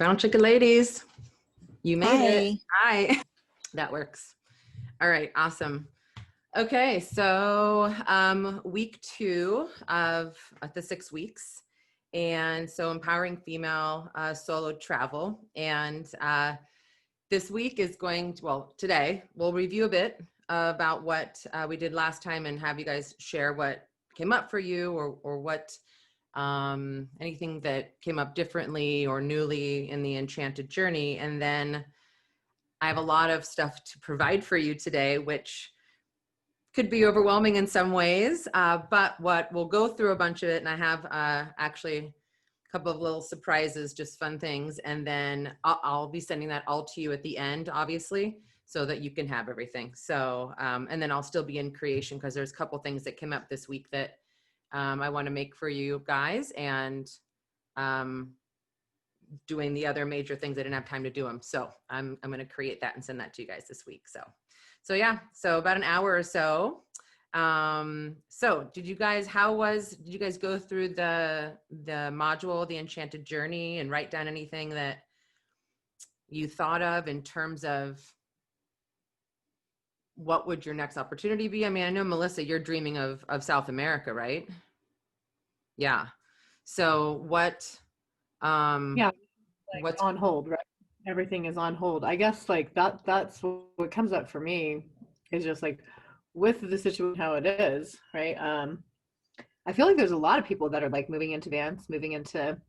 Brown chicken ladies, you made it. Hi. Hi. That works. All right, awesome. Okay, so week 2 of the 6 weeks. And so empowering female solo travel. And this week is going to, well, today we'll review a bit about what we did last time and have you guys share what came up for you or what anything that came up differently or newly in the enchanted journey. And then I have a lot of stuff to provide for you today, which could be overwhelming in some ways, but what we'll go through a bunch of it. And I have actually a couple of little surprises, just fun things. And then I'll be sending that all to you at the end, obviously, so that you can have everything. So, and then I'll still be in creation because there's a couple things that came up this week that I want to make for you guys, and doing the other major things. I didn't have time to do them. So I'm going to create that and send that to you guys this week. So yeah, so about an hour or so. So did you guys go through the module, the Enchanted Journey, and write down anything that you thought of in terms of what would your next opportunity be? I mean, I know, Melissa, you're dreaming of South America, right? Yeah. So what, Yeah, like what's on hold, right? Everything is on hold. I guess like that's what comes up for me is just like with the situation how it is, right? I feel like there's a lot of people that are like moving into vans, moving into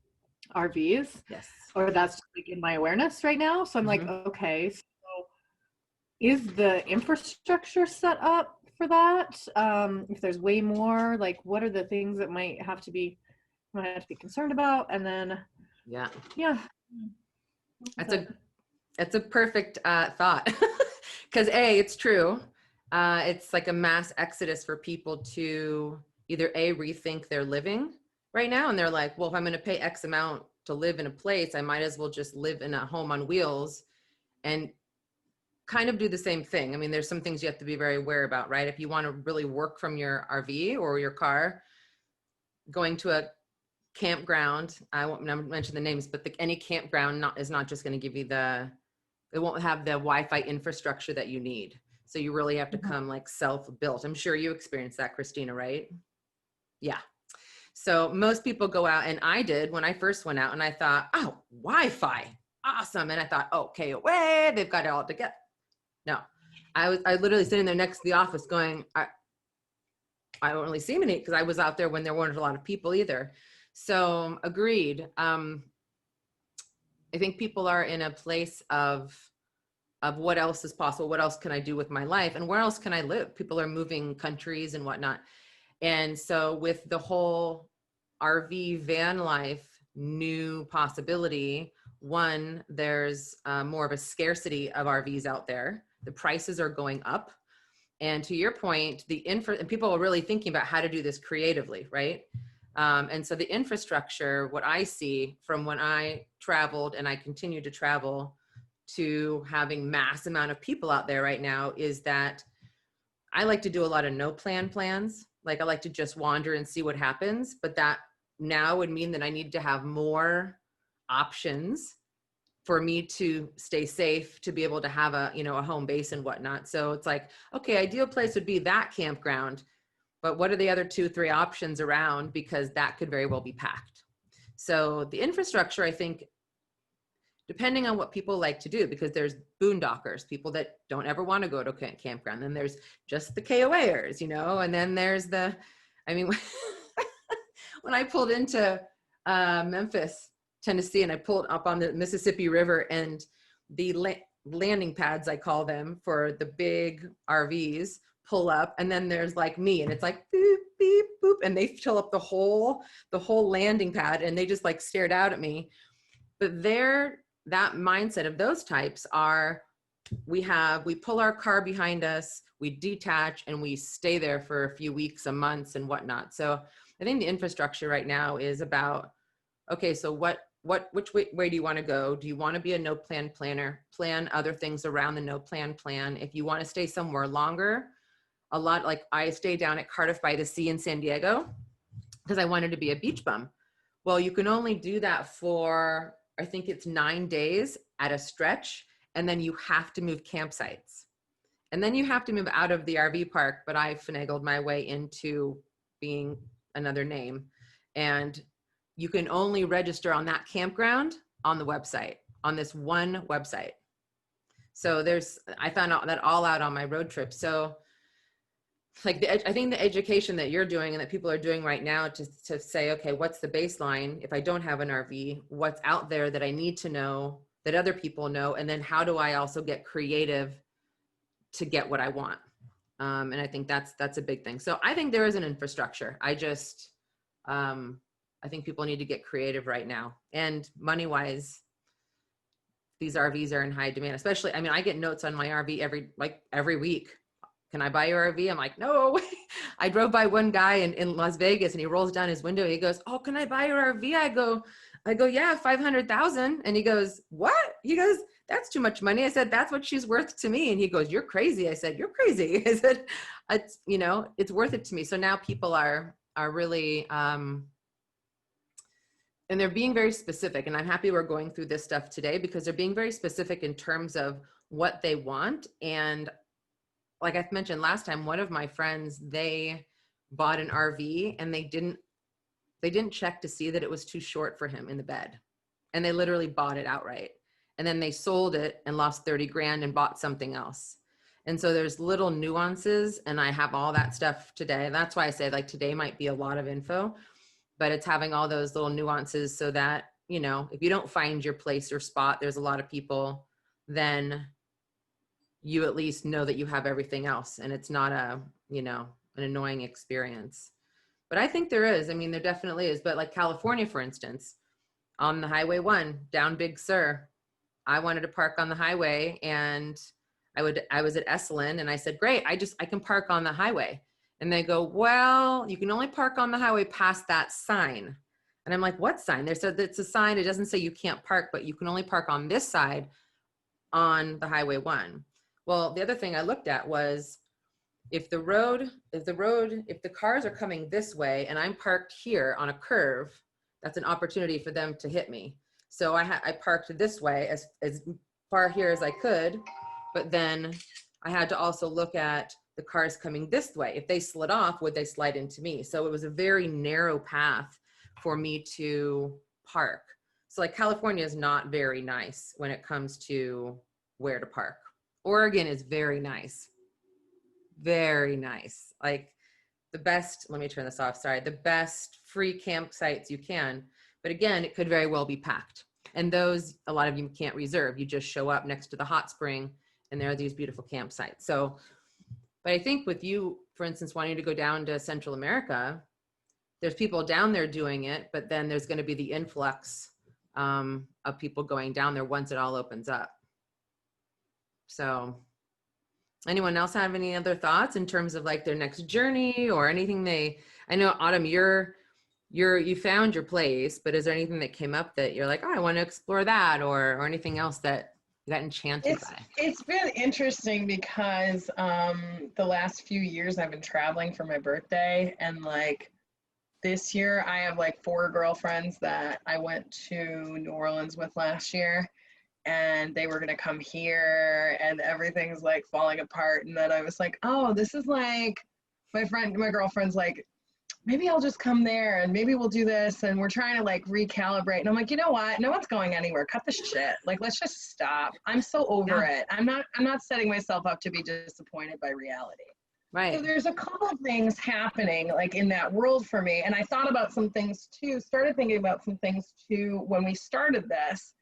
RVs. Yes. Or that's like in my awareness right now. So I'm like, okay, so is the infrastructure set up for that? If there's way more, like what are the things that might have to be concerned about? And then yeah. That's a perfect thought. Because it's true. It's like a mass exodus for people to either rethink their living right now. And they're like, well, if I'm going to pay X amount to live in a place, I might as well just live in a home on wheels and kind of do the same thing. I mean, there's some things you have to be very aware about, right? If you want to really work from your RV or your car, going to a campground, I won't mention the names, but any campground is not just going to give you it won't have the Wi-Fi infrastructure that you need. So you really have to come like self-built. I'm sure you experienced that, Christina, right? Yeah. So most people go out, and I did when I first went out, and I thought, oh, Wi-Fi, awesome. And I thought, okay, away, they've got it all together. No, I literally sitting there next to the office going, I don't really see many, because I was out there when there weren't a lot of people either. So agreed. I think people are in a place of what else is possible. What else can I do with my life? And where else can I live? People are moving countries and whatnot. And so with the whole RV van life, new possibility, one, there's more of a scarcity of RVs out there. The prices are going up. And to your point, and people are really thinking about how to do this creatively, right? And so the infrastructure, what I see from when I traveled and I continue to travel to having mass amount of people out there right now, is that I like to do a lot of no plan plans. Like I like to just wander and see what happens, but that now would mean that I need to have more options for me to stay safe, to be able to have a home base and whatnot. So it's like, okay, ideal place would be that campground, but what are the other 2-3 options around? Because that could very well be packed. So the infrastructure, I think, depending on what people like to do, because there's boondockers, people that don't ever want to go to a campground. Then there's just the KOAers, and then there's when I pulled into Memphis, Tennessee, and I pulled up on the Mississippi River, and the landing pads, I call them, for the big RVs pull up, and then there's like me, and it's like boop, beep, boop, and they fill up the whole landing pad, and they just like stared out at me. But that mindset of those types are, we pull our car behind us, we detach, and we stay there for a few weeks, a months, and whatnot. So I think the infrastructure right now is about, okay, so which way do you want to go? Do you want to be a no plan planner, plan other things around the no plan plan? If you want to stay somewhere longer, a lot, like I stayed down at Cardiff by the Sea in San Diego because I wanted to be a beach bum. Well, you can only do that for I think it's 9 days at a stretch, and then you have to move campsites. And then you have to move out of the RV park, but I finagled my way into being another name. And you can only register on that campground on the website, on this one website. So I found out that all out on my road trip. So like I think the education that you're doing and that people are doing right now to say, okay, what's the baseline? If I don't have an RV, what's out there that I need to know that other people know? And then how do I also get creative to get what I want? And I think that's a big thing. So I think there is an infrastructure. I think people need to get creative right now. And money wise, these RVs are in high demand, especially, I mean, I get notes on my RV every week. Can I buy your RV? I'm like, no. I drove by one guy in Las Vegas and he rolls down his window. He goes, oh, can I buy your RV? I go, yeah, 500,000. And he goes, what? He goes, that's too much money. I said, that's what she's worth to me. And he goes, you're crazy. I said, you're crazy. I said, it's worth it to me. So now people are really, and they're being very specific. And I'm happy we're going through this stuff today because they're being very specific in terms of what they want. And like I mentioned last time, one of my friends, they bought an RV and they didn't check to see that it was too short for him in the bed. And they literally bought it outright. And then they sold it and lost 30 grand and bought something else. And so there's little nuances, and I have all that stuff today. And that's why I say like today might be a lot of info, but it's having all those little nuances so that, if you don't find your place or spot, there's a lot of people, then you at least know that you have everything else and it's not an annoying experience. But I think there is, there definitely is. But like California, for instance, on the Highway 1 down Big Sur, I wanted to park on the highway and I was at S.O.U.L and I said, great, I can park on the highway. And they go, well, you can only park on the highway past that sign. And I'm like, what sign? They said it's a sign. It doesn't say you can't park, but you can only park on this side on the Highway 1. Well, the other thing I looked at was if the cars are coming this way and I'm parked here on a curve, that's an opportunity for them to hit me. So I parked this way as far here as I could, but then I had to also look at the cars coming this way. If they slid off, would they slide into me? So it was a very narrow path for me to park. So like California is not very nice when it comes to where to park. Oregon is very nice. Very nice. Like the best, let me turn this off, sorry, the best free campsites you can. But again, it could very well be packed. And those, a lot of you can't reserve. You just show up next to the hot spring and there are these beautiful campsites. So, but I think with you, for instance, wanting to go down to Central America, there's people down there doing it, but then there's going to be the influx of people going down there once it all opens up. So anyone else have any other thoughts in terms of like their next journey or anything I know Autumn, you found your place, but is there anything that came up that you're like, oh, I want to explore that or anything else that you got enchanted by? It's been interesting because the last few years I've been traveling for my birthday, and like this year I have like 4 girlfriends that I went to New Orleans with last year. And they were going to come here and everything's like falling apart. And then I was like, oh, this is like my girlfriend's like, maybe I'll just come there and maybe we'll do this. And we're trying to like recalibrate. And I'm like, you know what? No one's going anywhere. Cut this shit. Like, let's just stop. I'm so over it. I'm not setting myself up to be disappointed by reality. Right. So there's a couple of things happening like in that world for me. And I thought about some things too, started thinking about some things too, when we started this.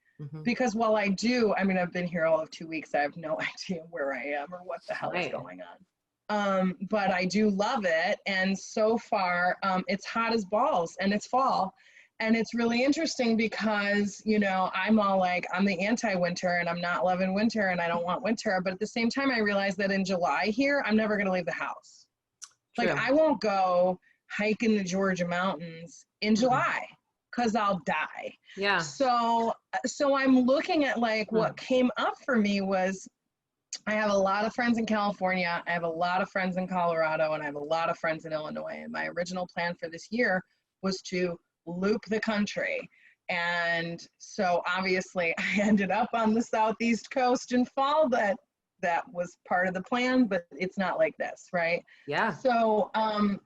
Because while I've been here all of 2 weeks, I have no idea where I am or what the hell is going on. But I do love it. And so far, it's hot as balls and it's fall. And it's really interesting because, I'm all like, I'm the anti-winter and I'm not loving winter and I don't want winter. But at the same time, I realize that in July here, I'm never going to leave the house. True. Like I won't go hike in the Georgia mountains in July. Because I'll die. Yeah. So I'm looking at like what came up for me was I have a lot of friends in California. I have a lot of friends in Colorado, and I have a lot of friends in Illinois. And my original plan for this year was to loop the country. And so obviously I ended up on the Southeast coast in fall. That was part of the plan, but it's not like this, right? Yeah. So,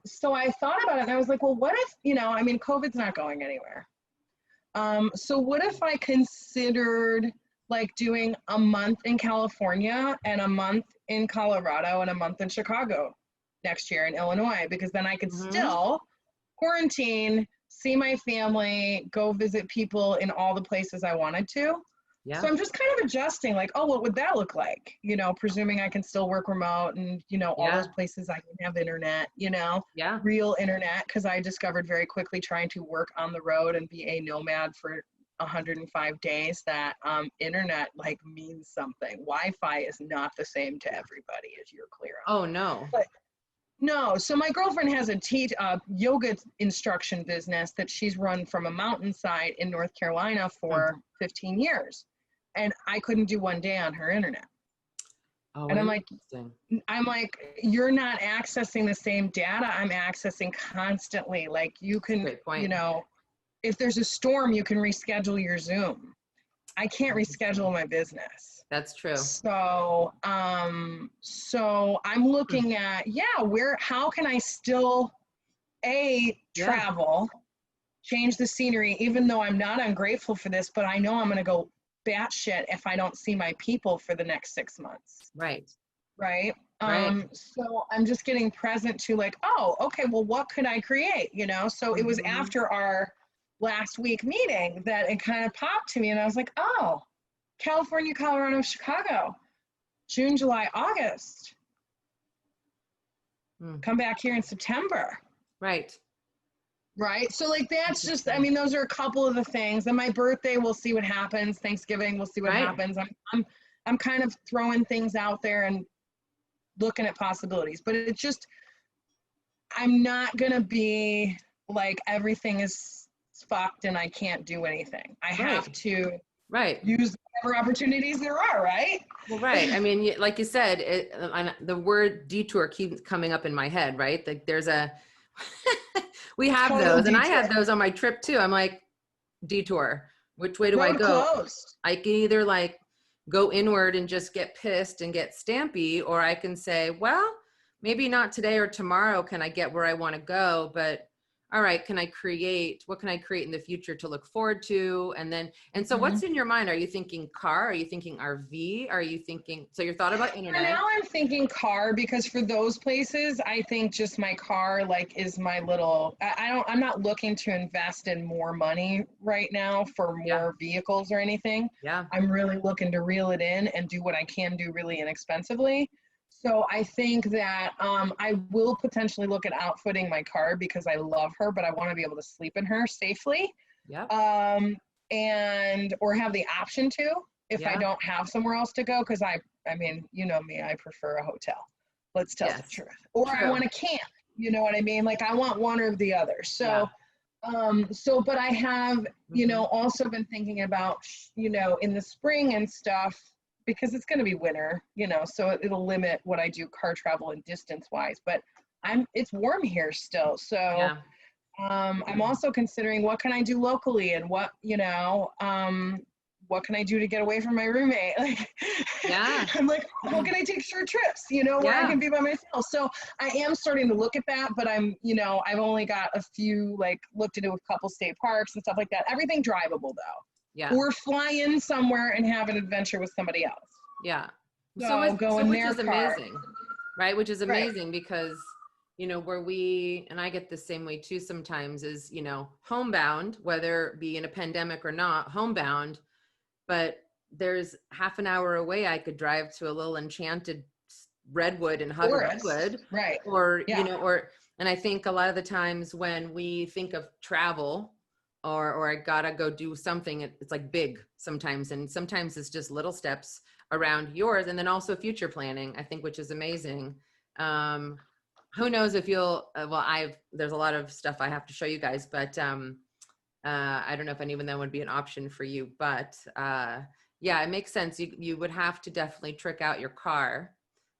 so I thought about it and I was like, well, what if, I mean, COVID's not going anywhere. So what if I considered like doing a month in California and a month in Colorado and a month in Chicago next year in Illinois, because then I could still quarantine, see my family, go visit people in all the places I wanted to. Yeah. So I'm just kind of adjusting, like, oh, what would that look like? Presuming I can still work remote and, all those places I can have internet, Yeah. real internet, because I discovered very quickly trying to work on the road and be a nomad for 105 days that internet like means something. Wi-Fi is not the same to everybody, as you're clear on. Oh, no. But no, so my girlfriend has a yoga instruction business that she's run from a mountainside in North Carolina for 15 years. And I couldn't do one day on her internet. Oh, and I'm like, you're not accessing the same data I'm accessing constantly. Like you can, great point. If there's a storm, you can reschedule your Zoom. I can't reschedule my business. That's true. So, so I'm looking at, how can I still travel, change the scenery, even though I'm not ungrateful for this, but I know I'm going to go batshit if I don't see my people for the next 6 months. Right. Right. So I'm just getting present to like, oh, okay, well, what could I create? So it was after our last week meeting that it kind of popped to me and I was like, oh, California, Colorado, Chicago, June, July, August. Come back here in September. Right. Right. So like, that's just, I mean, those are a couple of the things. And my birthday, we'll see what happens. Thanksgiving, we'll see what happens. I'm kind of throwing things out there and looking at possibilities, but it's just, I'm not going to be like, everything is fucked and I can't do anything. I have to use whatever opportunities there are, right? Well, right. I mean, like you said, the word detour keeps coming up in my head, right? Like there's we have Total those, and I detour. had those on my trip too. I'm like, detour, which way do I go? Closed. I can either like go inward and just get pissed and get stampy, or I can say, well, maybe not today or tomorrow can I get where I want to go, but all right, what can I create in the future to look forward to? And so what's in your mind? Are you thinking car? Are you thinking RV? Are you thinking, so your thought about internet? Now I'm thinking car, because for those places, I think just my car like is my little, I'm not looking to invest in more money right now for more vehicles or anything. Yeah. I'm really looking to reel it in and do what I can do really inexpensively. So I think that I will potentially look at outfitting my car because I love her, but I want to be able to sleep in her safely. Yeah. Or have the option to if I don't have somewhere else to go. Because I mean, you know me, I prefer a hotel. Let's tell the truth. Or I want to camp. You know what I mean? Like I want one or the other. So, but I have, also been thinking about, in the spring and stuff, because it's going to be winter, so it'll limit what I do car travel and distance wise, but it's warm here still. So, I'm also considering what can I do locally and what can I do to get away from my roommate? Like, I'm like, how can I take short trips, where I can be by myself? So I am starting to look at that, but I'm, I've only got a few, like looked into a couple state parks and stuff like that. Everything drivable though. Yeah. Or fly in somewhere and have an adventure with somebody else. Yeah. Which is amazing, right? Which is amazing because, and I get the same way too sometimes is, homebound, whether it be in a pandemic or not, homebound, but there's half an hour away I could drive to a little enchanted redwood and hug a redwood. Right. Or, and I think a lot of the times when we think of travel, or I gotta go do something, it's like big sometimes. And sometimes it's just little steps around yours. And then also future planning, I think, which is amazing. Who knows if you'll, there's a lot of stuff I have to show you guys, but I don't know if any of them would be an option for you, but it makes sense. You would have to definitely trick out your car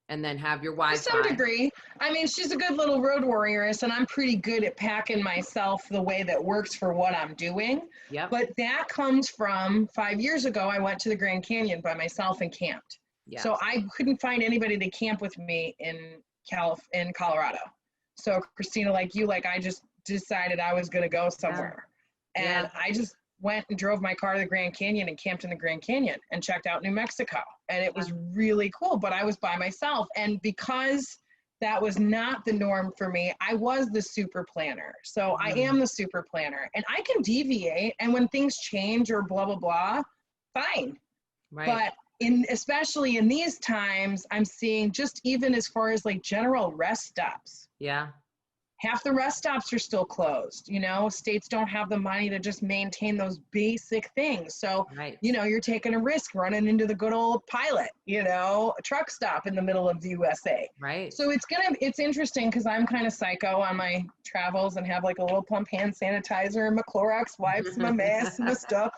and then have your To Wi-Fi. some degree. I mean, she's a good little road warrioress, and I'm pretty good at packing myself the way that works for what I'm doing. Yep. But that comes from 5 years ago, I went to the Grand Canyon by myself and camped. Yeah. So I couldn't find anybody to camp with me in Colorado. So Christina, like you, like I just decided I was going to go somewhere. Yeah. And I just went and drove my car to the Grand Canyon and camped in the Grand Canyon and checked out New Mexico. And it was really cool, but I was by myself. And because that was not the norm for me, I was the super planner. So I am the super planner, and I can deviate. And when things change or blah, blah, blah, fine. Right. But especially in these times, I'm seeing just even as far as like general rest stops. Yeah. Half the rest stops are still closed. You know, states don't have the money to just maintain those basic things. So, Right. you know, you're taking a risk running into the good old Pilot, you know, a truck stop in the middle of the USA. Right. So it's interesting because I'm kind of psycho on my travels and have like a little pump hand sanitizer and my Clorox wipes and my mask and my stuff.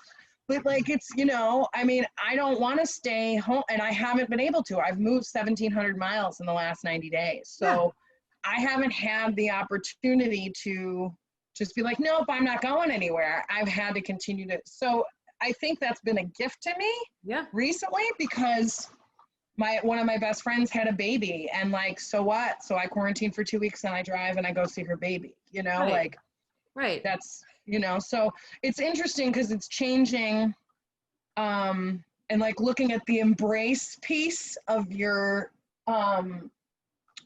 But like, it's, you know, I mean, I don't want to stay home, and I haven't been able to. I've moved 1,700 miles in the last 90 days. So I haven't had the opportunity to just be like, nope, I'm not going anywhere. I've had to continue to. So I think that's been a gift to me recently, because one of my best friends had a baby, and like, so what? So I quarantine for 2 weeks and I drive and I go see her baby, you know, like that's, you know, so it's interesting because it's changing. And like looking at the embrace piece of your,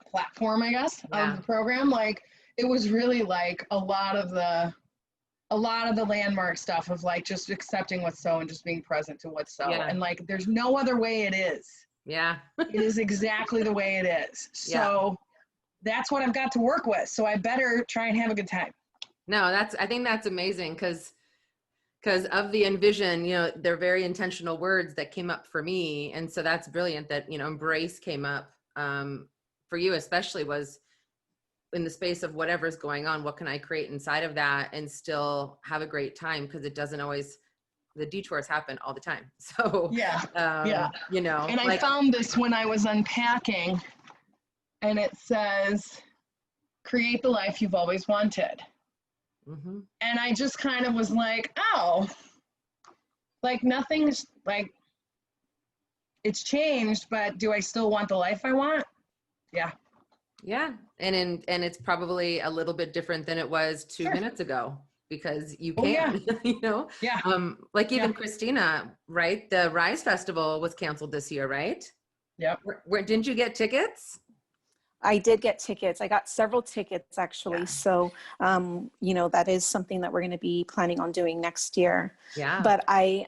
platform, I guess, of the program, like it was really like a lot of the landmark stuff of like just accepting what's so and just being present to what's so, and like there's no other way it is. It is exactly the way it is. So that's what I've got to work with, so I better try and have a good time. No, I think that's amazing, because of the envision, you know, they're very intentional words that came up for me. And so that's brilliant that, you know, embrace came up for you, especially, was in the space of whatever's going on, what can I create inside of that and still have a great time? Because it doesn't always, the detours happen all the time. So, you know. And I found this when I was unpacking, and it says, create the life you've always wanted. And I just kind of was like, oh, like nothing's like, it's changed, but do I still want the life I want? Yeah. And it's probably a little bit different than it was 2 minutes ago, because you can, you know, like even Christina, right? The Rise Festival was canceled this year, right? Where didn't you get tickets? I did get tickets. I got several tickets actually. So, you know, that is something that we're going to be planning on doing next year. But I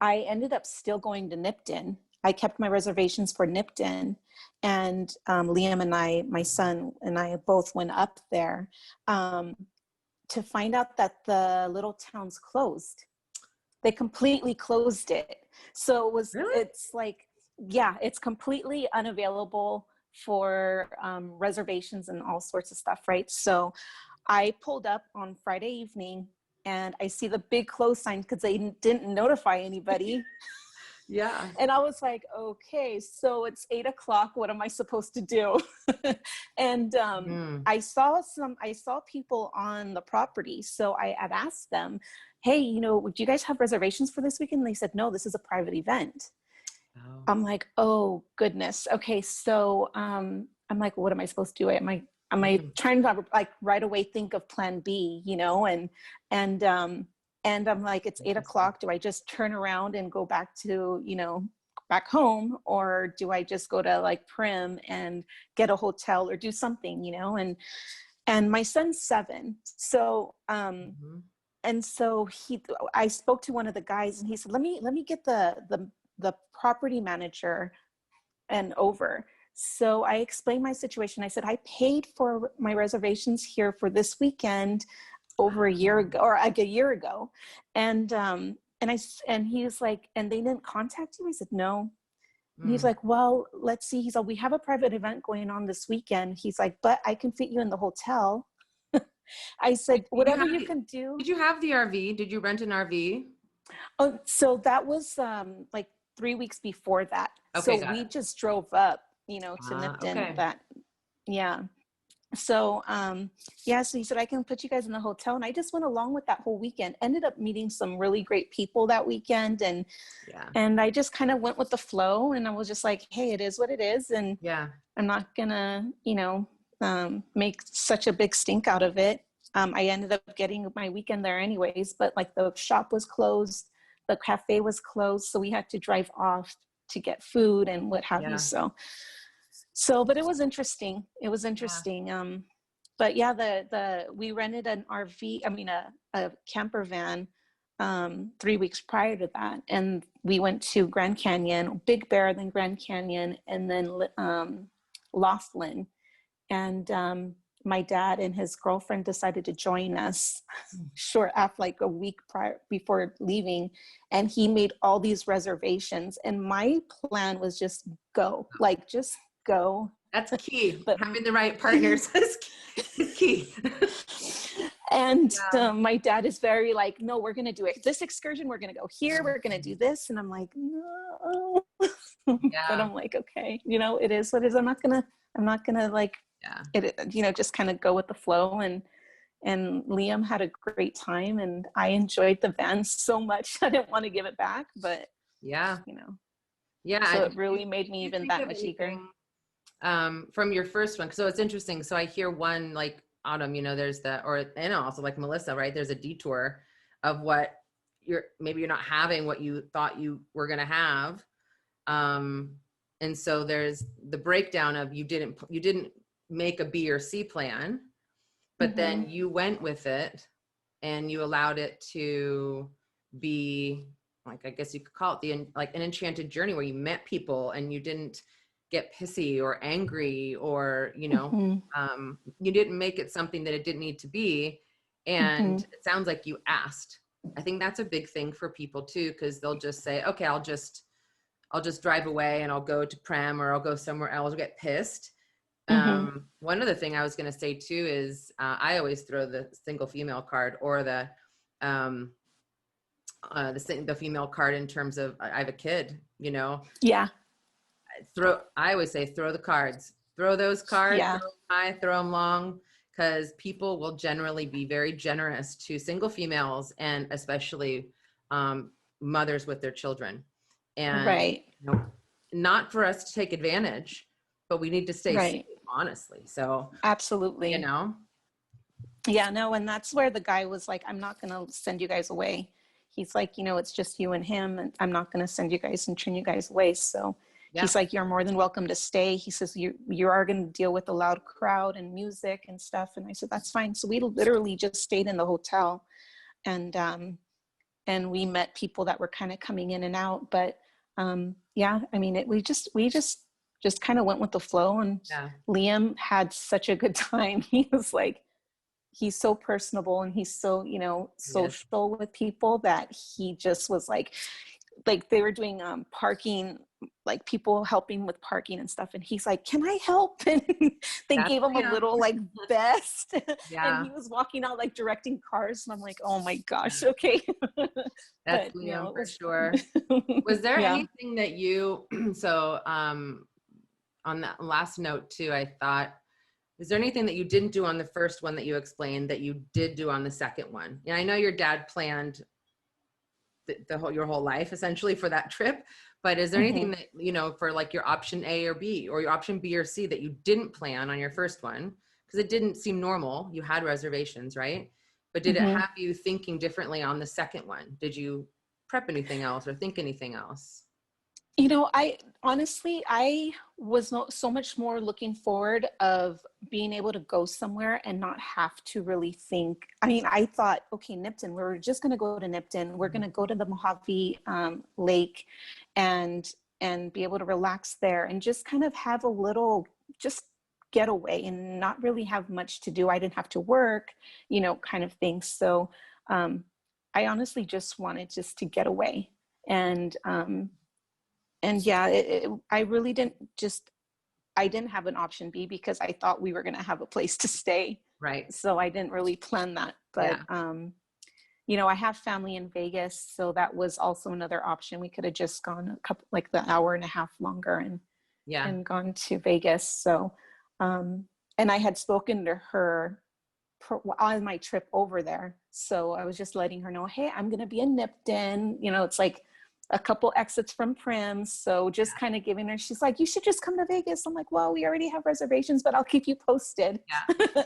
ended up still going to Nipton. I kept my reservations for Nipton, and Liam and I, my son and I, both went up there to find out that the little town's closed. They completely closed it. So it was, it's like, it's completely unavailable for reservations and all sorts of stuff, right? So I pulled up on Friday evening and I see the big close sign because they didn't notify anybody. And I was like, okay, so it's 8 o'clock. What am I supposed to do? And I saw people on the property. So I had asked them, hey, you know, do you guys have reservations for this weekend? And they said, no, this is a private event. I'm like, oh goodness. Okay. So I'm like, what am I supposed to do? Am I trying to like right away think of plan B, you know, and I'm like, it's 8 o'clock. Do I just turn around and go back to, you know, back home, or do I just go to like Prim and get a hotel or do something, you know? And my son's 7. So, and so I spoke to one of the guys and he said, let me get the property manager and over. So I explained my situation. I said, I paid for my reservations here for this weekend over a year ago, or like a year ago. And he was like, and they didn't contact you? I said, no. And he's like, well, let's see. He's like, we have a private event going on this weekend. He's like, but I can fit you in the hotel. I said, whatever you can do. Did you have the RV? Did you rent an RV? Oh, so that was like 3 weeks before that. Okay, so we just drove up you know, to Nipton okay. that, yeah. So, yeah, so he said, I can put you guys in the hotel. And I just went along with that whole weekend, ended up meeting some really great people that weekend. And I just kind of went with the flow, and I was just like, hey, it is what it is. And I'm not gonna, you know, make such a big stink out of it. I ended up getting my weekend there anyways, but like the shop was closed, the cafe was closed. So we had to drive off to get food and what have you. So, but it was interesting. It was interesting. But yeah, we rented an RV, I mean, a camper van, 3 weeks prior to that. And we went to Grand Canyon, Big Bear, then Grand Canyon, and then, Laughlin. And, my dad and his girlfriend decided to join us short after, like a week prior before leaving. And he made all these reservations. And my plan was just go, like, just go. That's key. But having the right partners is key. And my dad is very like, no, we're going to do it. This excursion, we're going to go here. We're going to do this. And I'm like, no. But I'm like, okay, you know, it is what it is. I'm not going to like, you know, just kind of go with the flow. And Liam had a great time, and I enjoyed the van so much. I didn't want to give it back, but you know, so it really made me even that much eager. From your first one. So it's interesting. So I hear one, like Autumn, you know, there's and also like Melissa, right? There's a detour of what maybe you're not having what you thought you were going to have. And so there's the breakdown of you didn't make a B or C plan, but then you went with it and you allowed it to be, like, I guess you could call it like an enchanted journey where you met people and you didn't get pissy or angry or, you know, you didn't make it something that it didn't need to be. And it sounds like you asked. I think that's a big thing for people too, because they'll just say, okay, I'll just drive away and I'll go to Prem or I'll go somewhere else or get pissed. One other thing I was going to say too is I always throw the single female card or the female card in terms of I have a kid, you know. I always say throw the cards, throw those cards, throw them high, throw them long, because people will generally be very generous to single females and especially mothers with their children. And you know, not for us to take advantage, but we need to stay safe, honestly. So absolutely, you know. Yeah, no, and that's where the guy was like, I'm not going to send you guys away. He's like, you know, it's just you and him, and I'm not going to send you guys and turn you guys away. So he's like, you're more than welcome to stay. He says, you are going to deal with a loud crowd and music and stuff. And I said, that's fine. So we literally just stayed in the hotel, and we met people that were kind of coming in and out. But yeah, I mean, we just kind of went with the flow, and Liam had such a good time. He was like, he's so personable, and he's so, you know, social with people, that he just was like they were doing parking, like people helping with parking and stuff, and he's like, can I help? And they gave him a little like vest, and he was walking out like directing cars, and I'm like, oh my gosh, okay. That's Liam for sure. Was there anything that you so on that last note too, I thought, is there anything that you didn't do on the first one that you explained that you did do on the second one? And I know your dad planned your whole life essentially for that trip, but is there anything that, you know, for like your option A or B or your option B or C that you didn't plan on your first one? Because it didn't seem normal. You had reservations, right? But did it have you thinking differently on the second one? Did you prep anything else or think anything else? You know, I honestly was so much more looking forward of being able to go somewhere and not have to really think. I mean, I thought, okay, Nipton, we're just going to go to Nipton. We're going to go to the Mojave Lake and be able to relax there and just kind of have a little just getaway and not really have much to do. I didn't have to work, you know, kind of thing. So I honestly just wanted just to get away. And yeah, I really I didn't have an option B because I thought we were going to have a place to stay. Right. So I didn't really plan that. But, you know, I have family in Vegas. So that was also another option. We could have just gone the hour and a half longer and gone to Vegas. So, and I had spoken to her on my trip over there. So I was just letting her know, hey, I'm going to be in Nipton. You know, it's like a couple exits from Prim. So just kind of giving her, she's like, you should just come to Vegas. I'm like, well, we already have reservations, but I'll keep you posted. Yeah.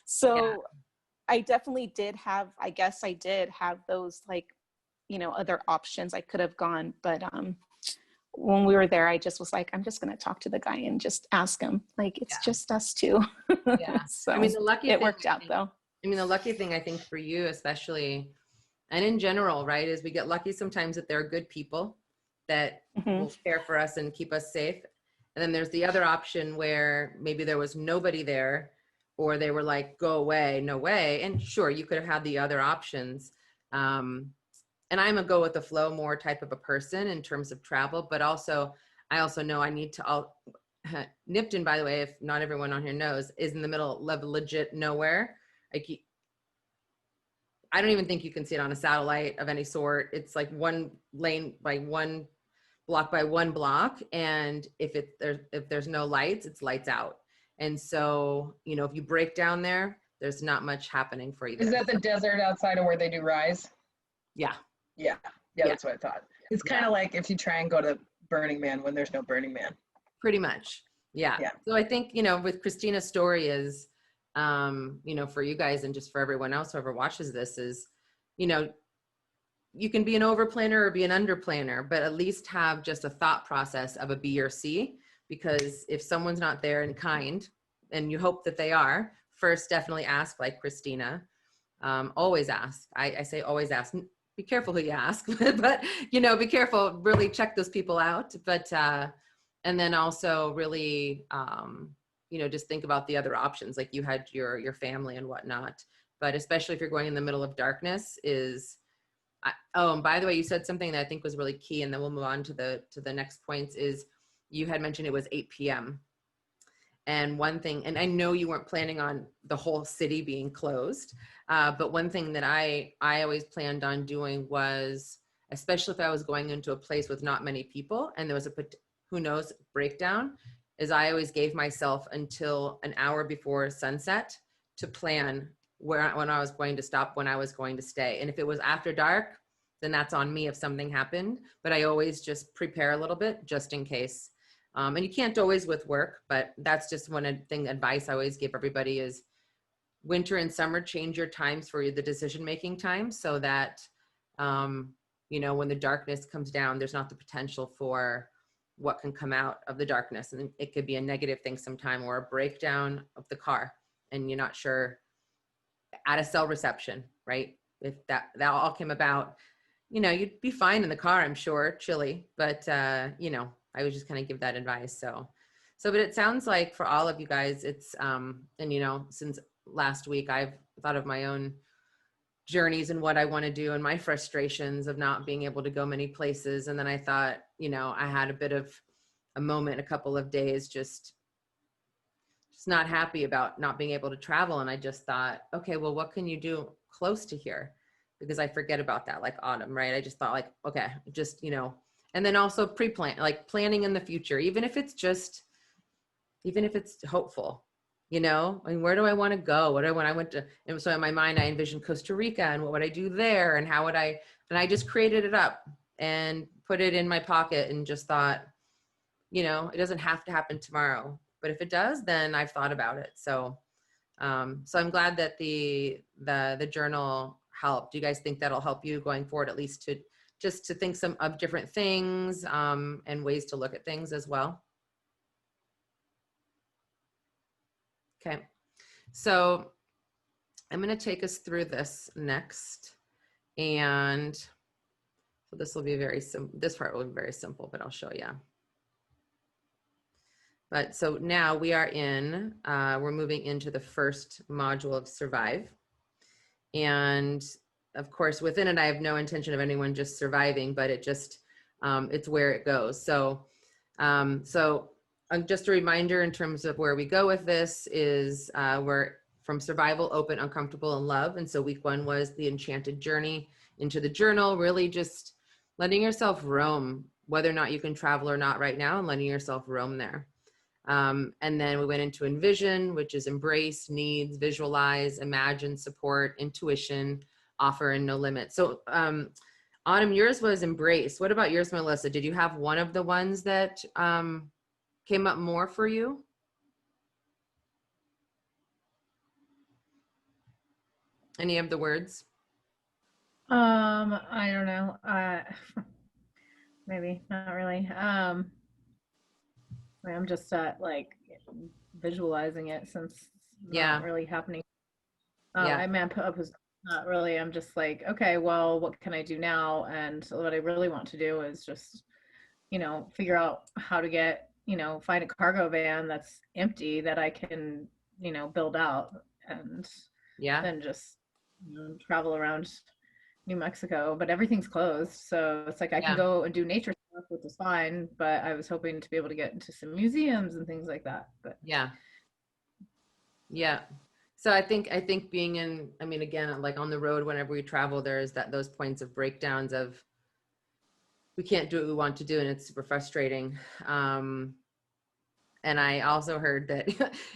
So I definitely did have, I guess I did have those, like, you know, other options I could have gone. But when we were there, I just was like, I'm just going to talk to the guy and just ask him, like, it's just us two. Yeah. So I mean, it worked out though. I mean, the lucky thing I think for you, especially, and in general, right, is we get lucky sometimes that there are good people that will care for us and keep us safe. And then there's the other option where maybe there was nobody there, or they were like, go away, no way. And sure, you could have had the other options. And I'm a go with the flow more type of a person in terms of travel, but also, I also know I need to, Nipton, by the way, if not everyone on here knows, is in the middle of legit nowhere. Like, I don't even think you can see it on a satellite of any sort. It's like one lane by one block by one block. And if there's no lights, it's lights out. And so, you know, if you break down there, there's not much happening for you there. Is that the desert outside of where they do Rise? Yeah. Yeah, that's what I thought. It's kind of like if you try and go to Burning Man when there's no Burning Man. Pretty much. Yeah. So I think, you know, with Christina's story is, you know, for you guys and just for everyone else who ever watches this is, you know, you can be an over planner or be an under planner, but at least have just a thought process of a B or C, because if someone's not there and kind, and you hope that they are, first definitely ask, like Christina. Always ask. I say always ask. Be careful who you ask, but, you know, be careful, really check those people out. But, and then also really, you know, just think about the other options. Like you had your family and whatnot, but especially if you're going in the middle of darkness is, oh, and by the way, you said something that I think was really key, and then we'll move on to the next points, is you had mentioned it was 8 p.m. And one thing, and I know you weren't planning on the whole city being closed, but one thing that I always planned on doing was, especially if I was going into a place with not many people and there was who knows, breakdown, is I always gave myself until an hour before sunset to plan when I was going to stop, when I was going to stay. And if it was after dark, then that's on me if something happened, but I always just prepare a little bit just in case. And you can't always with work, but that's just one thing, advice I always give everybody is winter and summer, change your times for the decision-making time so that, you know, when the darkness comes down, there's not the potential for what can come out of the darkness. And it could be a negative thing sometime, or a breakdown of the car and you're not sure, at a cell reception, right? If that all came about, you know, you'd be fine in the car, I'm sure, chilly, but, you know, I would just kind of give that advice. So, but it sounds like for all of you guys, it's, and, you know, since last week, I've thought of my own journeys and what I want to do and my frustrations of not being able to go many places. And then I thought, you know, I had a bit of a moment, a couple of days, just not happy about not being able to travel. And I just thought, okay, well, what can you do close to here? Because I forget about that, like autumn, right? I just thought like, okay, just, you know, and then also pre-plan, like planning in the future, even if it's hopeful, you know, I mean, where do I want to go? When I went to, and so in my mind, I envisioned Costa Rica and what would I do there? And how would and I just created it up and put it in my pocket and just thought, you know, it doesn't have to happen tomorrow, but if it does, then I've thought about it. So, so I'm glad that the journal helped. Do you guys think that'll help you going forward, at least to think some of different things, and ways to look at things as well? Okay. So I'm going to take us through this next. And so this will be this part will be very simple, but I'll show you. But so now we are we're moving into the first module of Survive. And of course, within it, I have no intention of anyone just surviving, but it just, it's where it goes. So, just a reminder in terms of where we go with this is we're from survival, open, uncomfortable, and love. And so week 1 was the enchanted journey into the journal, really just letting yourself roam whether or not you can travel or not right now, and letting yourself roam there. And then we went into envision, which is embrace, needs, visualize, imagine, support, intuition, offer, and no limit. So Autumn, yours was embrace. What about yours, Melissa? Did you have one of the ones that came up more for you? Any of the words? I don't know. Maybe not really. I'm just like visualizing it since it's not really happening. I mean, I was not really. I'm just like, okay, well, what can I do now? And what I really want to do is just, figure out how to get, find a cargo van that's empty that I can, build out, and then just travel around New Mexico. But everything's closed, so it's like I can go and do nature stuff, which is fine. But I was hoping to be able to get into some museums and things like that. But so I think being in, I mean, again, like on the road, whenever we travel, there's those points of breakdowns of we can't do what we want to do, and it's super frustrating. And I also heard that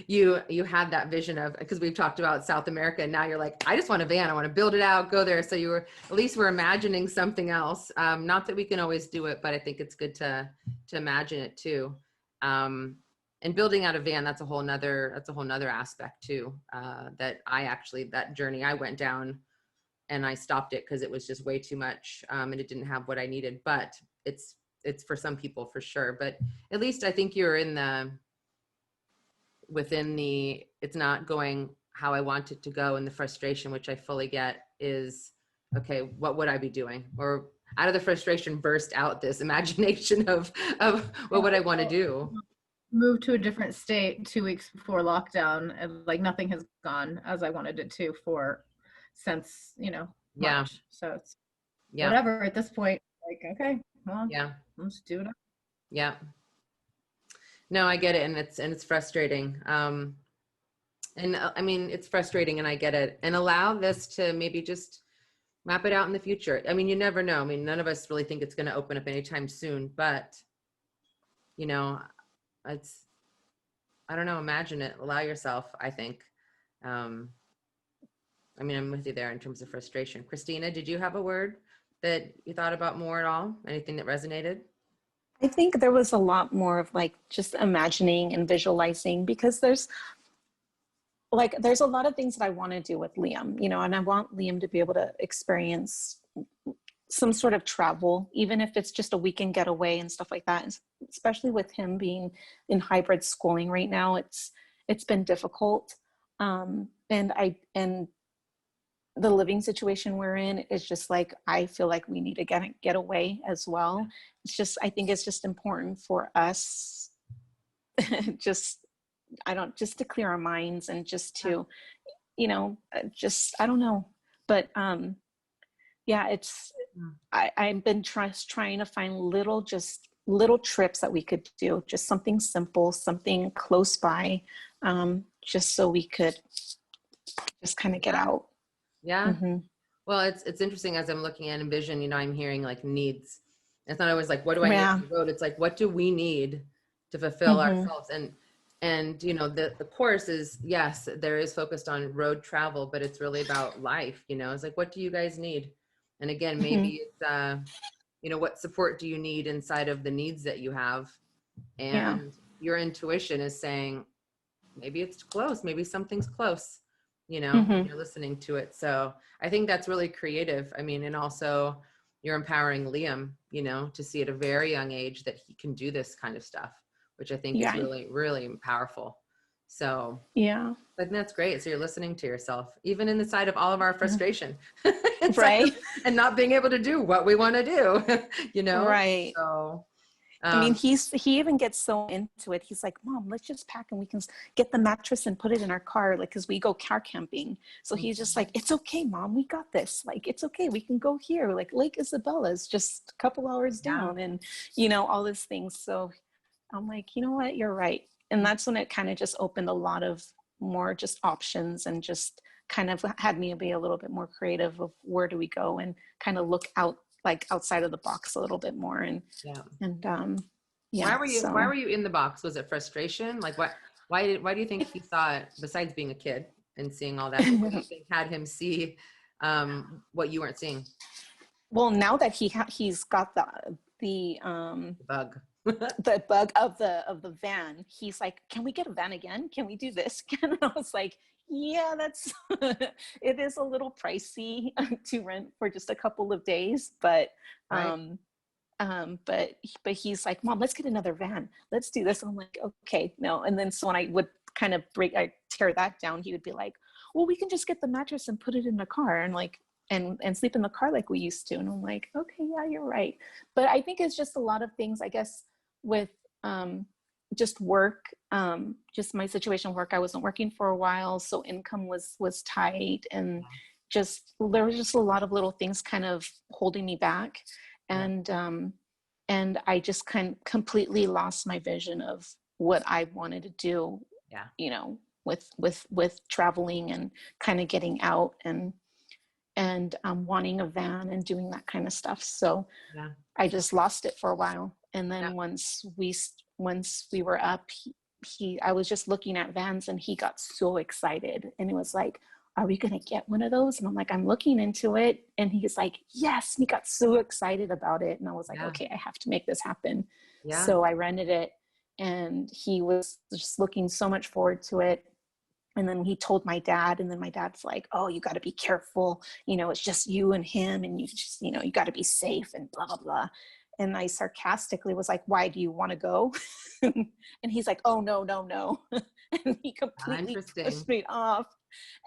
you had that vision of, because we've talked about South America, and now you're like, I just want a van, I want to build it out, go there. So you were, at least we're imagining something else. Not that we can always do it, but I think it's good to imagine it too. And building out a van, that's a whole nother aspect too. That journey I went down, and I stopped it because it was just way too much, and it didn't have what I needed. But it's for some people for sure. But at least I think you're within the, it's not going how I want it to go, and the frustration, which I fully get, is, okay, what would I be doing? Or out of the frustration burst out this imagination of what would I want to do? Moved to a different state 2 weeks before lockdown, and like nothing has gone as I wanted it to since March. So it's whatever at this point. Like, okay, well, let's do it. No, I get it, and it's frustrating. And I mean, it's frustrating, and I get it. And allow this to maybe just map it out in the future. I mean, you never know. I mean, none of us really think it's going to open up anytime soon, but I don't know, imagine it, allow yourself, I think. I mean, I'm with you there in terms of frustration. Christina, did you have a word that you thought about more at all? Anything that resonated? I think there was a lot more of like just imagining and visualizing, because there's a lot of things that I want to do with Liam, and I want Liam to be able to experience some sort of travel, even if it's just a weekend getaway and stuff like that. Especially with him being in hybrid schooling right now, it's been difficult. And the living situation we're in is just like, I feel like we need to get away as well. I think it's just important for us just to clear our minds, and just to, I don't know. But I've been trying to find little trips that we could do, just something simple, something close by, just so we could just kind of get out. Mm-hmm. Well, it's interesting, as I'm looking at Envision, I'm hearing like needs. It's not always like, what do I need on the road? It's like, what do we need to fulfill ourselves? And the course is, yes, there is focused on road travel, but it's really about life. It's like, what do you guys need? And again, maybe it's, what support do you need inside of the needs that you have? And your intuition is saying, maybe it's close, maybe something's close, you're listening to it. So I think that's really creative. I mean, and also you're empowering Liam, to see at a very young age that he can do this kind of stuff, which I think is really, really powerful. So I think that's great. So you're listening to yourself, even in the side of all of our frustration, right? And not being able to do what we want to do, Right. So I mean, he even gets so into it. He's like, Mom, let's just pack and we can get the mattress and put it in our car, like, because we go car camping. So he's just like, it's okay, Mom, we got this. Like, it's okay, we can go here. Like, Lake Isabella's just a couple hours down, and all these things. So I'm like, you know what, you're right. And that's when it kind of just opened a lot of more just options, and just kind of had me be a little bit more creative of where do we go, and kind of look out like outside of the box a little bit more. And yeah. Why were you in the box? Was it frustration? Like why do you think he saw it, besides being a kid and seeing all that, what do you think had him see what you weren't seeing? Well, now that he's got the bug. the bug of the van, he's like, can we get a van again? Can we do this again? And I was like, yeah, that's it is a little pricey to rent for just a couple of days, but right. But he's like, Mom, let's get another van. Let's do this. And I'm like, okay, no. And then so when I would kind of tear that down, he would be like, well, we can just get the mattress and put it in the car and like, and sleep in the car like we used to. And I'm like, okay, yeah, you're right. But I think it's just a lot of things, I guess, with just work, just my situation work. I wasn't working for a while, so income was tight, and just there was just a lot of little things kind of holding me back. And I just completely lost my vision of what I wanted to do, you know, with traveling and kind of getting out and wanting a van and doing that kind of stuff. So I just lost it for a while. And then once we were up, I was just looking at vans and he got so excited, and it was like, are we going to get one of those? And I'm like, I'm looking into it. And he's like, yes. And he got so excited about it. And I was like, okay, I have to make this happen. So I rented it, and he was just looking so much forward to it. And then he told my dad, and then my dad's like, oh, you got to be careful. You know, it's just you and him, and you just, you know, you got to be safe and blah, blah, blah. And I sarcastically was like, why do you want to go? And he's like, oh, no. And he completely pushed me off.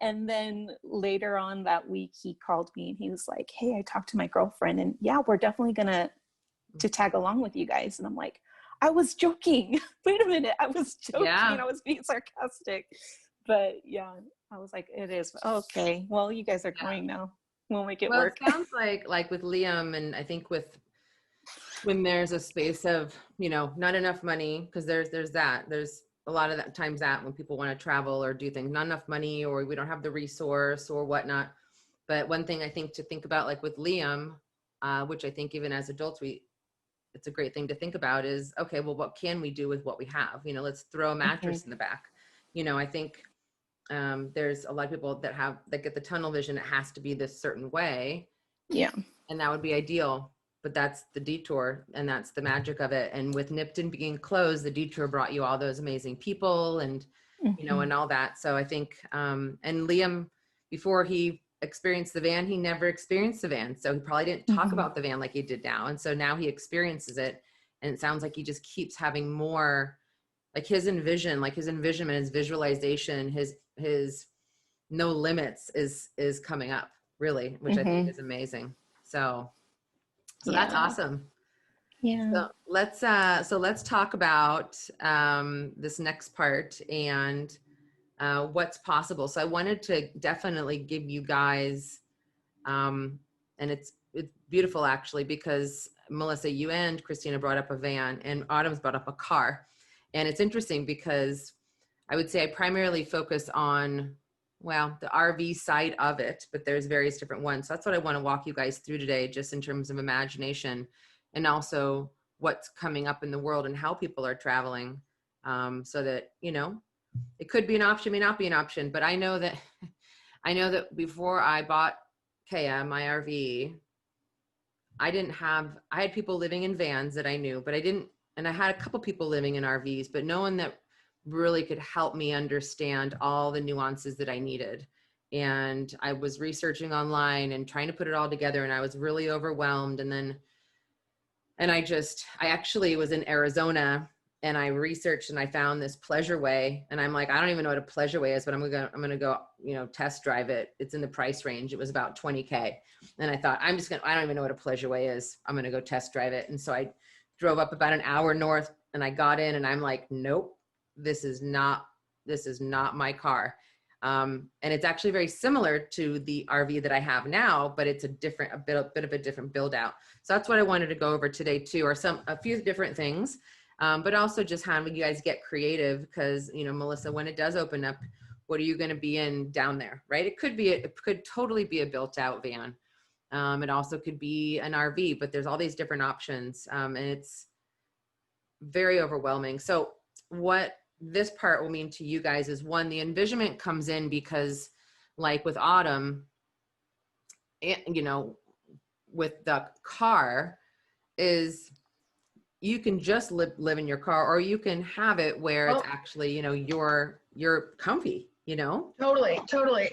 And then later on that week, he called me and he was like, hey, I talked to my girlfriend, and we're definitely going to tag along with you guys. And I'm like, I was joking. Wait a minute. I was joking. I was being sarcastic. But I was like, it is. Okay. Well, you guys are going now. We'll make it work. It sounds like with Liam, and I think when there's a space of, you know, not enough money, because there's a lot of that times that when people want to travel or do things, not enough money, or we don't have the resource or whatnot. But one thing I think to think about, like with Liam, which I think even as adults, it's a great thing to think about is, okay, well, what can we do with what we have? You know, let's throw a mattress in the back. You know, I think there's a lot of people that get the tunnel vision. It has to be this certain way. Yeah. And that would be ideal. But that's the detour, and that's the magic of it. And with Nipton being closed, the detour brought you all those amazing people and, you know, and all that. So I think, and Liam, before he experienced the van, he never experienced the van. So he probably didn't talk about the van like he did now. And so now he experiences it, and it sounds like he just keeps having more, like his envisionment, his visualization, his no limits is coming up, really, which I think is amazing. So that's awesome. Yeah. So let's talk about this next part and what's possible. So I wanted to definitely give you guys, and it's beautiful actually, because Melissa, you and Christina brought up a van, and Autumn's brought up a car. And it's interesting because I would say I primarily focus on, well, the RV side of it, but there's various different ones. So that's what I want to walk you guys through today, just in terms of imagination, and also what's coming up in the world and how people are traveling, so that, you know, it could be an option, may not be an option. But I know that before I bought Kea, my RV, I had people living in vans that I knew, but and I had a couple people living in RVs, but no one that really could help me understand all the nuances that I needed. And I was researching online and trying to put it all together, and I was really overwhelmed. And I actually was in Arizona, and I researched and I found this Pleasure Way, and I'm like, I don't even know what a Pleasure Way is, but I'm going to go, you know, test drive it. It's in the price range. It was about $20K. And I thought, I don't even know what a Pleasure Way is. I'm going to go test drive it. And so I drove up about an hour north, and I got in, and I'm like, nope, this is not my car. And it's actually very similar to the RV that I have now, but it's a bit of a different build out. So that's what I wanted to go over today too, or a few different things, but also just having you guys get creative, because, you know, Melissa, when it does open up, what are you going to be in down there, right? It could totally be a built out van. It also could be an RV, but there's all these different options. And it's very overwhelming. So what this part will mean to you guys is, one, the envisionment comes in because, like with Autumn, you know, with the car, is you can just live in your car, or you can have it where it's actually, you know, you're comfy, you know? Totally.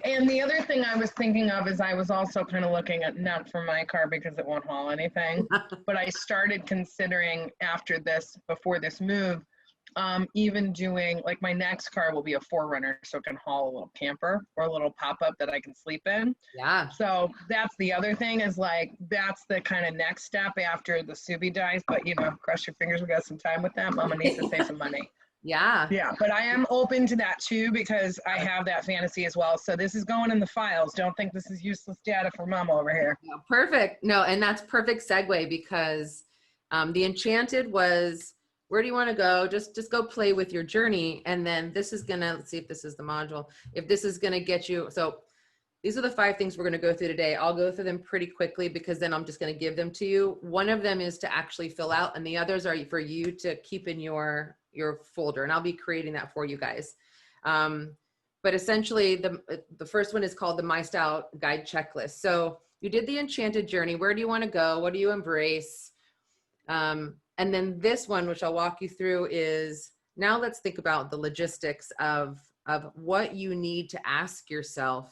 And the other thing I was thinking of is I was also kind of looking at, not for my car because it won't haul anything, but I started considering after this, before this move, even doing, like, my next car will be a 4Runner, so it can haul a little camper or a little pop-up that I can sleep in. Yeah. So that's the other thing, is like, that's the kind of next step after the Subi dies. But, you know, cross your fingers, we got some time with that. Mama needs to save some money. Yeah. But I am open to that too, because I have that fantasy as well. So this is going in the files. Don't think this is useless data for Mama over here. No, perfect. No, and that's perfect segue, because the Enchanted was, where do you want to go? Just go play with your journey. And then this is gonna, let's see if this is the module, if this is gonna get you. So these are the 5 things we're gonna go through today. I'll go through them pretty quickly, because then I'm just gonna give them to you. One of them is to actually fill out, and the others are for you to keep in your folder, and I'll be creating that for you guys. But essentially the first one is called the My Style Guide Checklist. So you did the Enchanted journey. Where do you want to go? What do you embrace? And then this one, which I'll walk you through, is, now let's think about the logistics of what you need to ask yourself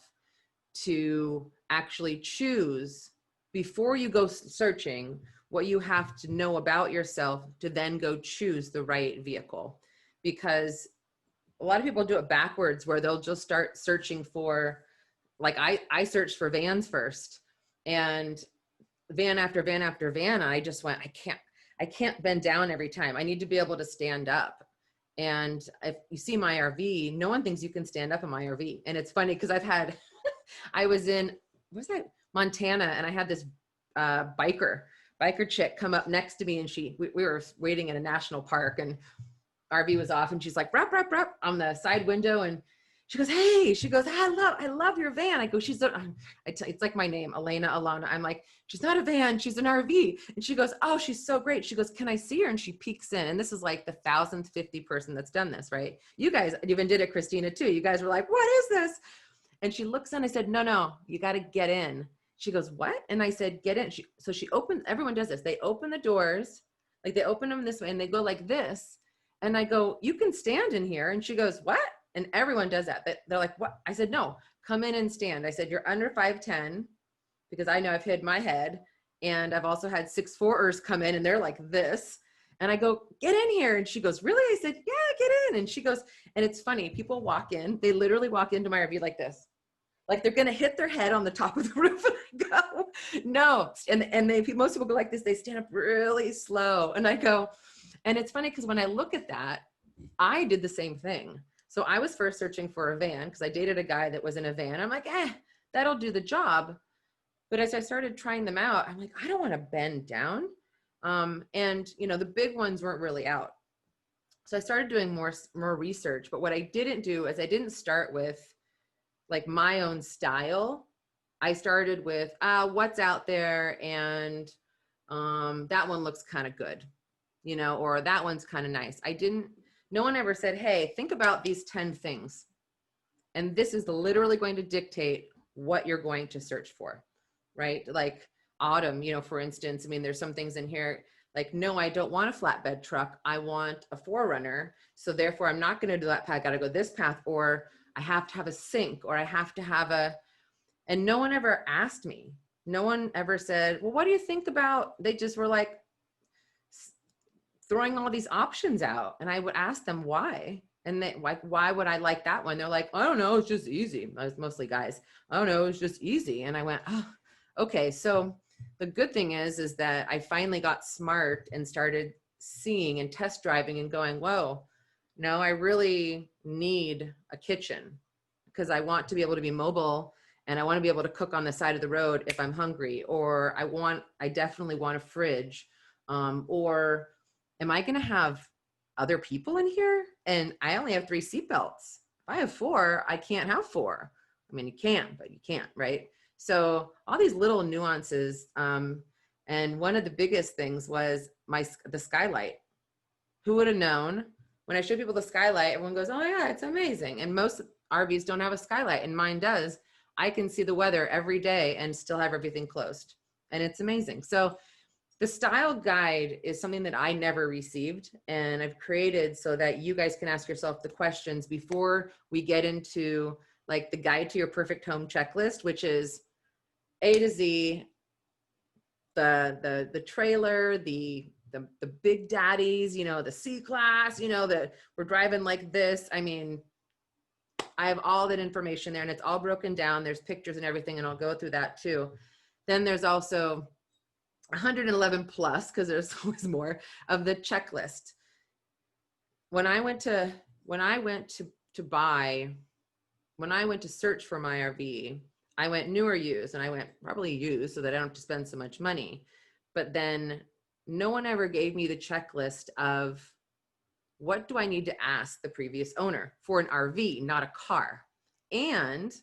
to actually choose before you go searching, what you have to know about yourself to then go choose the right vehicle. Because a lot of people do it backwards, where they'll just start searching for, like I searched for vans first, and van after van after van. And I just went, I can't bend down every time. I need to be able to stand up. And if you see my RV, no one thinks you can stand up in my RV. And it's funny, because I've had, I was in, what was that, Montana, and I had this biker chick come up next to me, and we were waiting in a national park, and RV was off, and she's like, rap, rap, rap, on the side window. And she goes, hey, I love your van. I go, it's like my name, Alana. I'm like, she's not a van, she's an RV. And she goes, oh, she's so great. She goes, can I see her? And she peeks in. And this is like the 1,050 person that's done this, right? You guys even did it, Christina, too. You guys were like, what is this? And she looks in. I said, no, you got to get in. She goes, what? And I said, get in. So she opened, everyone does this. They open the doors, like they open them this way, and they go like this. And I go, you can stand in here. And she goes, what? And everyone does that. They're like, what? I said, no, come in and stand. I said, you're under 5'10", because I know I've hid my head. And I've also had 6'4"ers come in, and they're like this. And I go, get in here. And she goes, really? I said, yeah, get in. And she goes, and it's funny, people walk in, they literally walk into my RV like this. Like they're going to hit their head on the top of the roof. And I go, no. And most people go like this. They stand up really slow. And I go, and it's funny, because when I look at that, I did the same thing. So I was first searching for a van, because I dated a guy that was in a van. I'm like, that'll do the job. But as I started trying them out, I'm like, I don't want to bend down. And you know, the big ones weren't really out. So I started doing more research. But what I didn't do is I didn't start with like my own style. I started with what's out there, and that one looks kind of good, you know, or that one's kind of nice. No one ever said, hey, think about these 10 things. And this is literally going to dictate what you're going to search for, right? Like Autumn, you know, for instance, I mean, there's some things in here like, no, I don't want a flatbed truck. I want a 4Runner. So therefore I'm not going to do that path. I got to go this path, or I have to have a sink, or I have to have and no one ever asked me. No one ever said, well, what do you think about, they just were like, throwing all these options out. And I would ask them why. And they like, why would I like that one? They're like, I don't know, it's just easy. I was mostly guys. I don't know, it's just easy. And I went, oh, okay. So the good thing is that I finally got smart and started seeing and test driving and going, whoa, no, I really need a kitchen, because I want to be able to be mobile, and I want to be able to cook on the side of the road if I'm hungry, or I definitely want a fridge, or am I going to have other people in here? And I only have 3 seatbelts. If I have 4, I can't have 4. I mean, you can, but you can't, right? So all these little nuances. And one of the biggest things was the skylight. Who would have known? When I show people the skylight, everyone goes, oh yeah, it's amazing. And most RVs don't have a skylight, and mine does. I can see the weather every day and still have everything closed. And it's amazing. So the style guide is something that I never received, and I've created so that you guys can ask yourself the questions before we get into like the guide to your perfect home checklist, which is A to Z, the trailer, the big daddies, you know, the C-Class, you know, that we're driving like this. I mean, I have all that information there, and it's all broken down. There's pictures and everything, and I'll go through that too. Then there's also 111 plus, because there's always more, of the checklist. When I went to search for my RV, I went new or used, and I went probably used so that I don't have to spend so much money. But then no one ever gave me the checklist of what do I need to ask the previous owner for an RV, not a car. And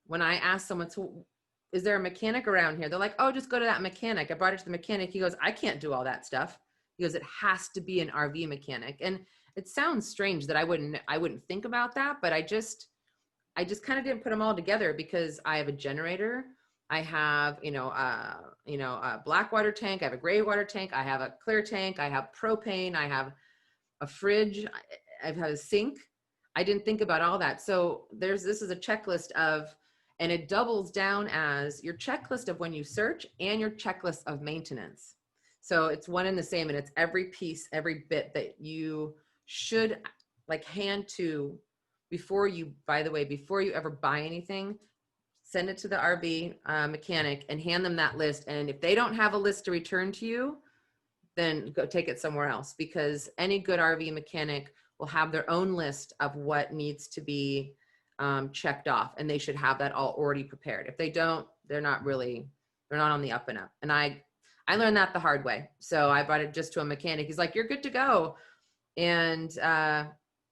when I asked someone, so is there a mechanic around here? They're like, oh, just go to that mechanic. I brought it to the mechanic. He goes, I can't do all that stuff. He goes, it has to be an RV mechanic. And it sounds strange that I wouldn't think about that, but I just kind of didn't put them all together, because I have a generator. I have, a black water tank. I have a gray water tank. I have a clear tank. I have propane. I have a fridge. I've had a sink. I didn't think about all that. So this is a checklist of, and it doubles down as your checklist of when you search and your checklist of maintenance. So it's one and the same, and it's every piece, every bit that you should like hand to before you ever buy anything. Send it to the RV mechanic and hand them that list. And if they don't have a list to return to you, then go take it somewhere else, because any good RV mechanic will have their own list of what needs to be checked off, and they should have that all already prepared. If they don't, they're not on the up and up. And I learned that the hard way. So I brought it just to a mechanic. He's like, you're good to go. And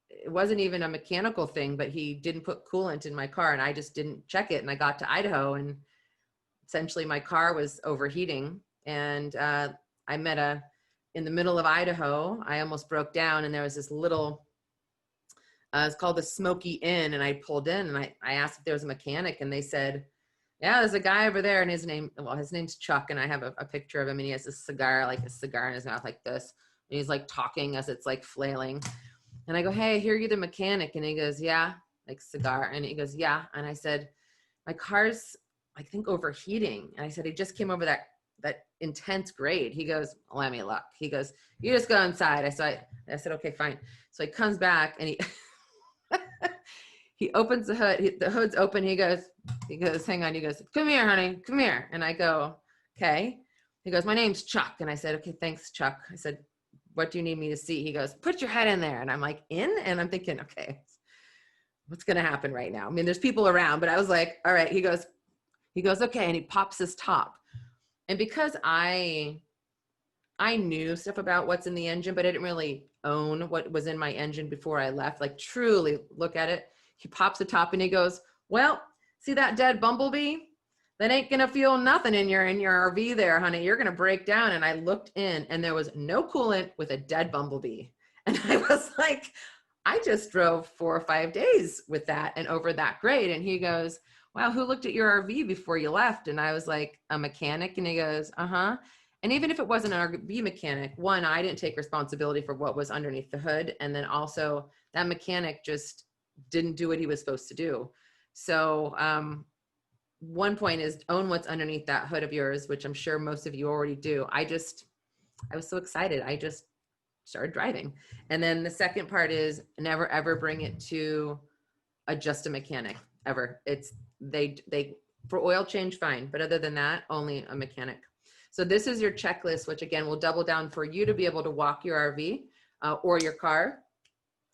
it wasn't even a mechanical thing, but he didn't put coolant in my car, and I just didn't check it. And I got to Idaho, and essentially my car was overheating, and I met in the middle of Idaho, I almost broke down, and there was this little, it's called the Smoky Inn, and I pulled in, and I asked if there was a mechanic, and they said, yeah, there's a guy over there, and his name's Chuck, and I have a picture of him, and he has a cigar in his mouth like this, and he's like talking as it's like flailing. And I go, hey, I hear you're the mechanic. And he goes, yeah, like cigar. And he goes, yeah. And I said, my car's, I think, overheating. And I said, he just came over that intense grade. He goes, let me look. He goes, you just go inside. I said, okay, fine. So he comes back, and he opens the hood. The hood's open. He goes, hang on. He goes, come here, honey, come here. And I go, okay. He goes, my name's Chuck. And I said, okay, thanks, Chuck. I said, what do you need me to see? He goes, put your head in there. And I'm like, in? And I'm thinking, okay, what's going to happen right now? I mean, there's people around, but I was like, all right. He goes, okay. And he pops his top. And because I knew stuff about what's in the engine, but I didn't really own what was in my engine before I left, like truly look at it. He pops the top, and he goes, well, see that dead bumblebee? That ain't gonna feel nothing in your RV there, honey. You're gonna break down. And I looked in, and there was no coolant with a dead bumblebee. And I was like, I just drove 4 or 5 days with that and over that grade. And he goes, wow, who looked at your RV before you left? And I was like, a mechanic. And he goes, uh-huh. And even if it wasn't an RV mechanic, one, I didn't take responsibility for what was underneath the hood. And then also that mechanic just didn't do what he was supposed to do. So, one point is own what's underneath that hood of yours, which I'm sure most of you already do. I was so excited. I just started driving. And then the second part is never, ever bring it to just a mechanic ever. It's they for oil change, fine. But other than that, only a mechanic. So this is your checklist, which again, will double down for you to be able to walk your RV or your car.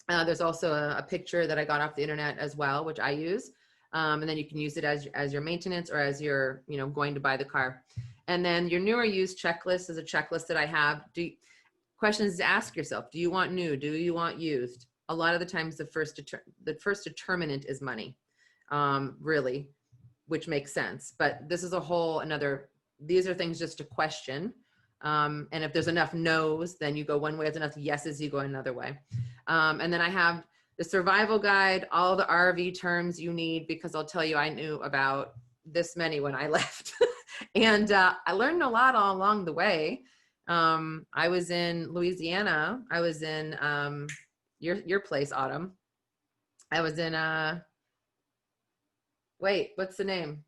There's also a picture that I got off the internet as well, which I use. And then you can use it as your maintenance or as you're, going to buy the car. And then your new or used checklist is a checklist that I have. Questions to ask yourself. Do you want new? Do you want used? A lot of the times the first determinant is money. Really. which makes sense. But this is a whole another, these are things just to question. And if there's enough no's, then you go one way. If there's enough yeses, you go another way. And then I have the survival guide, all the RV terms you need, because I'll tell you, I knew about this many when I left. And I learned a lot all along the way. I was in Louisiana. I was in your place, Autumn. I was in, wait, what's the name?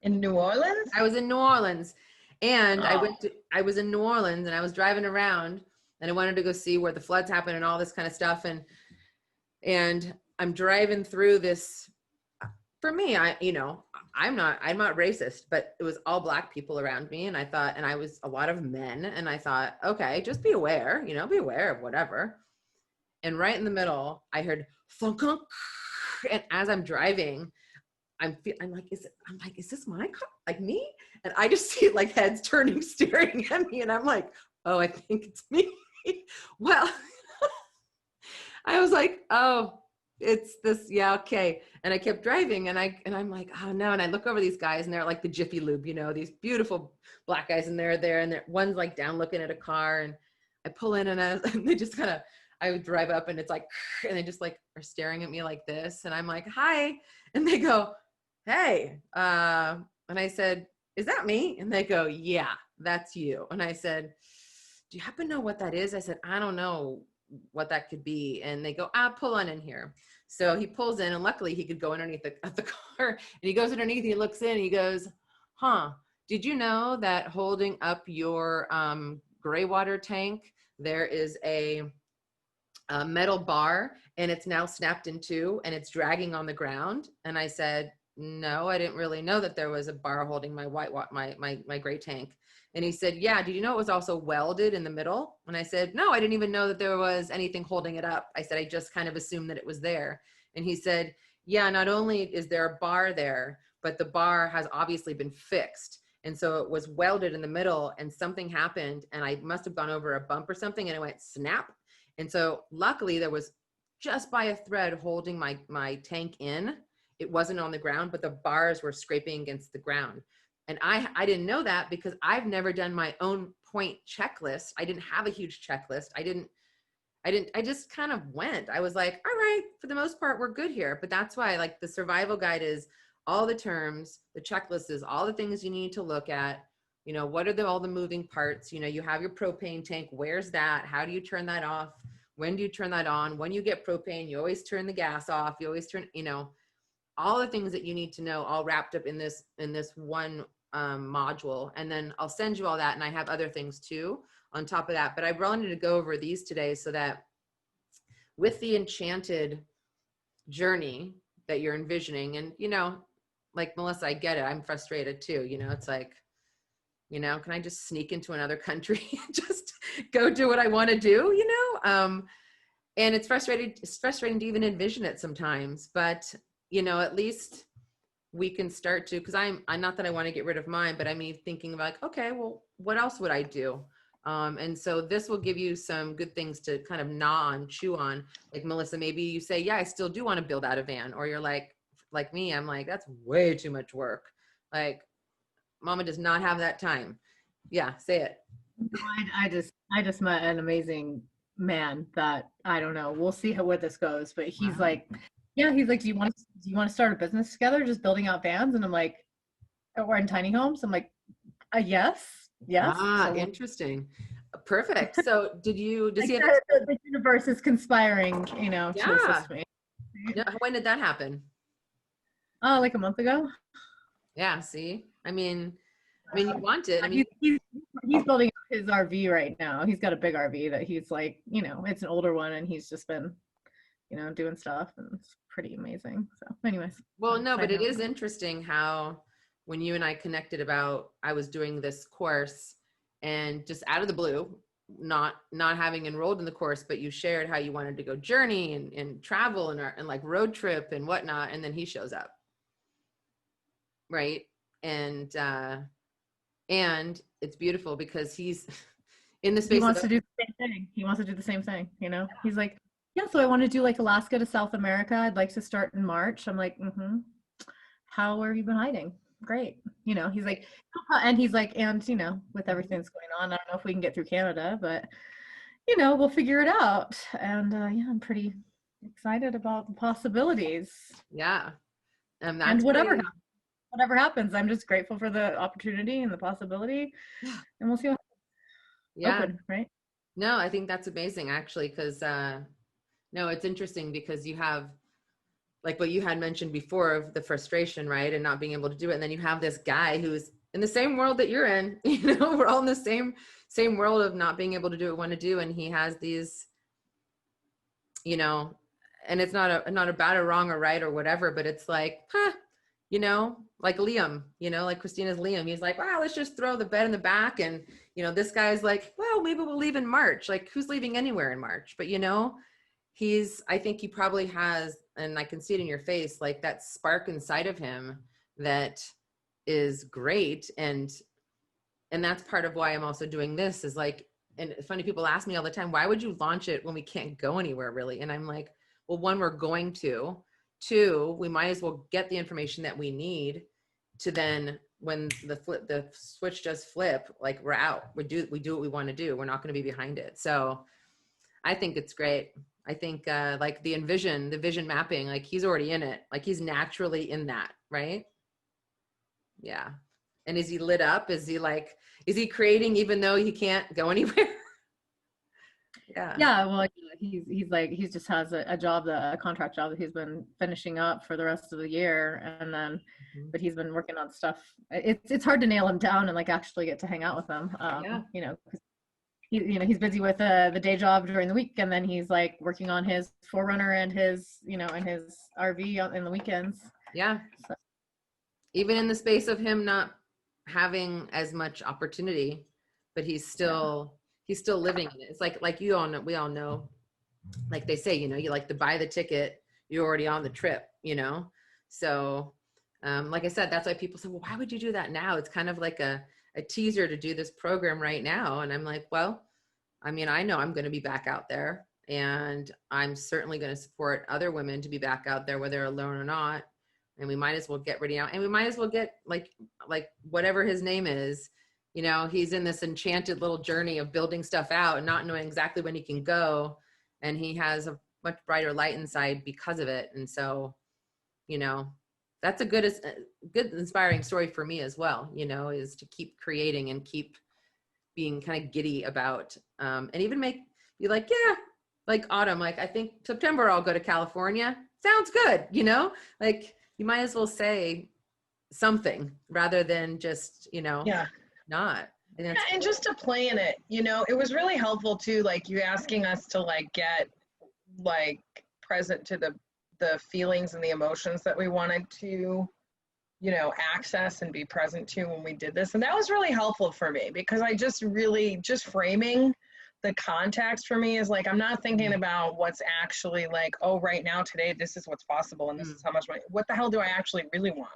In New Orleans? I was in New Orleans. And I was in New Orleans and I was driving around and I wanted to go see where the floods happened and all this kind of stuff. And I'm driving through this, for me, I'm not racist, but it was all Black people around me. And I thought, and I was a lot of men. And I thought, okay, just be aware, be aware of whatever. And right in the middle, I heard thunk, and as I'm driving, I'm like, is this my car? Like me? And I just see like heads turning, staring at me. And I'm like, oh, I think it's me. Well, I was like, oh, it's this. Yeah. Okay. And I kept driving and I'm like, oh no. And I look over these guys and they're like the Jiffy Lube, these beautiful Black guys, and they're there and one's like down looking at a car, and I pull in and they just kind of, I would drive up and it's like, and they just like are staring at me like this. And I'm like, hi. And they go, hey. And I said, is that me? And they go, yeah, that's you. And I said, do you happen to know what that is? I said, I don't know what that could be. And they go, pull on in here. So he pulls in, and luckily he could go underneath the car, and he goes underneath, he looks in, and he goes, did you know that holding up your gray water tank, there is a metal bar and it's now snapped in two and it's dragging on the ground? And I said, no, I didn't really know that there was a bar holding my my gray tank. And he said, yeah, did you know it was also welded in the middle? And I said, no, I didn't even know that there was anything holding it up. I said, I just kind of assumed that it was there. And he said, yeah, not only is there a bar there, but the bar has obviously been fixed. And so it was welded in the middle, and something happened, and I must have gone over a bump or something, and it went snap. And so luckily there was just by a thread holding my tank in. It wasn't on the ground, but the bars were scraping against the ground. And I didn't know that because I've never done my own point checklist. I didn't have a huge checklist. I just kind of went. I was like, all right, for the most part, we're good here. But that's why like the survival guide is all the terms, the checklist is all the things you need to look at. What are all the moving parts? You have your propane tank. Where's that? How do you turn that off? When do you turn that on? When you get propane, you always turn the gas off. You always turn, all the things that you need to know, all wrapped up in this one module. And then I'll send you all that. And I have other things too on top of that. But I wanted to go over these today so that with the enchanted journey that you're envisioning, and, like Melissa, I get it. I'm frustrated too. It's like, can I just sneak into another country and just go do what I want to do, and it's frustrating to even envision it sometimes, but at least we can start to, because I'm not that I want to get rid of mine, but I mean, thinking about like, okay, well, what else would I do? And so this will give you some good things to kind of gnaw on, chew on. Like Melissa, maybe you say, yeah, I still do want to build out a van. Or you're like me, I'm like, that's way too much work. Like Mama does not have that time. Yeah, say it. I just met an amazing man that, I don't know, we'll see where this goes, but he's like, yeah, he's like, do you want to start a business together, just building out vans? And I'm like, or in tiny homes? I'm like, yes. So, interesting. Perfect. So does he have the universe is conspiring, to assist me. When did that happen? Like a month ago. Yeah, see, I mean you want it. I mean, he's building his RV right now. He's got a big RV that he's like, it's an older one, and he's just been, doing stuff, and it's pretty amazing. So anyways. Well, no, but it is interesting how when you and I connected about, I was doing this course and just out of the blue, not having enrolled in the course, but you shared how you wanted to go journey and travel and like road trip and whatnot. And then he shows up. Right. And it's beautiful because he's in the space. He wants to do the same thing. He's like, yeah, so I want to do like Alaska to South America. I'd like to start in March. I'm like, how have you been hiding? Great. You know, he's like, and he's like, and you know, with everything that's going on, I don't know if we can get through Canada, but you know, we'll figure it out. And yeah, I'm pretty excited about the possibilities. Yeah. And that's whatever happens, I'm just grateful for the opportunity and the possibility, and we'll see what open, right? No, I think that's amazing actually, because no, it's interesting because you have like what you had mentioned before of the frustration, right? And not being able to do it. And then you have this guy who's in the same world that you're in, you know, we're all in the same world of not being able to do what we want to do. And he has these, you know, and it's not a bad or wrong or right or whatever, but it's like, you know, like Liam, you know, like Christina's Liam. He's like, wow, let's just throw the bed in the back. And, you know, this guy's like, well, maybe we'll leave in March. Like, who's leaving anywhere in March? But, you know, I think he probably has, and I can see it in your face, like that spark inside of him that is great. And that's part of why I'm also doing this is like, and funny, people ask me all the time, why would you launch it when we can't go anywhere really? And I'm like, well, one, we're going to. Two, we might as well get the information that we need to then when the switch does flip, like we're out, we do what we want to do. We're not going to be behind it. So I think it's great. I think like the vision mapping, like he's already in it. Like he's naturally in that, right? Yeah. And is he lit up? Is he creating even though he can't go anywhere? Yeah, well, he just has a job, a contract job that he's been finishing up for the rest of the year, and then but he's been working on stuff. It's hard to nail him down and like actually get to hang out with him. You know, because he's busy with the day job during the week, and then he's like working on his 4Runner and his and his RV in the weekends. Yeah. So. Even in the space of him not having as much opportunity, but he's still living in it. It's like you all know, we all know, like they say, you know, you like to buy the ticket, you're already on the trip, you know? So, like I said, that's why people say, well, why would you do that now? It's kind of like a teaser to do this program right now. And I'm like, well, I mean, I know I'm going to be back out there, and I'm certainly going to support other women to be back out there, whether they're alone or not. And we might as well get ready now. And we might as well get like whatever his name is, you know, he's in this enchanted little journey of building stuff out and not knowing exactly when he can go. And he has a much brighter light inside because of it. And so, you know, that's a good inspiring story for me as well, you know, is to keep creating and keep being kind of giddy about, and even be like, yeah, like Autumn, like I think September I'll go to California. Sounds good. You know, like you might as well say something rather than just, you know, not. And just to plan it, you know, it was really helpful too, like you asking us to like get like present to the feelings and the emotions that we wanted to, you know, access and be present to when we did this. And that was really helpful for me because I just framing the context for me is like, I'm not thinking about what's actually like, oh, right now, today, this is what's possible. And this is how much money, what the hell do I actually really want?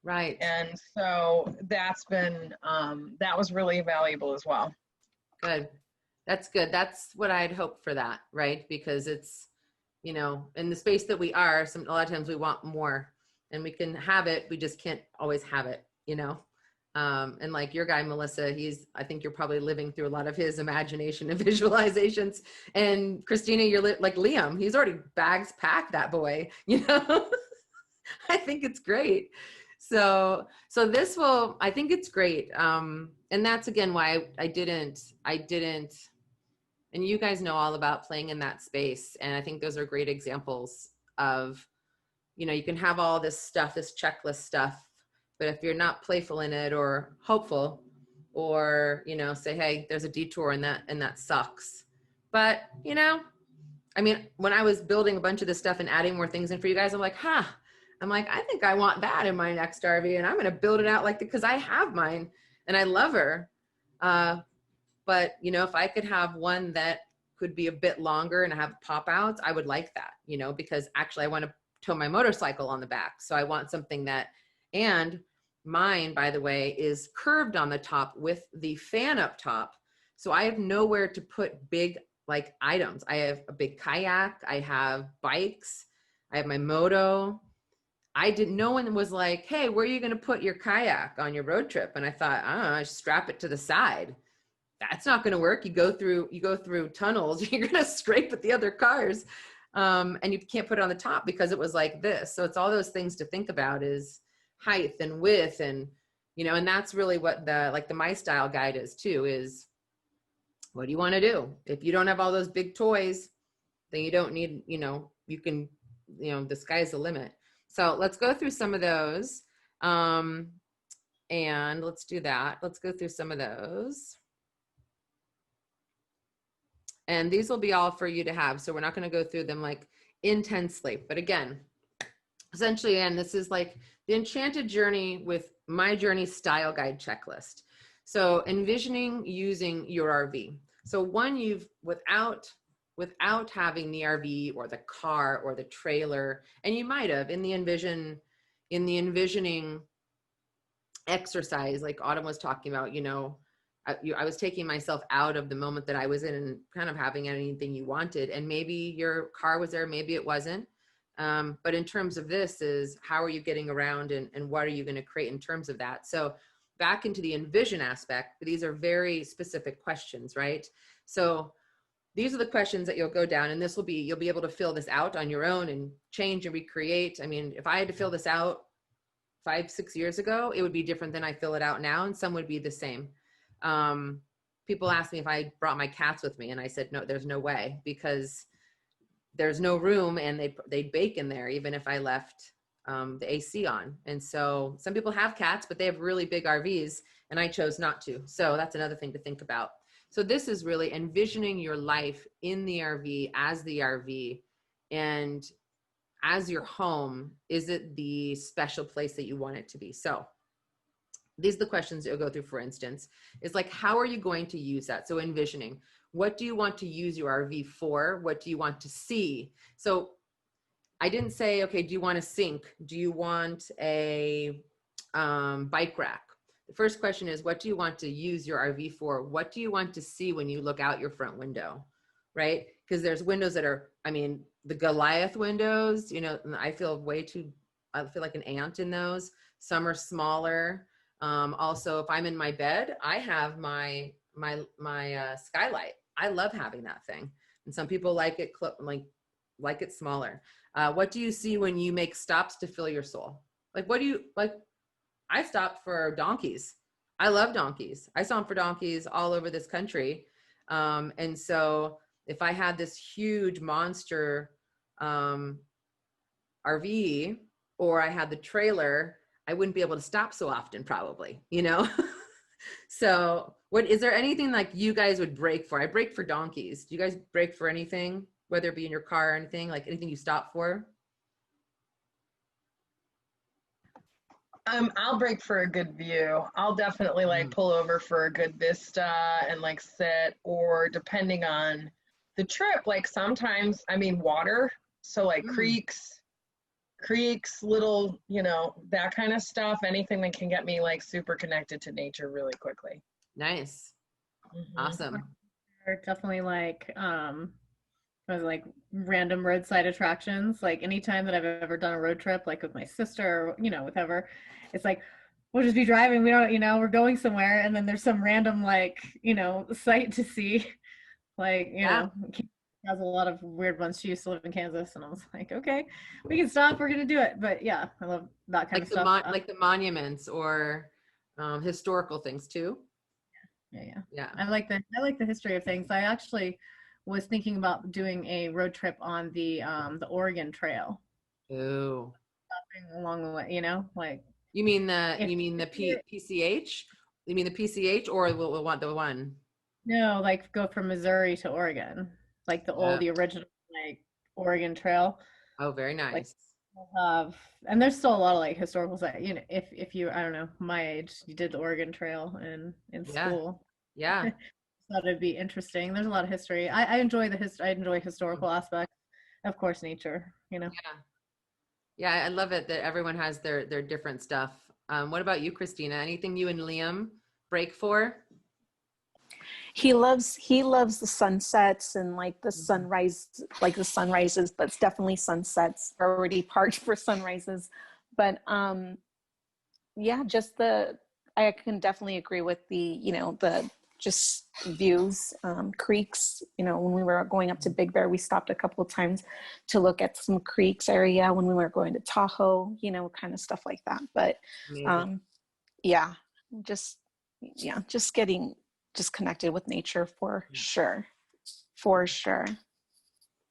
Right. And so that's been, that was really valuable as well. Good. That's good. That's what I'd hoped for that, right? Because it's, you know, in the space that we are, a lot of times we want more and we can have it. We just can't always have it, you know? And like your guy, Melissa, I think you're probably living through a lot of his imagination and visualizations. And Christina, you're like Liam, he's already bags packed, that boy, you know? I think it's great. So I think it's great. And that's again, why I didn't, and you guys know all about playing in that space. And I think those are great examples of, you know, you can have all this stuff, this checklist stuff, but if you're not playful in it or hopeful, or, you know, say, hey, there's a detour and that sucks. But, you know, I mean, when I was building a bunch of this stuff and adding more things in for you guys, I'm like, I think I want that in my next RV, and I'm going to build it out like because I have mine and I love her. But, you know, if I could have one that could be a bit longer and have pop outs, I would like that, you know, because actually I want to tow my motorcycle on the back. So I want something that, and mine, by the way, is curved on the top with the fan up top. So I have nowhere to put big like items. I have a big kayak. I have bikes. I have my moto. no one was like, hey, where are you going to put your kayak on your road trip? And I thought, I strap it to the side. That's not going to work. You go through tunnels, you're going to scrape at the other cars. And you can't put it on the top because it was like this. So it's all those things to think about, is height and width, and, and that's really what the My Style guide is too, is what do you want to do? If you don't have all those big toys, then you don't need, you can, the sky's the limit. So let's go through some of those. And let's do that. Let's go through some of those. And these will be all for you to have. So we're not going to go through them like intensely. But again, essentially, and this is like the Enchanted Journey with My Journey Style Guide checklist. So envisioning using your RV. So one, without having the RV or the car or the trailer, and you might have in the envisioning exercise, like Autumn was talking about, I was taking myself out of the moment that I was in and kind of having anything you wanted. And maybe your car was there, maybe it wasn't. But in terms of this is, how are you getting around, and what are you going to create in terms of that? So back into the envision aspect, these are very specific questions, right? So these are the questions that you'll go down, and you'll be able to fill this out on your own and change and recreate. I mean, if I had to fill this out 5-6 years ago, it would be different than I fill it out now, and some would be the same. People asked me if I brought my cats with me, and I said, no, there's no way, because there's no room, and they'd bake in there even if I left the AC on. And so some people have cats, but they have really big RVs, and I chose not to. So that's another thing to think about. So this is really envisioning your life in the RV, as the RV, and as your home. Is it the special place that you want it to be? So these are the questions that you'll go through. For instance, is like, how are you going to use that? So envisioning, what do you want to use your RV for? What do you want to see? So I didn't say, okay, do you want a sink? Do you want a bike rack? The first question is, what do you want to use your RV for? What do you want to see when you look out your front window, right? Because there's windows that are, the Goliath windows, I feel like an ant in those. Some are smaller. Also, if I'm in my bed, I have my skylight. I love having that thing. And some people like it smaller. What do you see when you make stops to fill your soul? Like, what do you like? I stopped for donkeys. I love donkeys. I saw them for donkeys all over this country. And so if I had this huge monster RV, or I had the trailer, I wouldn't be able to stop so often, probably, So is there anything like you guys would break for? I break for donkeys. Do you guys break for anything, whether it be in your car or anything, like anything you stop for? I'll break for a good view. I'll definitely pull over for a good vista and sit, or depending on the trip, sometimes, water. So creeks, little, that kind of stuff, anything that can get me super connected to nature really quickly. Nice. Mm-hmm. Awesome. Definitely random roadside attractions. Anytime that I've ever done a road trip, with my sister, or, whatever, it's we'll just be driving. We don't, we're going somewhere, and then there's some random site to see. Has a lot of weird ones. She used to live in Kansas, and I was like, okay, we can stop. We're gonna do it. But yeah, I love that kind of stuff. Like the monuments or historical things too. Yeah. I like the history of things. I actually was thinking about doing a road trip on the Oregon Trail. Ooh. Stopping along the way, You mean the PCH? You mean the PCH, or we'll want the one? No, go from Missouri to Oregon, the original Oregon Trail. Oh, very nice. And there's still a lot of historical sites. If you, I don't know, my age, you did the Oregon Trail in school. Yeah. Thought it'd be interesting. There's a lot of history. I enjoy I enjoy historical aspects, of course, nature. Yeah, I love it that everyone has their different stuff. What about you, Christina? Anything you and Liam break for? He loves the sunsets and the sunrise, the sunrises, but it's definitely sunsets. We're already parked for sunrises. But yeah, just I can definitely agree with the, the just views, creeks. When we were going up to Big Bear, we stopped a couple of times to look at some creeks area when we were going to Tahoe, kind of stuff like that. But yeah, just getting connected with nature for sure. For sure.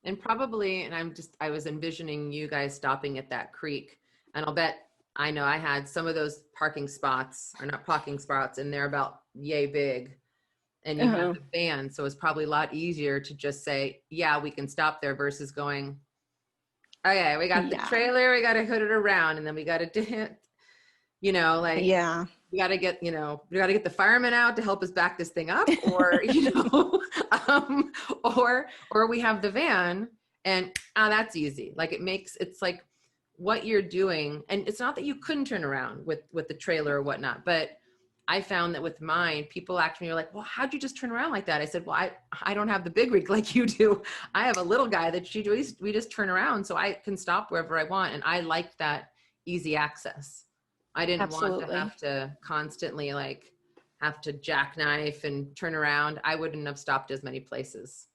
And probably, and I was envisioning you guys stopping at that creek, and I'll bet, I know I had some of those parking spots, or not parking spots, and they're about yay big, and you have the van. So it's probably a lot easier to just say, yeah, we can stop there, versus going, okay, we got the trailer, we got to hood it around, and then we got to, we got to get, we got to get the firemen out to help us back this thing up, or, or we have the van, and that's easy. Like it's like what you're doing. And it's not that you couldn't turn around with the trailer or whatnot, but I found that with mine, people actually are like, well, how'd you just turn around like that? I said, well, I don't have the big rig like you do. I have a little guy that we just turn around so I can stop wherever I want. And I liked that easy access. I didn't want to have to constantly have to jackknife and turn around. I wouldn't have stopped as many places.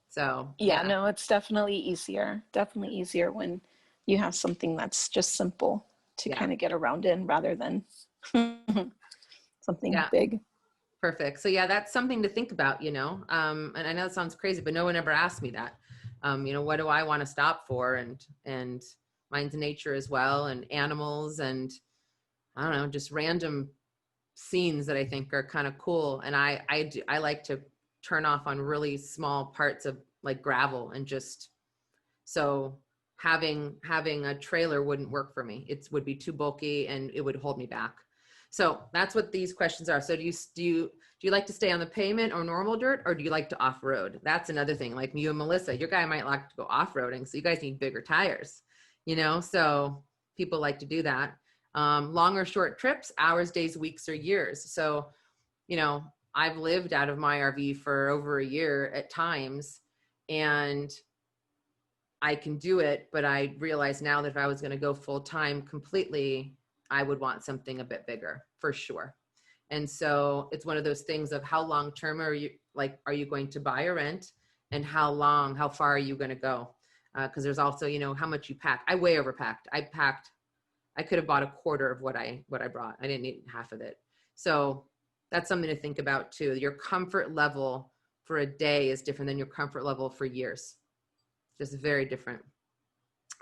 So no, it's definitely easier. Definitely easier when you have something that's just simple to kind of get around in, rather than something big. Perfect. So that's something to think about, and I know it sounds crazy, but no one ever asked me that. What do I want to stop for? And mine's nature as well, and animals, and I don't know, just random scenes that I think are kind of cool. And I like to turn off on really small parts of like gravel, and just, so having a trailer wouldn't work for me. It would be too bulky and it would hold me back. So that's what these questions are. So do you like to stay on the pavement or normal dirt, or do you like to off-road? That's another thing. Like you and Melissa, your guy might like to go off-roading, so you guys need bigger tires, so people like to do that. Long or short trips, hours, days, weeks, or years. So, I've lived out of my RV for over a year at times, and I can do it, but I realize now that if I was going to go full time completely, I would want something a bit bigger for sure. And so it's one of those things of how long term are you going to buy or rent, and how far are you going to go? Because there's also, how much you pack. I way overpacked. I could have bought a quarter of what I brought. I didn't need half of it. So that's something to think about too. Your comfort level for a day is different than your comfort level for years. Just very different.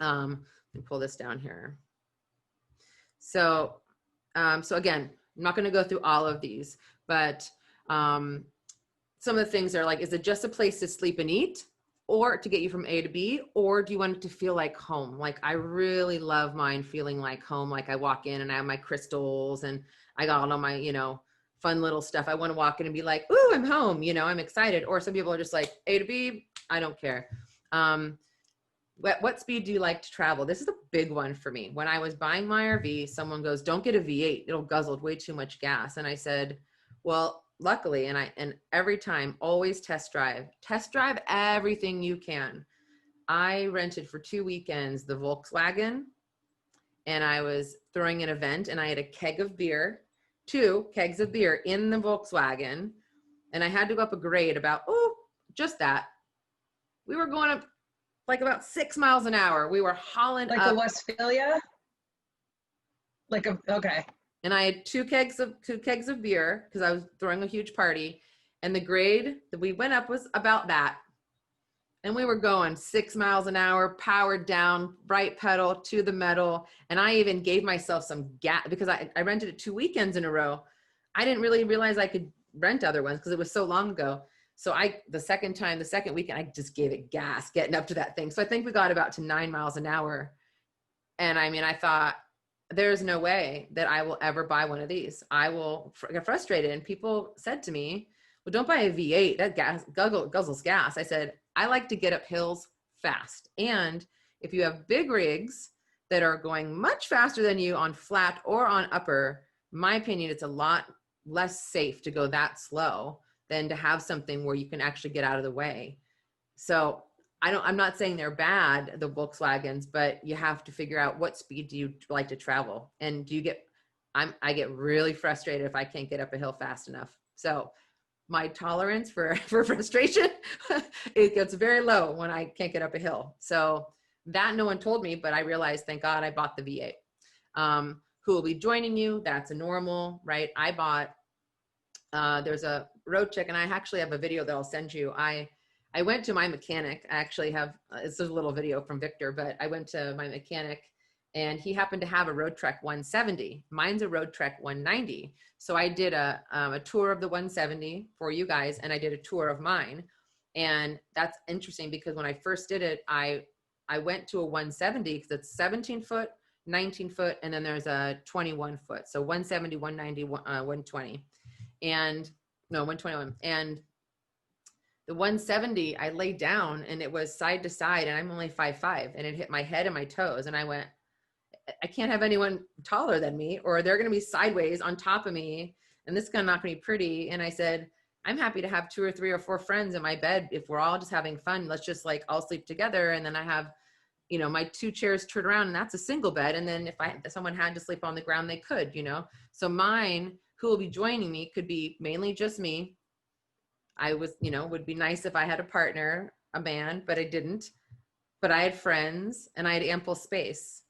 Let me pull this down here. So again, I'm not going to go through all of these, but some of the things are like, is it just a place to sleep and eat, or to get you from A to B, or do you want it to feel like home? Like I really love mine feeling like home. Like I walk in and I have my crystals and I got all my, fun little stuff. I want to walk in and be like, ooh, I'm home. I'm excited. Or some people are just like A to B, I don't care. What speed do you like to travel? This is a big one for me. When I was buying my RV, someone goes, don't get a V8. It'll guzzle way too much gas. And I said, well, luckily, and every time, always test drive everything you can. I rented for 2 weekends the Volkswagen, and I was throwing an event, and I had a keg of beer, 2 kegs of beer in the Volkswagen. And I had to go up a grade about, just that. We were going up like about 6 miles an hour. We were hauling like up. Like a Westphalia? Okay. And I had 2 kegs of beer because I was throwing a huge party. And the grade that we went up was about that. And we were going 6 miles an hour, powered down, right pedal to the metal. And I even gave myself some gas because I rented it 2 weekends in a row. I didn't really realize I could rent other ones because it was so long ago. So the second weekend, I just gave it gas getting up to that thing. So I think we got about to 9 miles an hour. And I mean, I thought, there's no way that I will ever buy one of these. I will get frustrated. And people said to me, well, don't buy a V8. That gas guzzles gas. I said, I like to get up hills fast. And if you have big rigs that are going much faster than you on flat or on upper, in my opinion, it's a lot less safe to go that slow than to have something where you can actually get out of the way. So I'm not saying they're bad, the Volkswagens, but you have to figure out what speed do you like to travel. And do you get, I get really frustrated if I can't get up a hill fast enough. So my tolerance for frustration, it gets very low when I can't get up a hill. So that no one told me, but I realized, thank God I bought the V8. Who will be joining you? That's a normal, right? I bought, there's a road check, and I actually have a video that I'll send you. I went to my mechanic. I actually have, it's a little video from Victor, but I went to my mechanic and he happened to have a Road Trek 170. Mine's a Road Trek 190. So I did a tour of the 170 for you guys, and I did a tour of mine. And that's interesting because when I first did it, I went to a 170 because it's 17 foot, 19 foot, and then there's a 21 foot. So 170, 190, 120, and no, 121. And the 170, I laid down and it was side to side, and I'm only 5'5", and it hit my head and my toes. And I went, I can't have anyone taller than me, or they're going to be sideways on top of me, and this is not going to be pretty. And I said, I'm happy to have 2 or 3 or 4 friends in my bed. If we're all just having fun, let's just like all sleep together. And then I have, you know, my 2 chairs turned around, and that's a single bed. And then if someone had to sleep on the ground, they could, you know. So mine, who will be joining me, could be mainly just me. I was, you know, would be nice if I had a partner, a man, but I didn't. But I had friends and I had ample space.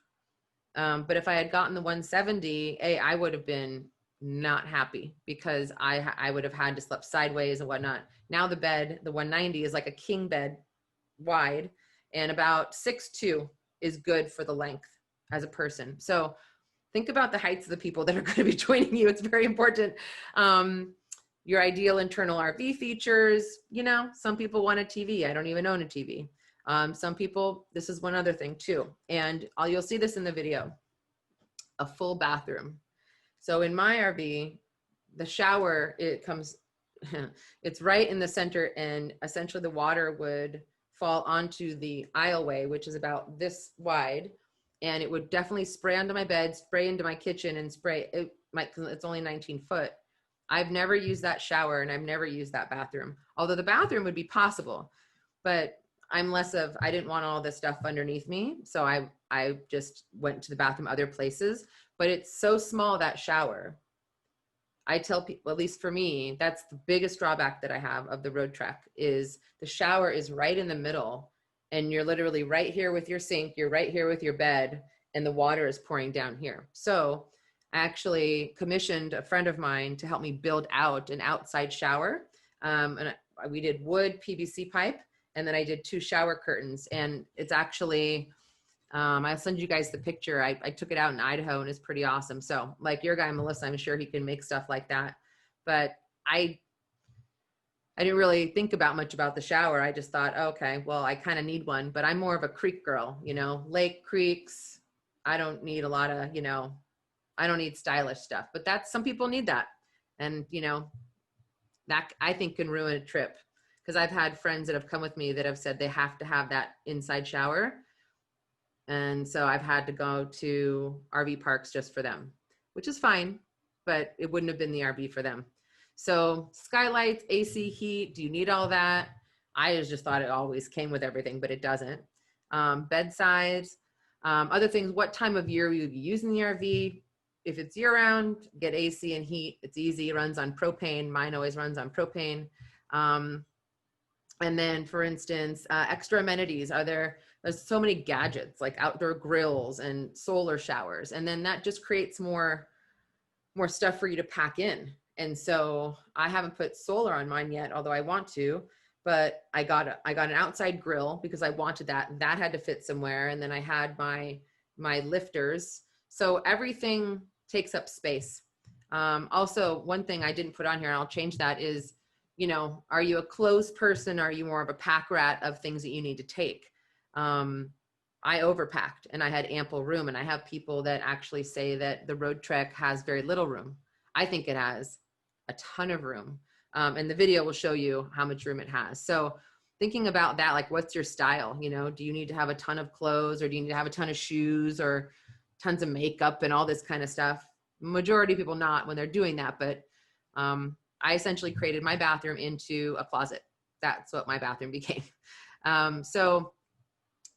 But if I had gotten the 170, I would have been not happy because I would have had to sleep sideways and whatnot. Now the bed, the 190, is like a king bed, wide, and about 6'2" is good for the length as a person. So think about the heights of the people that are going to be joining you. It's very important. Your ideal internal RV features, you know, some people want a TV. I don't even own a TV. Some people, this is one other thing too, and you'll see this in the video, a full bathroom. So in my RV, the shower, it comes, it's right in the center, and essentially the water would fall onto the aisleway, which is about this wide, and it would definitely spray onto my bed, spray into my kitchen, and spray, it's only 19 foot. I've never used that shower, and I've never used that bathroom, although the bathroom would be possible, but I'm less of, I didn't want all this stuff underneath me. So I just went to the bathroom other places, but it's so small, that shower. I tell people, at least for me, that's the biggest drawback that I have of the Road Trek, is the shower is right in the middle, and you're literally right here with your sink. You're right here with your bed, and the water is pouring down here. So I actually commissioned a friend of mine to help me build out an outside shower. And we did wood PVC pipe, and then I did 2 shower curtains, and it's actually, I'll send you guys the picture. I took it out in Idaho, and it's pretty awesome. So like your guy, Melissa, I'm sure he can make stuff like that. But I didn't really think about much about the shower. I just thought, okay, well, I kind of need one, but I'm more of a creek girl, you know, lake, creeks. I don't need a lot of, you know, I don't need stylish stuff, but some people need that. And, you know, that I think can ruin a trip, because I've had friends that have come with me that have said they have to have that inside shower. And so I've had to go to RV parks just for them, which is fine, but it wouldn't have been the RV for them. So skylights, AC, heat, do you need all that? I just thought it always came with everything, but it doesn't. Bed size, other things, what time of year will you be using the RV? If it's year round, get AC and heat. It's easy, it runs on propane. Mine always runs on propane. And then, for instance, extra amenities. There's so many gadgets like outdoor grills and solar showers. And then that just creates more stuff for you to pack in. And so I haven't put solar on mine yet, although I want to, but I got an outside grill because I wanted that. That had to fit somewhere. And then I had my lifters. So everything takes up space. Also, one thing I didn't put on here, and I'll change that, is, you know, are you a closed person? Are you more of a pack rat of things that you need to take? I overpacked, and I had ample room, and I have people that actually say that the Road Trek has very little room. I think it has a ton of room. And the video will show you how much room it has. So thinking about that, like, what's your style? You know, do you need to have a ton of clothes, or do you need to have a ton of shoes, or tons of makeup and all this kind of stuff? Majority of people not when they're doing that, but I essentially created my bathroom into a closet. That's what my bathroom became. So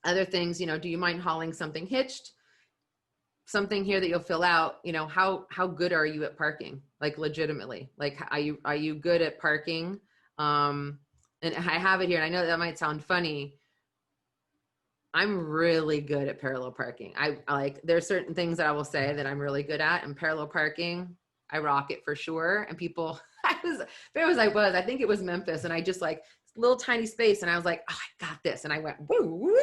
other things, do you mind hauling something hitched? Something here that you'll fill out, how good are you at parking? Like legitimately, like, are you good at parking? And I have it here, and I know that might sound funny. I'm really good at parallel parking. I like, there's certain things that I will say that I'm really good at, and parallel parking, I rock it for sure. And people, I think it was Memphis, and I just like little tiny space, and I was like, oh, I got this. And I went, woo, woo,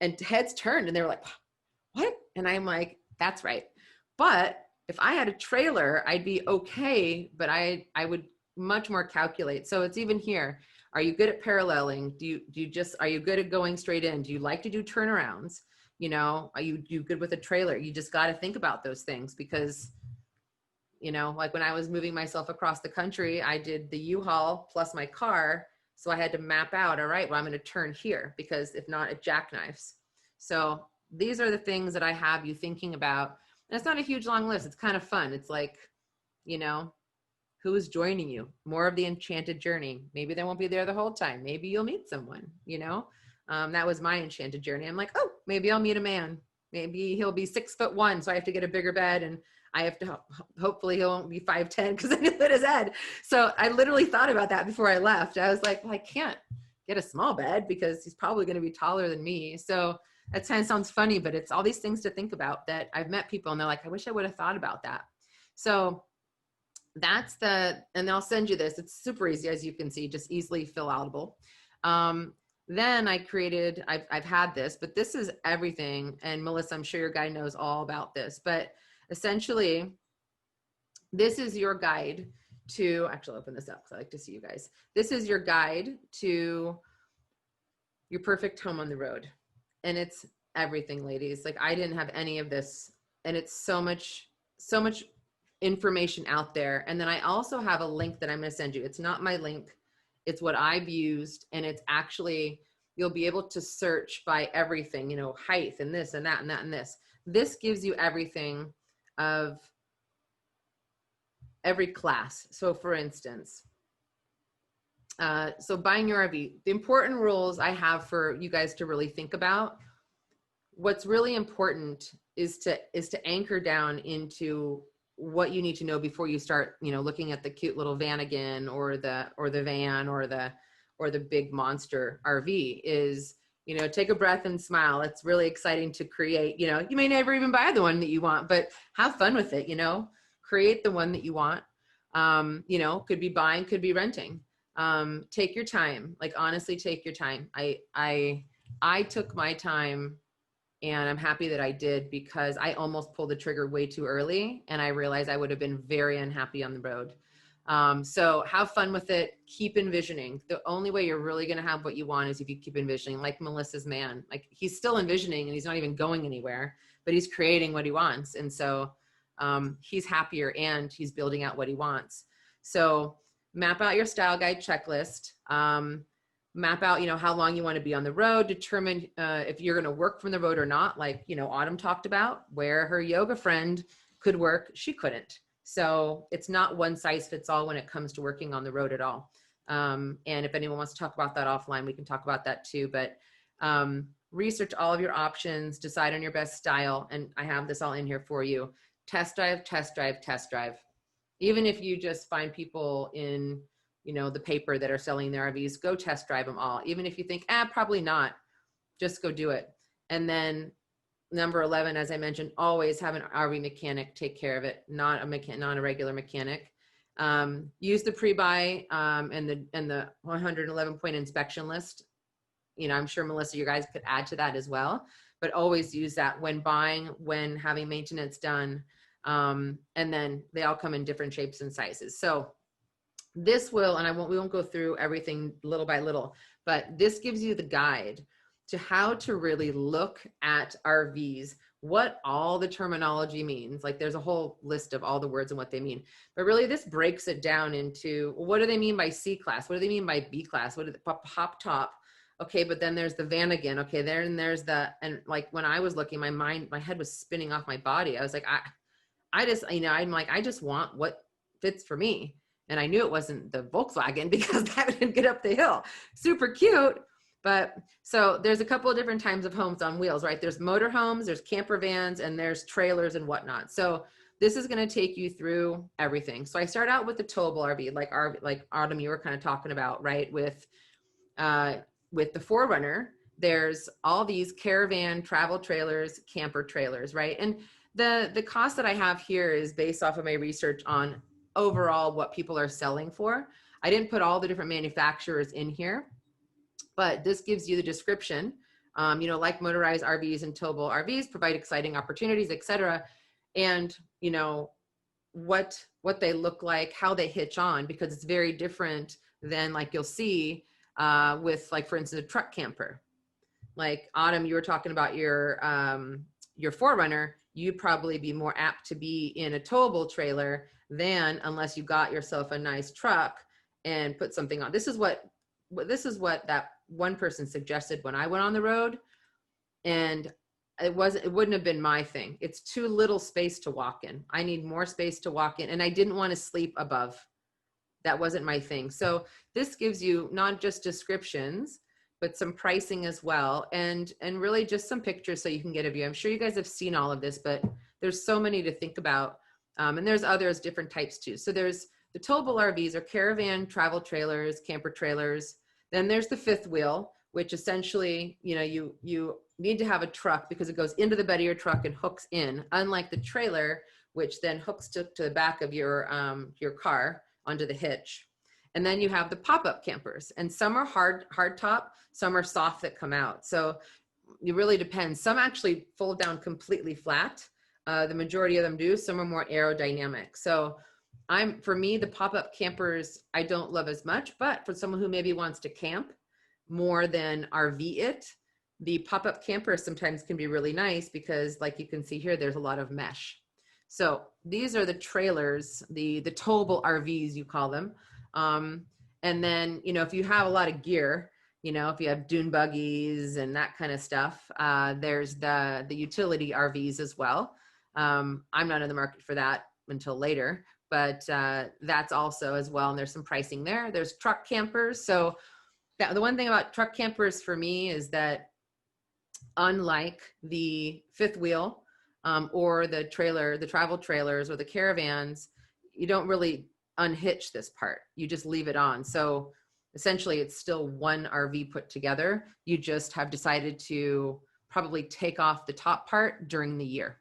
and heads turned, and they were like, what? And I'm like, that's right. But if I had a trailer, I'd be okay, but I would much more calculate. So it's even here. Are you good at paralleling? Are you good at going straight in? Do you like to do turnarounds? Are you good with a trailer? You just got to think about those things, because, like when I was moving myself across the country, I did the U-Haul plus my car. So I had to map out, all right, well, I'm going to turn here, because if not, it jackknifes. So these are the things that I have you thinking about. And it's not a huge long list. It's kind of fun. It's like, who is joining you? More of the enchanted journey. Maybe they won't be there the whole time. Maybe you'll meet someone, that was my enchanted journey. I'm like, oh, maybe I'll meet a man. Maybe he'll be 6'1", so I have to get a bigger bed, and I have to, hopefully he won't be 5'10", because then he'll hit his head. So I literally thought about that before I left. I was like, well, I can't get a small bed because he's probably going to be taller than me. So that kind of sounds funny, but it's all these things to think about that I've met people and they're like, I wish I would have thought about that. So that's and I'll send you this. It's super easy, as you can see, just easily fill outable. Then I've had this, but this is everything. And Melissa, I'm sure your guy knows all about this, but essentially this is your guide to, actually open this up because I like to see you guys. This is your guide to your perfect home on the road. And it's everything, ladies. Like, I didn't have any of this, and it's so much information out there. And then I also have a link that I'm going to send you. It's not my link. It's what I've used. And it's actually, you'll be able to search by everything, height and this and that and that and this. This gives you everything of every class. So for instance, so buying your RV, the important rules I have for you guys to really think about, what's really important is to anchor down into what you need to know before you start, looking at the cute little Vanagon or the van or the big monster RV is, take a breath and smile. It's really exciting to create, you may never even buy the one that you want, but have fun with it, create the one that you want. Could be buying, could be renting. Take your time, like honestly, take your time. I took my time, and I'm happy that I did, because I almost pulled the trigger way too early, and I realized I would have been very unhappy on the road. So have fun with it. Keep envisioning. The only way you're really going to have what you want is if you keep envisioning, like Melissa's man. Like, he's still envisioning and he's not even going anywhere, but he's creating what he wants. And so he's happier and he's building out what he wants. So map out your style guide checklist. Map out, how long you want to be on the road, determine if you're going to work from the road or not. Like, Autumn talked about where her yoga friend could work, she couldn't. So it's not one size fits all when it comes to working on the road at all. And if anyone wants to talk about that offline, we can talk about that too. But research all of your options, decide on your best style. And I have this all in here for you. Test drive, test drive, test drive. Even if you just find people in the paper that are selling their RVs, go test drive them all. Even if you think, probably not, just go do it. And then number 11, as I mentioned, always have an RV mechanic take care of it, not a regular mechanic. Use the pre-buy and the 111-point inspection list. I'm sure Melissa, you guys could add to that as well, but always use that when buying, when having maintenance done. And then they all come in different shapes and sizes. So this will, and we won't go through everything little by little, but this gives you the guide to how to really look at RVs, what all the terminology means. Like, there's a whole list of all the words and what they mean, but really this breaks it down into, what do they mean by C class? What do they mean by B class? What do they pop top? Okay, but then there's the Vanagon. Okay, there's and like when I was looking, my head was spinning off my body. I was like, I just, I'm like, I just want what fits for me. And I knew it wasn't the Volkswagen because that didn't get up the hill. Super cute, But so there's a couple of different types of homes on wheels, right? There's motor homes, there's camper vans, and there's trailers and whatnot. So this is going to take you through everything. So I start out with the towable RV, like Autumn, you were kind of talking about, right? With the Forerunner, there's all these caravan, travel trailers, camper trailers, right? And the cost that I have here is based off of my research on overall what people are selling for. I didn't put all the different manufacturers in here, but this gives you the description. Like motorized RVs and towable RVs provide exciting opportunities, etc. And what they look like, how they hitch on, because it's very different than like you'll see with, like, for instance, a truck camper. Like Autumn, you were talking about your Forerunner. You'd probably be more apt to be in a towable trailer than unless you got yourself a nice truck and put something on. This is what that one person suggested when I went on the road, and it wouldn't have been my thing. It's too little space to walk in. I need more space to walk in, and I didn't want to sleep above. That wasn't my thing. So this gives you not just descriptions, but some pricing as well, and really just some pictures so you can get a view. I'm sure you guys have seen all of this, but there's so many to think about. And there's others, different types too. So there's the towable RVs, or caravan, travel trailers, camper trailers. Then there's the fifth wheel, which essentially, you need to have a truck because it goes into the bed of your truck and hooks in, unlike the trailer, which then hooks to the back of your car onto the hitch. And then you have the pop-up campers, and some are hard top, some are soft that come out. So it really depends. Some actually fold down completely flat. The majority of them do. Some are more aerodynamic. So for me, the pop-up campers, I don't love as much, but for someone who maybe wants to camp more than RV it, the pop-up camper sometimes can be really nice because, like you can see here, there's a lot of mesh. So these are the trailers, the towable RVs, you call them. And then, if you have a lot of gear, if you have dune buggies and that kind of stuff, there's the utility RVs as well. I'm not in the market for that until later, but that's also as well. And there's some pricing there. There's truck campers. So the one thing about truck campers for me is that, unlike the fifth wheel or the travel trailers or the caravans, you don't really unhitch this part. You just leave it on. So essentially it's still one RV put together. You just have decided to probably take off the top part during the year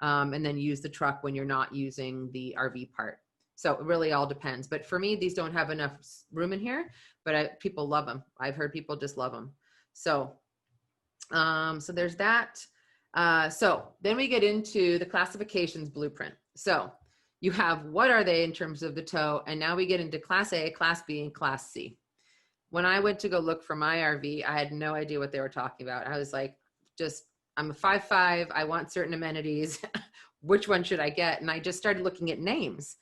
and then use the truck when you're not using the RV part. So it really all depends. But for me, these don't have enough room in here, but people love them. I've heard people just love them. So there's that. So then we get into the classifications blueprint. So you have, what are they in terms of the tow? And now we get into class A, class B, and class C. When I went to go look for my RV, I had no idea what they were talking about. I was like, I'm a 5'5", I want certain amenities. Which one should I get? And I just started looking at names.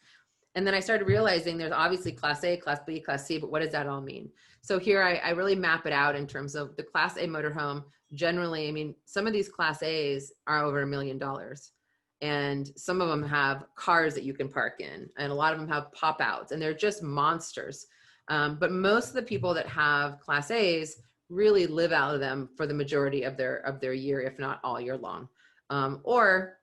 And then I started realizing there's obviously class A, class B, class C, but what does that all mean? So here I really map it out in terms of the class A motorhome. Generally, some of these class A's are over $1 million. And some of them have cars that you can park in, and a lot of them have pop outs, and they're just monsters. But most of the people that have class A's really live out of them for the majority of their year, if not all year long. Or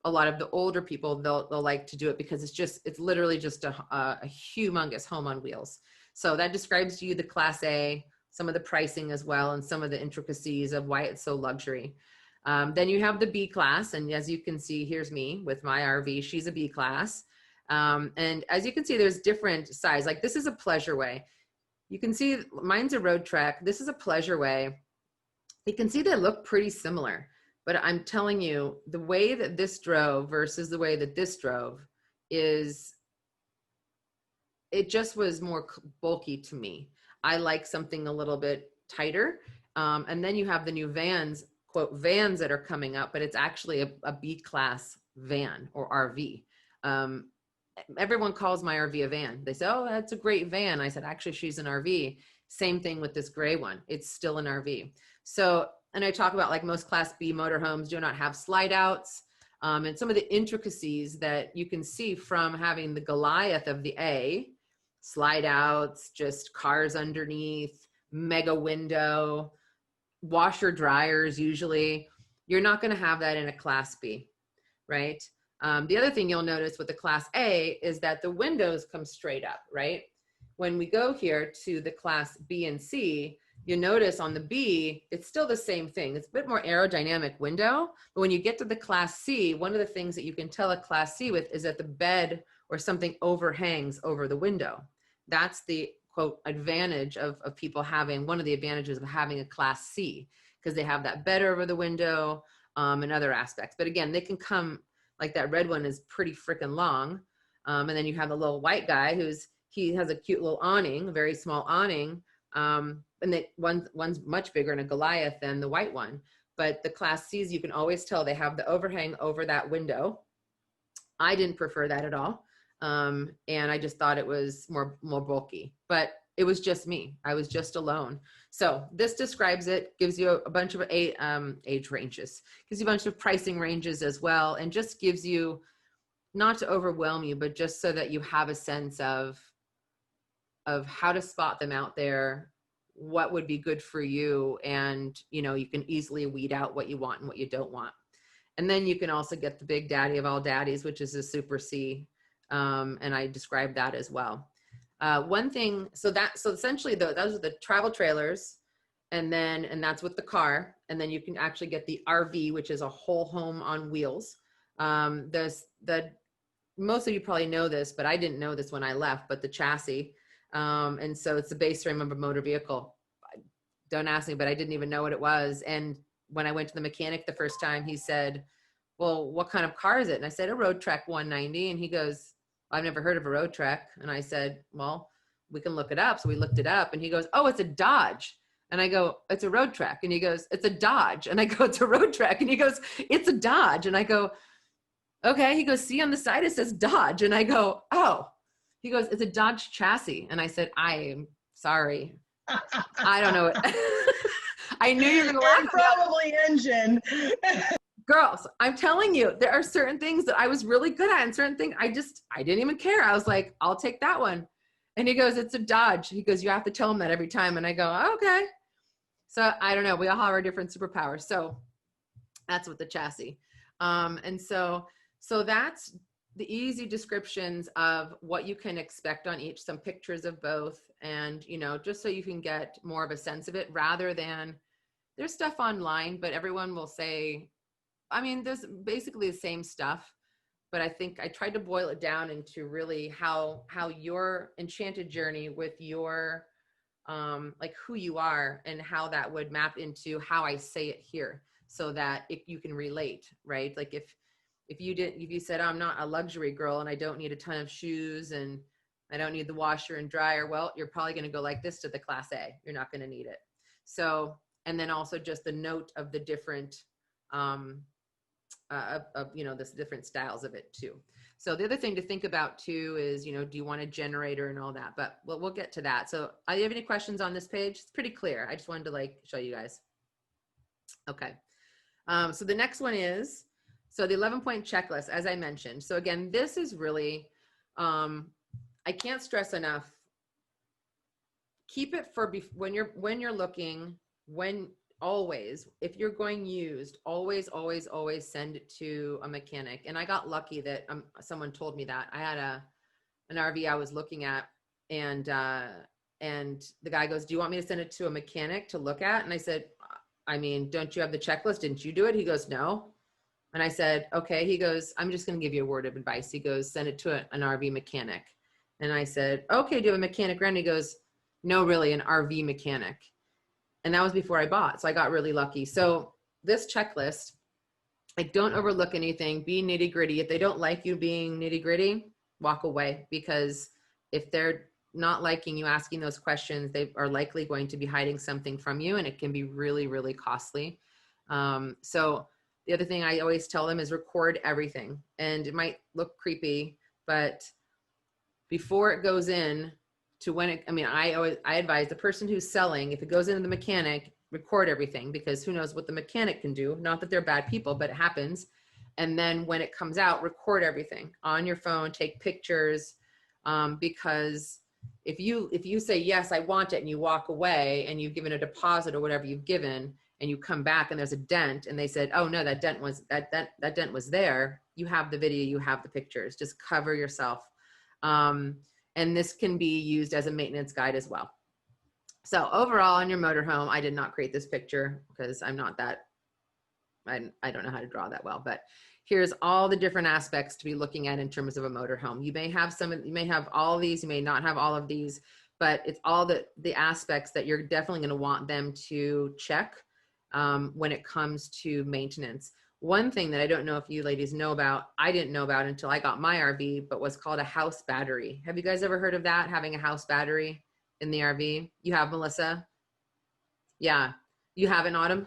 a lot of the older people, they'll like to do it because it's literally just a humongous home on wheels. So that describes to you the class A, some of the pricing as well, and some of the intricacies of why it's so luxury. Then you have the B class. And as you can see, here's me with my RV. She's a B class. And as you can see, there's different size. Like this is a pleasure way. You can see mine's a road trek. This is a pleasure way. You can see they look pretty similar, but I'm telling you, the way that this drove versus the way that this drove it just was more bulky to me. I like something a little bit tighter. And then you have the new vans, quote, vans that are coming up, but it's actually a B class van or RV. Everyone calls my RV a van. They say, oh, that's a great van. I said, actually, she's an RV. Same thing with this gray one. It's still an RV. So, and I talk about, like, most class B motorhomes do not have slide outs. And some of the intricacies that you can see from having the Goliath of the A, slide outs, just cars underneath, mega window, washer dryers. Usually you're not going to have that in a class B, right? The other thing you'll notice with the class A is that the windows come straight up, right? When we go here to the class B and C, you notice on the B, it's still the same thing. It's a bit more aerodynamic window, but when you get to the class C, one of the things that you can tell a class C with is that the bed or something overhangs over the window. That's the quote advantage of people having, one of the advantages of having a class C, because they have that bed over the window and other aspects. But again, they can come, like that red one is pretty freaking long. And then you have the little white guy he has a cute little awning, a very small awning. And one's much bigger and a Goliath than the white one. But the class C's, you can always tell they have the overhang over that window. I didn't prefer that at all. And I just thought it was more bulky, but it was just me. I was just alone. So this describes it, gives you a bunch of age ranges, gives you a bunch of pricing ranges as well, and just gives you, not to overwhelm you, but just so that you have a sense of how to spot them out there, what would be good for you, and you can easily weed out what you want and what you don't want. And then you can also get the big daddy of all daddies, which is a Super C. And I described that as well. One thing, so essentially those are the travel trailers, and that's with the car. And then you can actually get the RV, which is a whole home on wheels. Most of you probably know this, but I didn't know this when I left, but the chassis. And so it's the base frame of a motor vehicle. Don't ask me, but I didn't even know what it was. And when I went to the mechanic the first time, he said, well, what kind of car is it? And I said, a Road Trek 190. And he goes, I've never heard of a Road Trek. And I said, well, we can look it up. So we looked it up, and he goes, oh, it's a Dodge. And I go, it's a Road Trek. And he goes, it's a Dodge. And I go, it's a Road Trek. And he goes, it's a Dodge. And I go, okay. He goes, see on the side, it says Dodge. And I go, oh. He goes, it's a Dodge chassis. And I said, I am sorry. I don't know it. I knew you were going to laugh. Probably engine. Girls, I'm telling you, there are certain things that I was really good at, and certain things I didn't even care. I was like, I'll take that one. And he goes, it's a Dodge. He goes, you have to tell him that every time. And I go, oh, okay. So I don't know. We all have our different superpowers. So that's with the chassis. And so that's the easy descriptions of what you can expect on each, some pictures of both, and just so you can get more of a sense of it, rather than there's stuff online, but everyone will say, I mean, there's basically the same stuff, but I think I tried to boil it down into really how your enchanted journey with your like who you are, and how that would map into how I say it here, so that if you can relate, right? Like if you said, I'm not a luxury girl and I don't need a ton of shoes and I don't need the washer and dryer, well, you're probably going to go like this to the class A. You're not going to need it. So, and then also just the note of the different, this different styles of it too. So the other thing to think about too is, do you want a generator and all that, but we'll get to that. So do you have any questions on this page? It's pretty clear. I just wanted to show you guys. Okay. So the next one is, so the 11-point checklist, as I mentioned. So again, this is really, I can't stress enough, keep it for when you're looking, always, if you're going used, always send it to a mechanic. And I got lucky that someone told me that. I had an RV I was looking at, and the guy goes, do you want me to send it to a mechanic to look at? And I said, I mean, don't you have the checklist? Didn't you do it? He goes, no. And I said, okay. He goes, I'm just going to give you a word of advice. He goes, send it to an RV mechanic. And I said, okay, do you have a mechanic around? He goes, no, really, an RV mechanic. And that was before I bought. So I got really lucky. So this checklist, don't overlook anything, be nitty gritty. If they don't like you being nitty gritty, walk away, because if they're not liking you asking those questions, they are likely going to be hiding something from you, and it can be really, really costly. So the other thing I always tell them is record everything. And it might look creepy, but before it goes in to I advise the person who's selling, if it goes into the mechanic, record everything, because who knows what the mechanic can do. Not that they're bad people, but it happens. And then when it comes out, record everything on your phone, take pictures, because if you say, yes, I want it, and you walk away and you've given a deposit or whatever you've given, and you come back and there's a dent and they said, oh no, that dent was there. You have the video, you have the pictures, just cover yourself. And this can be used as a maintenance guide as well. So overall on your motorhome, I did not create this picture because I'm not that, I don't know how to draw that well, but here's all the different aspects to be looking at in terms of a motorhome. You may have you may have all of these, you may not have all of these, but it's all the aspects that you're definitely going to want them to check when it comes to maintenance. One thing that I don't know if you ladies know about, I didn't know about until I got my RV, but what's called a house battery. Have you guys ever heard of that? Having a house battery in the RV? You have, Melissa? Yeah. You haven't, Autumn?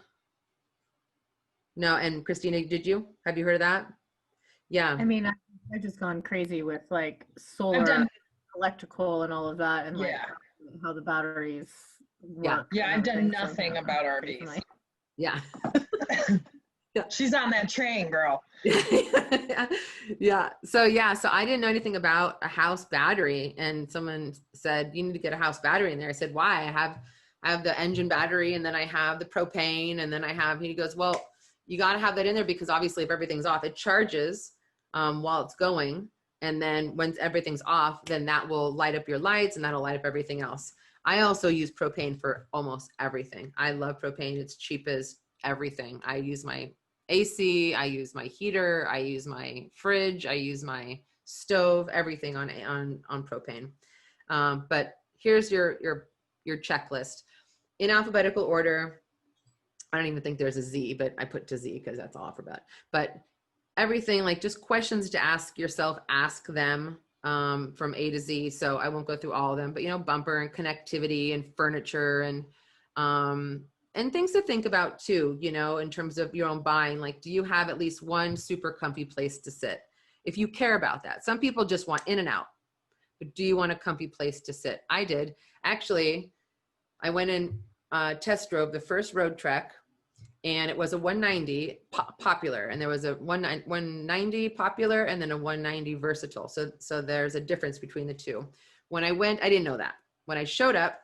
No. And Christina, did you? Have you heard of that? Yeah. I mean, I've just gone crazy with like solar, electrical and all of that, and like how the batteries work. Yeah, I've done nothing about RVs. Yeah. She's on that train, girl. Yeah. So I didn't know anything about a house battery, and someone said, you need to get a house battery in there. I said, why? I have the engine battery, and then I have the propane, and then he goes, well, you got to have that in there because obviously if everything's off, it charges while it's going. And then once everything's off, then that will light up your lights and that'll light up everything else. I also use propane for almost everything. I love propane. It's cheap as everything. I use my AC, I use my heater, I use my fridge, I use my stove, everything on propane. But here's your checklist in alphabetical order. I don't even think there's a Z, but I put to Z because that's all alphabet. But everything, like just questions to ask yourself, ask them from A to Z. So I won't go through all of them, but bumper and connectivity and furniture and things to think about too, in terms of your own buying. Like, do you have at least one super comfy place to sit? If you care about that. Some people just want in and out, but do you want a comfy place to sit? I did. Actually, I went and test drove the first Road Trek, and it was a 190 popular, and there was a 190 popular and then a 190 versatile. So there's a difference between the two. When I went, I didn't know that. When I showed up,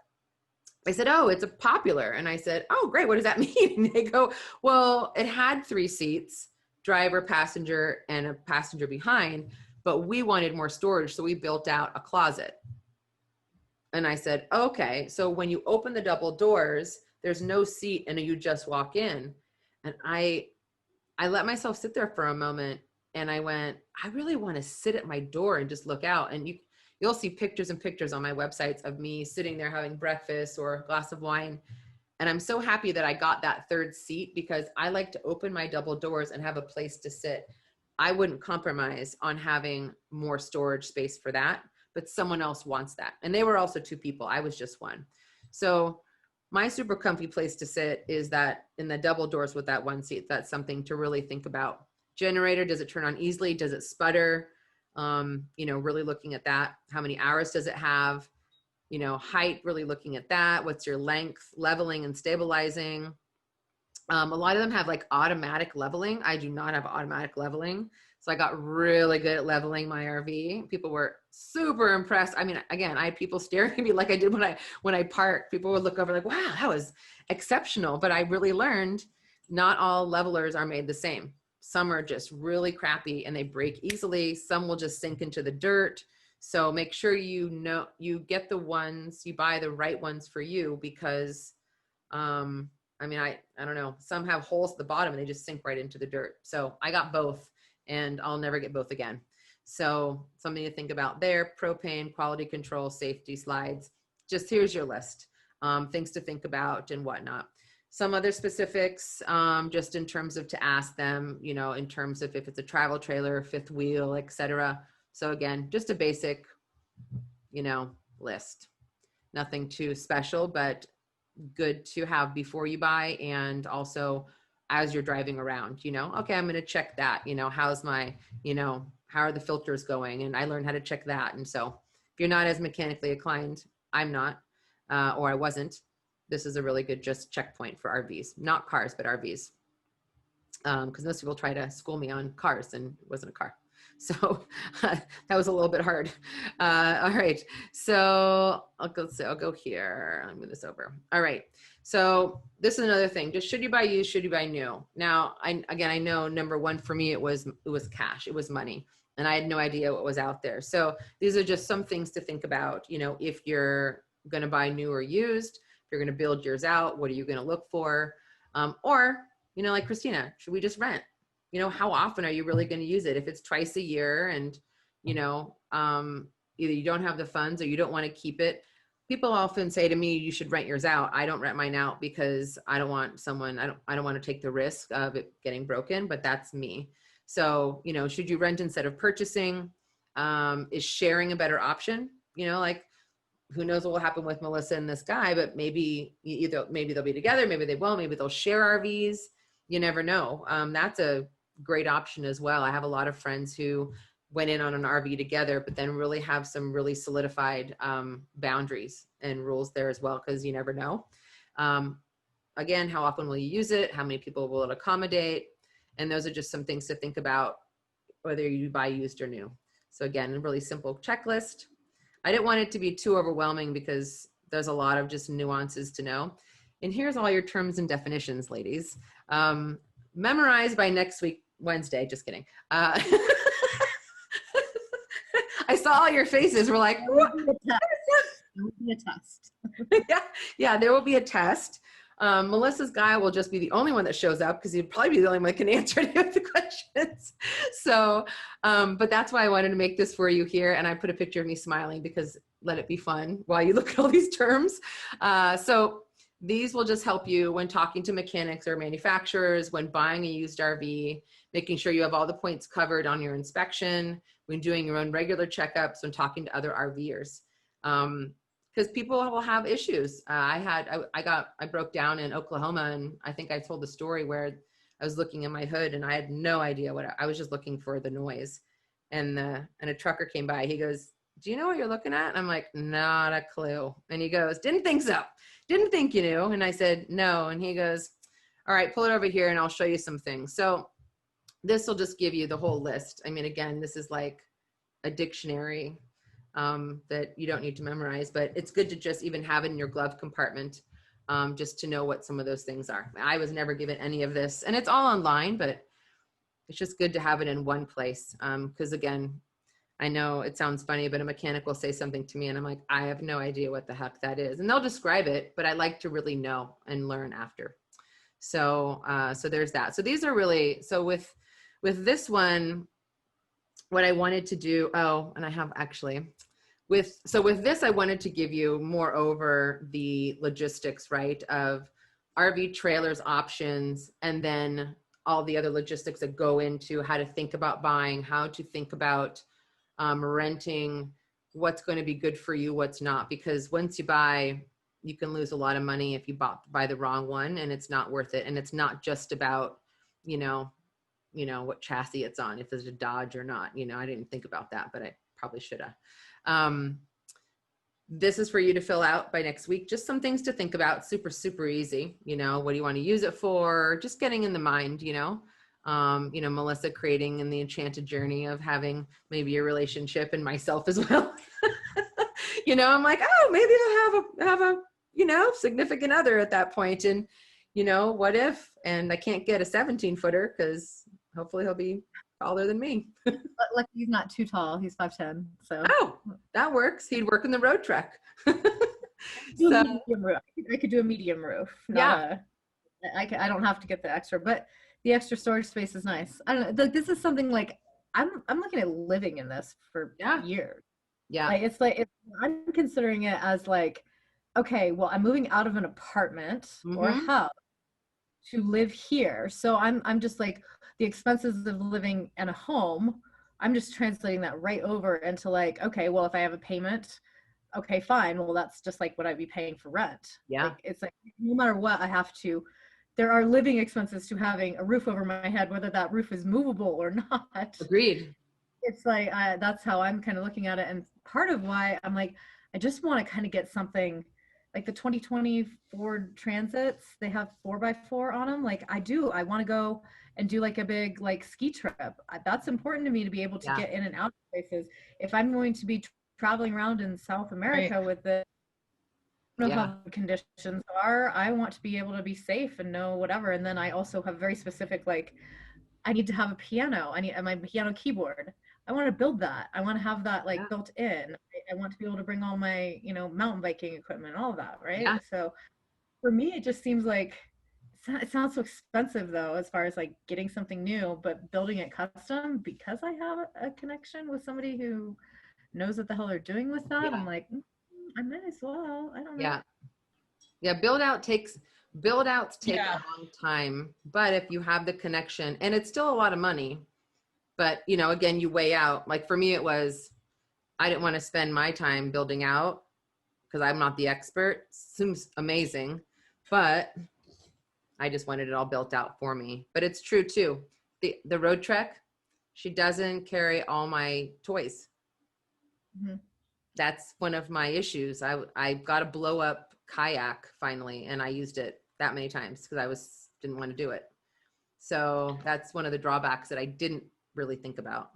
I said, oh, it's a popular. And I said, oh, great. What does that mean? And they go, well, it had 3 seats, driver, passenger, and a passenger behind, but we wanted more storage. So we built out a closet. And I said, okay. So when you open the double doors, there's no seat and you just walk in. And I let myself sit there for a moment, and I went, I really want to sit at my door and just look out. And you'll see pictures and pictures on my websites of me sitting there having breakfast or a glass of wine. And I'm so happy that I got that 3rd seat because I like to open my double doors and have a place to sit. I wouldn't compromise on having more storage space for that, but someone else wants that. And they were also 2 people. I was just one. So my super comfy place to sit is that in the double doors with that 1 seat. That's something to really think about. Generator, does it turn on easily? Does it sputter? Really looking at that. How many hours does it have? Height, really looking at that. What's your length? Leveling and stabilizing. A lot of them have like automatic leveling. I do not have automatic leveling. So I got really good at leveling my RV. People were super impressed. I mean, again, I had people staring at me like I did when I parked. People would look over like, wow, that was exceptional. But I really learned not all levelers are made the same. Some are just really crappy and they break easily. Some will just sink into the dirt. So make sure you get the ones, you buy the right ones for you because, I don't know, some have holes at the bottom and they just sink right into the dirt. So I got both. And I'll never get both again. So something to think about there. Propane, quality control, safety slides. Just here's your list. Things to think about and whatnot. Some other specifics, just in terms of to ask them, in terms of if it's a travel trailer, 5th wheel, etc. So again, just a basic, list. Nothing too special, but good to have before you buy, and also as you're driving around, okay, I'm going to check that, how's my, how are the filters going? And I learned how to check that. And so if you're not as mechanically inclined, I'm not, or I wasn't, this is a really good just checkpoint for RVs, not cars, but RVs. Because most people try to school me on cars and it wasn't a car. So that was a little bit hard. All right. So I'll go here. I'll move this over. All right. So this is another thing. Just should you buy used, should you buy new? Now, I know number one for me, it was cash. It was money. And I had no idea what was out there. So these are just some things to think about, if you're going to buy new or used, if you're going to build yours out, what are you going to look for? Or, like Christina, should we just rent? How often are you really going to use it? If it's twice a year and, either you don't have the funds or you don't want to keep it. People often say to me, you should rent yours out. I don't rent mine out because I don't want to take the risk of it getting broken, but that's me. So, should you rent instead of purchasing? Is sharing a better option? Like who knows what will happen with Melissa and this guy, but maybe they'll be together, maybe they won't, maybe they'll share RVs. You never know. That's a great option as well. I have a lot of friends who went in on an RV together, but then really have some really solidified boundaries and rules there as well, because you never know. Again, how often will you use it? How many people will it accommodate? And those are just some things to think about, whether you buy used or new. So again, a really simple checklist. I didn't want it to be too overwhelming because there's a lot of just nuances to know. And here's all your terms and definitions, ladies. Memorize by next week, Wednesday, just kidding. I saw all your faces. We're like, what? There will be a test. Yeah, there will be a test. Melissa's guy will just be the only one that shows up because he'd probably be the only one that can answer any of the questions. So, but that's why I wanted to make this for you here. And I put a picture of me smiling because let it be fun while you look at all these terms. So these will just help you when talking to mechanics or manufacturers, when buying a used RV, making sure you have all the points covered on your inspection, when doing your own regular checkups, when talking to other RVers. Because people will have issues. I broke down in Oklahoma, and I think I told the story where I was looking in my hood and I had no idea I was just looking for the noise. And a trucker came by. He goes, "Do you know what you're looking at?" And I'm like, "Not a clue." And he goes, "Didn't think so. Didn't think you knew." And I said, "No." And he goes, "All right, pull it over here and I'll show you some things." So this will just give you the whole list. I mean, again, this is like a dictionary that you don't need to memorize, but it's good to just even have it in your glove compartment, just to know what some of those things are. I was never given any of this, and it's all online, but it's just good to have it in one place. Because again, I know it sounds funny, but a mechanic will say something to me and I'm like, I have no idea what the heck that is. And they'll describe it, but I like to really know and learn after. So, so there's that. So these are really, so with this one, what I wanted to do, and I have actually, with this, I wanted to give you more over the logistics, right, of RV trailers options, and then all the other logistics that go into how to think about buying, how to think about renting, what's going to be good for you, what's not, because once you buy, you can lose a lot of money if you buy the wrong one, and it's not worth it. And it's not just about, what chassis it's on, if it's a Dodge or not. I didn't think about that, but I probably should have. This is for you to fill out by next week. Just some things to think about. Super, super easy. What do you want to use it for? Just getting in the mind, Melissa creating in the enchanted journey of having maybe a relationship, and myself as well. I'm like, oh, maybe I'll have a significant other at that point. And, what if, and I can't get a 17-footer because hopefully he'll be taller than me. Like he's not too tall. He's 5'10". So that works. He'd work in the road truck. I could do a medium roof. I don't have to get the extra, but the extra storage space is nice. I don't know. This is something like I'm looking at living in this for years. Yeah. I'm considering it as like, okay, well, I'm moving out of an apartment or a house to live here. So I'm just like, the expenses of living in a home, I'm just translating that right over into like, okay, well, if I have a payment, okay, fine. Well, that's just like what I'd be paying for rent. Yeah. It's like, no matter what, there are living expenses to having a roof over my head, whether that roof is movable or not. Agreed. It's like, that's how I'm kind of looking at it. And part of why I'm like, I just want to kind of get something like the 2020 Ford Transits, they have 4x4 on them. Like I want to go and do like a big like ski trip. That's important to me to be able to get in and out of places. If I'm going to be traveling around in South America with the, I don't know how the conditions are. I want to be able to be safe and know whatever. And then I also have very specific, like, I need to have a piano. I need my piano keyboard. I want to build that. I want to have that like built in. I want to be able to bring all my, you know, mountain biking equipment, all of that, right? Yeah. So for me, it just seems like it sounds so expensive though, as far as like getting something new, but building it custom because I have a connection with somebody who knows what the hell they're doing with that. I'm like, I might as well. I don't know. Yeah. Build outs take a long time, but if you have the connection, and it's still a lot of money, but you know, again, you weigh out. Like for me, it was, I didn't want to spend my time building out because I'm not the expert. Seems amazing, but I just wanted it all built out for me. But it's true too. The road trek, she doesn't carry all my toys. Mm-hmm. That's one of my issues. I got a blow up kayak finally, and I used it that many times because I didn't want to do it. So that's one of the drawbacks that I didn't really think about.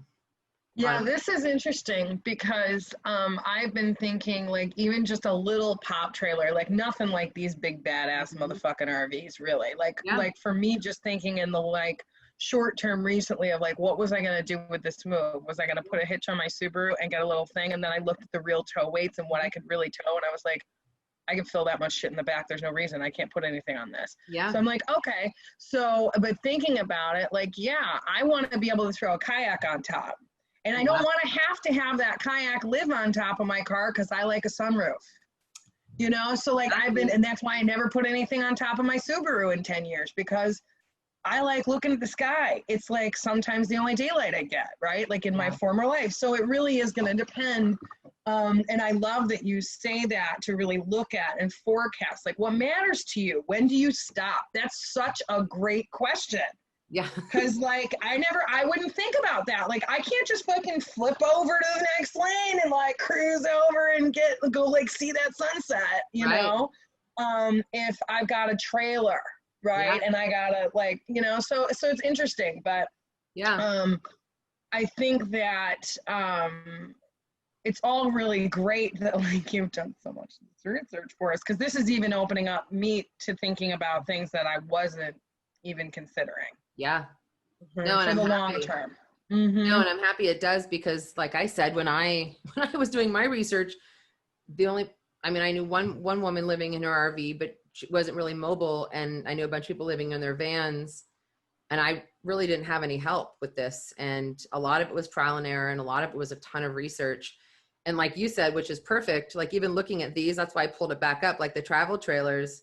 Yeah, this is interesting because I've been thinking like even just a little pop trailer, like nothing like these big badass motherfucking RVs, really. Like for me, just thinking in the like short term recently of like, what was I going to do with this move? Was I going to put a hitch on my Subaru and get a little thing? And then I looked at the real tow weights and what I could really tow, and I was like, I can fill that much shit in the back. There's no reason I can't put anything on this. Yeah. So I'm like, okay. So, but thinking about it, like, yeah, I want to be able to throw a kayak on top. And I don't want to have that kayak live on top of my car because I like a sunroof. You know, so like and that's why I never put anything on top of my Subaru in 10 years because I like looking at the sky. It's like sometimes the only daylight I get, right? Like in my former life. So it really is going to depend. And I love that you say that to really look at and forecast, like what matters to you? When do you stop? That's such a great question. Yeah. Cause like, I wouldn't think about that. Like, I can't just fucking flip over to the next lane and like cruise over and go like see that sunset, you know? If I've got a trailer, right. And I gotta like, you know, so it's interesting, but I think that, it's all really great that like you've done so much research for us. Cause this is even opening up me to thinking about things that I wasn't even considering. Yeah. No, for the long term. Mm-hmm. No, and I'm happy it does because like I said, when I was doing my research, I knew one woman living in her RV, but she wasn't really mobile. And I knew a bunch of people living in their vans, and I really didn't have any help with this. And a lot of it was trial and error, and a lot of it was a ton of research. And like you said, which is perfect, like even looking at these, that's why I pulled it back up, like the travel trailers.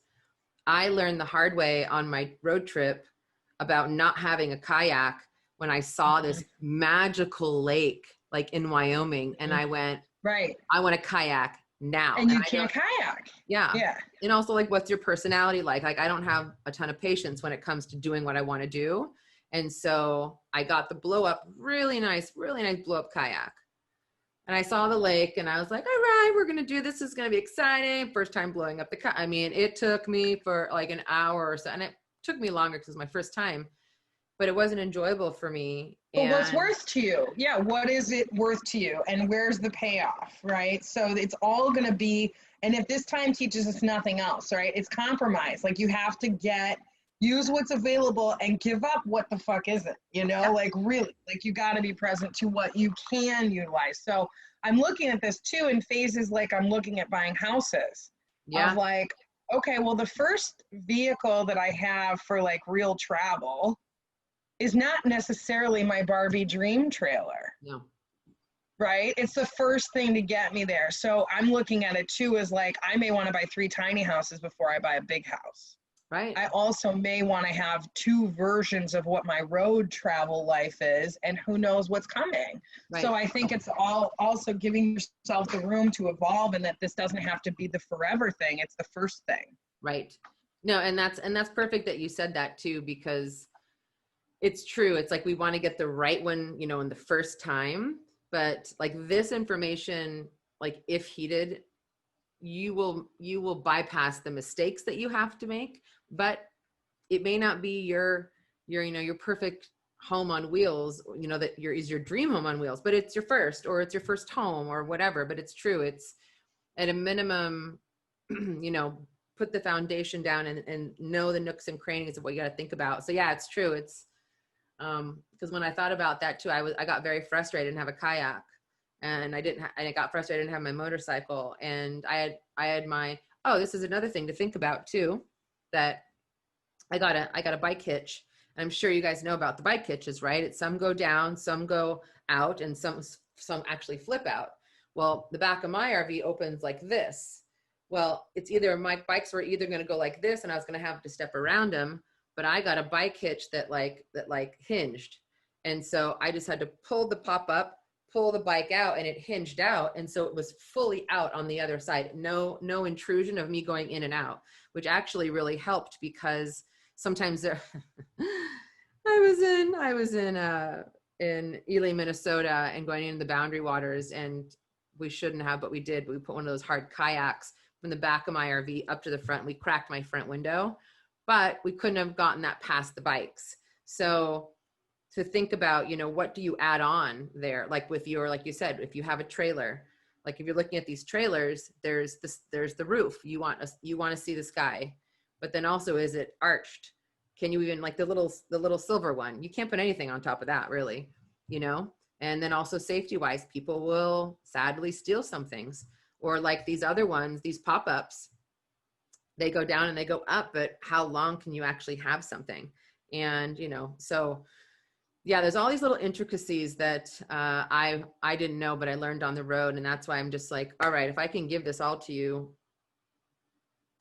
I learned the hard way on my road trip about not having a kayak when I saw this magical lake like in Wyoming, and I went, I want a kayak now. And you can't kayak. Yeah. And also like, what's your personality like? Like I don't have a ton of patience when it comes to doing what I want to do. And so I got the blow up, really nice blow up kayak. And I saw the lake and I was like, all right, we're going to do this. This is going to be exciting. First time blowing up the kayak. I mean, it took me for like an hour or so, and it took me longer because it was my first time, but it wasn't enjoyable for me. But what's worth to you? Yeah. What is it worth to you? And where's the payoff? Right. So it's all going to be, and if this time teaches us nothing else, right, it's compromise. Like you have to use what's available and give up what the fuck isn't, you know, like really, like you got to be present to what you can utilize. So I'm looking at this too in phases, like I'm looking at buying houses. Of like, okay, well, the first vehicle that I have for like real travel is not necessarily my Barbie dream trailer. No. Right? It's the first thing to get me there. So I'm looking at it too as like, I may want to buy 3 tiny houses before I buy a big house. Right. I also may want to have 2 versions of what my road travel life is, and who knows what's coming. Right. So I think it's all also giving yourself the room to evolve, and that this doesn't have to be the forever thing. It's the first thing. Right. No, and that's perfect that you said that too, because it's true. It's like we want to get the right one, you know, in the first time, but like this information, like if heated, you will bypass the mistakes that you have to make, but it may not be your perfect home on wheels, that is your dream home on wheels, but it's your first, or it's your first home or whatever. But it's true. It's at a minimum, put the foundation down and know the nooks and crannies of what you got to think about. So yeah, it's true. It's, because when I thought about that too, I got very frustrated and have a kayak, and I got frustrated and have my motorcycle, and I had my, this is another thing to think about too, that I got a bike hitch. I'm sure you guys know about the bike hitches, right? Some go down, some go out, and some actually flip out. Well, the back of my RV opens like this. Well, it's either my bikes were either going to go like this, and I was going to have to step around them, but I got a bike hitch that hinged. And so I just had to pull the pop up, pull the bike out, and it hinged out. And so it was fully out on the other side. No intrusion of me going in and out, which actually really helped, because sometimes there, I was in Ely, Minnesota, and going into the Boundary Waters, and we shouldn't have, but we did. We put one of those hard kayaks from the back of my RV up to the front. We cracked my front window, but we couldn't have gotten that past the bikes. So to think about, what do you add on there? Like with like you said, if you have a trailer, like if you're looking at these trailers, there's the roof. You want to see the sky, but then also, is it arched? Can you even, like the little silver one, you can't put anything on top of that, really, and then also safety wise, people will sadly steal some things, or like these other ones, these pop-ups, they go down and they go up, but how long can you actually have something? And, so yeah, there's all these little intricacies that I didn't know, but I learned on the road. And that's why I'm just like, all right, if I can give this all to you,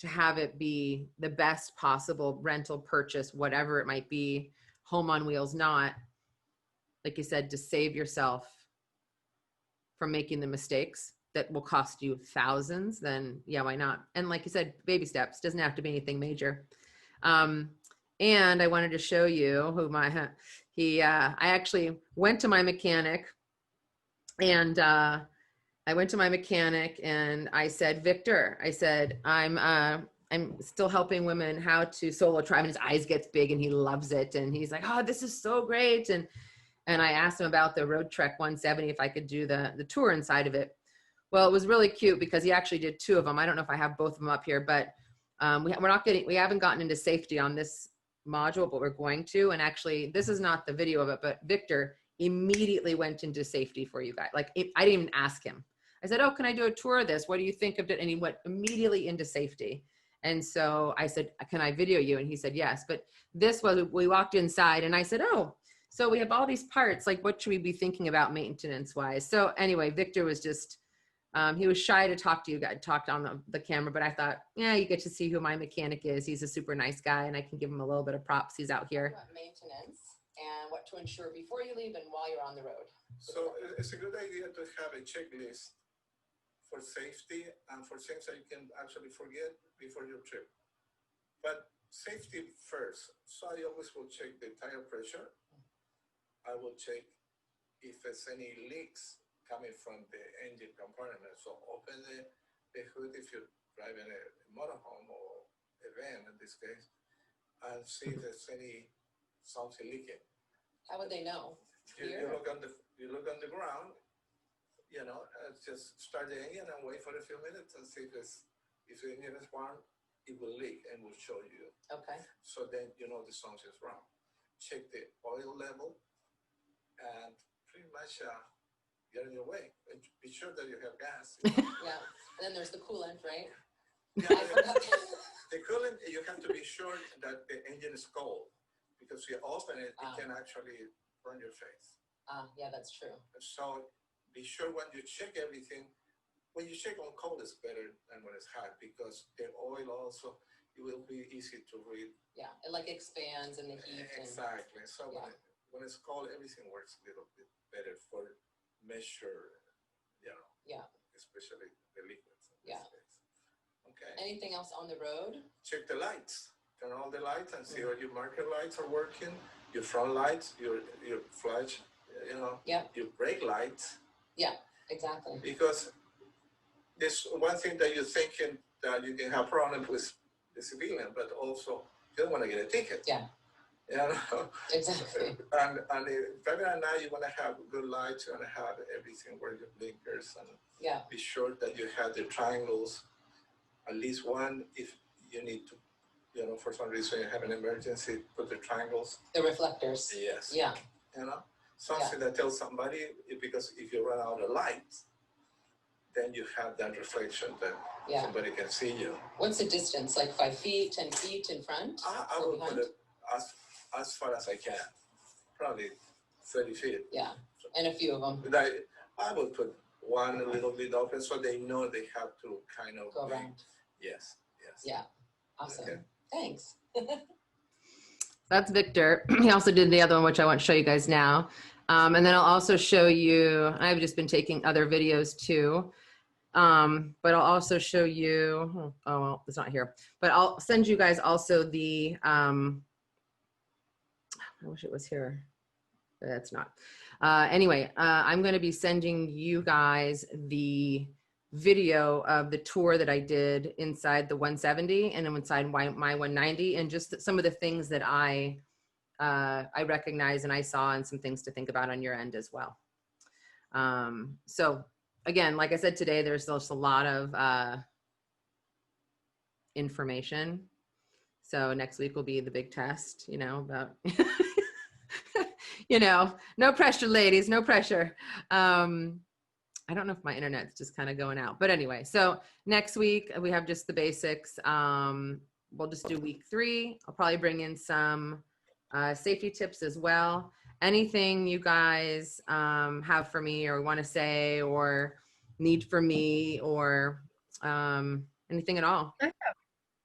to have it be the best possible rental, purchase, whatever it might be, home on wheels, not, like you said, to save yourself from making the mistakes that will cost you thousands, then yeah, why not? And like you said, baby steps, doesn't have to be anything major. And I wanted to show you who I actually went to my mechanic, and I said, Victor, I said, I'm still helping women how to solo tribe, and his eyes gets big and he loves it. And he's like, oh, this is so great. And I asked him about the Road Trek 170, if I could do the tour inside of it. Well, it was really cute because he actually did 2 of them. I don't know if I have both of them up here, but we haven't gotten into safety on this module, but we're going to. And actually, this is not the video of it, but Victor immediately went into safety for you guys. Like, I didn't even ask him. I said, oh, can I do a tour of this? What do you think of it? And he went immediately into safety. And so I said, can I video you? And he said, yes. But we walked inside and I said, oh, so we have all these parts. Like, what should we be thinking about maintenance wise? So anyway, Victor was just, he was shy to talk to you guys, talked on the camera, but I thought, yeah, you get to see who my mechanic is. He's a super nice guy, and I can give him a little bit of props. He's out here. Maintenance and what to ensure before you leave and while you're on the road. So it's a good idea to have a checklist for safety and for things that you can actually forget before your trip. But safety first. So I always will check the tire pressure. I will check if there's any leaks coming from the engine compartment. So open the hood if you're driving a motorhome or a van in this case, and see if there's something leaking. How would they know? You look on the ground, just start the engine and wait for a few minutes and see if the engine is warm, it will leak and will show you. Okay. So then the something's wrong. Check the oil level and pretty much get on your way. And be sure that you have gas. Yeah. And then there's the coolant, right? Yeah, the coolant, you have to be sure that the engine is cold, because if you open it, it can actually burn your face. Yeah, that's true. So be sure when you check everything, when you check on cold is better than when it's hot, because the oil also, it will be easy to read. Yeah, it like expands in the heat. Exactly. So yeah. when it's cold, everything works a little bit better for measure, yeah, especially the liquids. Yeah. Okay. Anything else on the road? Check the lights. Turn all the lights and see if your marker lights are working. Your front lights, your flash, yeah. your brake lights. Yeah, exactly. Because there's one thing that you're thinking that you can have problems with the civilian, but also you don't want to get a ticket. Yeah. You know? Exactly. And better than that, you want to have good lights, you want to have everything where your blinkers, and be sure that you have the triangles, at least one if you need to, you know, for some reason you have an emergency, put the triangles. The reflectors. Yes. Yeah. You know, something that tells somebody, because if you run out of light, then you have that reflection that somebody can see you. What's the distance? Like 5 feet, 10 feet in front? I would put it as far as I can, probably 30 feet. Yeah, and a few of them. But I would put one a little bit open so they know they have to kind of go around. Yes, yes. Yeah, awesome. Okay. Thanks. That's Victor. He also did the other one, which I want to show you guys now. And then I'll also show you, I've just been taking other videos too. But I'll also show you, oh, well, it's not here, but I'll send you guys also the, I wish it was here, but it's not. Anyway, I'm going to be sending you guys the video of the tour that I did inside the 170 and then inside my 190, and just some of the things that I recognize and I saw, and some things to think about on your end as well. So again, like I said today, there's just a lot of information. So next week will be the big test, you know, about, you know, no pressure, ladies, no pressure. I don't know if my internet's just kind of going out, but anyway, so next week we have just the basics. We'll just do week 3. I'll probably bring in some safety tips as well. Anything you guys have for me or want to say or need for me or anything at all? I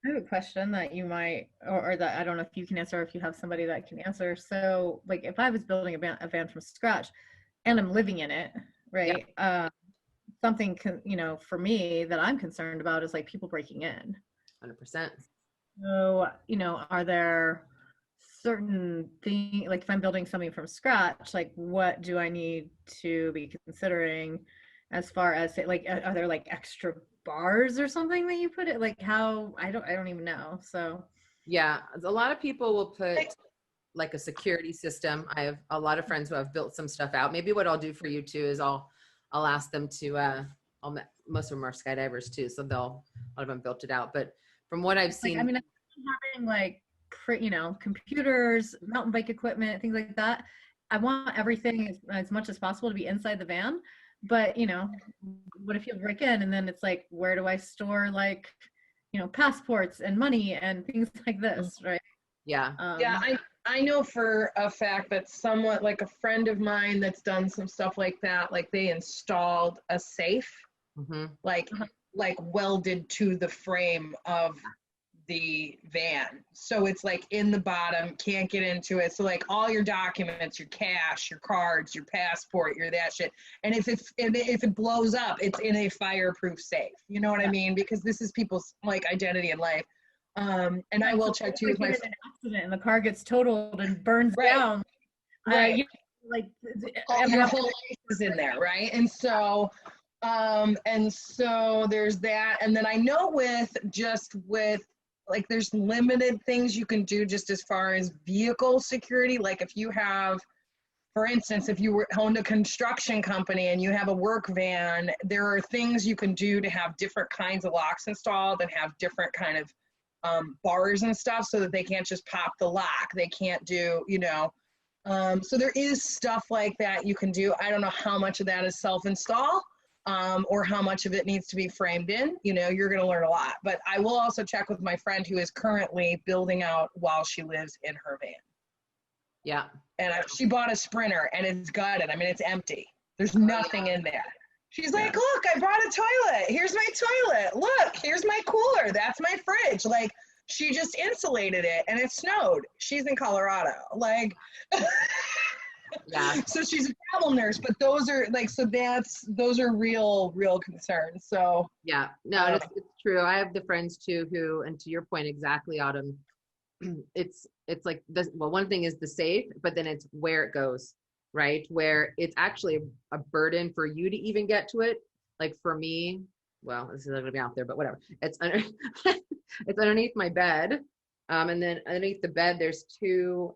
have a question that you might, or that I don't know if you can answer, or if you have somebody that can answer. So like if I was building a van from scratch and I'm living in it, right? Yeah. Something, you know, for me that I'm concerned about is like people breaking in. 100%. So, you know, are there certain things, like if I'm building something from scratch, like what do I need to be considering as far as like, are there like extra bars or something that you put it, like how, I don't even know. So yeah, a lot of people will put like a security system. I have a lot of friends who have built some stuff out. Maybe what I'll do for you too is I'll ask them to, most of them are skydivers too, so a lot of them built it out. But from what I've seen, like, I mean, having like, you know, computers, mountain bike equipment, things like that. I want everything as much as possible to be inside the van. But, you know, what if you break in and then it's like, where do I store like, you know, passports and money and things like this, right? Yeah. Yeah, I know for a fact that somewhat like a friend of mine that's done some stuff like that, like they installed a safe, like welded to the frame of the van. So it's like in the bottom, can't get into it. So like all your documents, your cash, your cards, your passport, your that shit. And if it blows up, it's in a fireproof safe. You know what I mean? Because this is people's like identity in life. And I will check too with my an accident and the car gets totaled and burns down. Right. You know, like your whole life is in there, right? And so there's that. And then I know with like there's limited things you can do just as far as vehicle security. Like if you have, for instance, if you owned a construction company and you have a work van, there are things you can do to have different kinds of locks installed and have different kind of bars and stuff so that they can't just pop the lock. They can't do, you know, so there is stuff like that you can do. I don't know how much of that is self-install. Or how much of it needs to be framed in, you know, you're going to learn a lot. But I will also check with my friend who is currently building out while she lives in her van. Yeah. And she bought a Sprinter and it's gutted. I mean, it's empty. There's nothing in there. She's like, look, I brought a toilet. Here's my toilet. Look, here's my cooler. That's my fridge. Like, she just insulated it and it snowed. She's in Colorado. Like... Yeah. So she's a travel nurse, but those are like, so those are real concerns. So yeah, no, it's true. I have the friends too who, and to your point exactly, Autumn, it's like this, well, one thing is the safe, but then it's where it goes, right? Where it's actually a burden for you to even get to it. Like for me, well, this is not gonna be out there, but whatever. It's under, it's underneath my bed. And then underneath the bed, there's two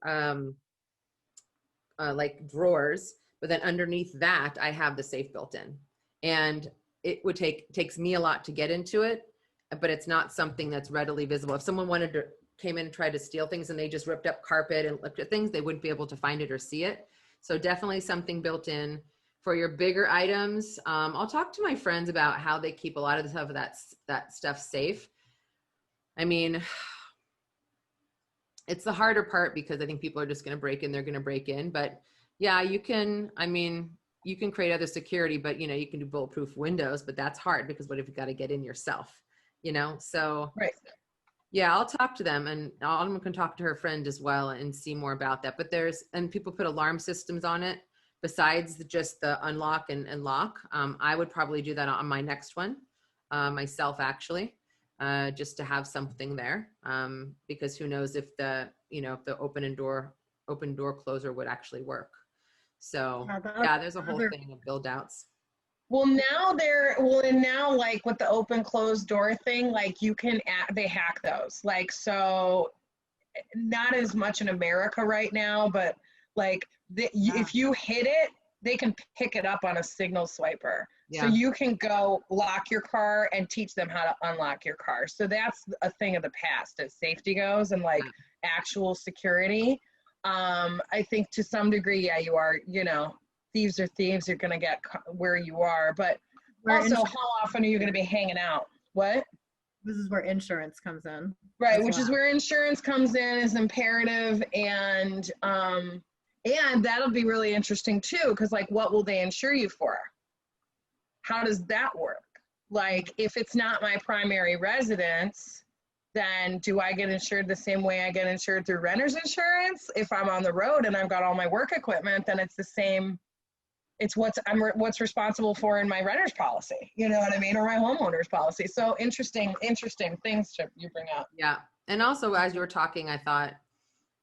like drawers, but then underneath that, I have the safe built in. And it would takes me a lot to get into it, but it's not something that's readily visible. If someone came in and tried to steal things and they just ripped up carpet and looked at things, they wouldn't be able to find it or see it. So definitely something built in. For your bigger items, I'll talk to my friends about how they keep a lot of the stuff that stuff safe. I mean, it's the harder part because I think people are just going to break in. They're going to break in, but yeah, you can. I mean, you can create other security, but you can do bulletproof windows, but that's hard because what if you got to get in yourself? So Right. Yeah, I'll talk to them, and Autumn can talk to her friend as well and see more about that. But and people put alarm systems on it besides just the unlock and lock. I would probably do that on my next one, myself actually, just to have something there, because who knows if the open door closer would actually work. So yeah, there's a whole thing of build outs. Well, now like with the open closed door thing, like they hack those. Like, so not as much in America right now, but like if you hit it, they can pick it up on a signal swiper. Yeah. So you can go lock your car and teach them how to unlock your car. So that's a thing of the past as safety goes and like actual security. I think to some degree, yeah, you are, thieves are thieves. You're going to get where you are, but also how often are you going to be hanging out? What? This is where insurance comes in. Right, which is where insurance comes in, is imperative, and that'll be really interesting too, because like, what will they insure you for? How does that work? Like, if it's not my primary residence, then do I get insured the same way I get insured through renter's insurance? If I'm on the road and I've got all my work equipment, then it's the same. It's what's responsible for in my renter's policy, you know what I mean, or my homeowner's policy. So interesting things you bring up. Yeah, and also as you were talking, I thought,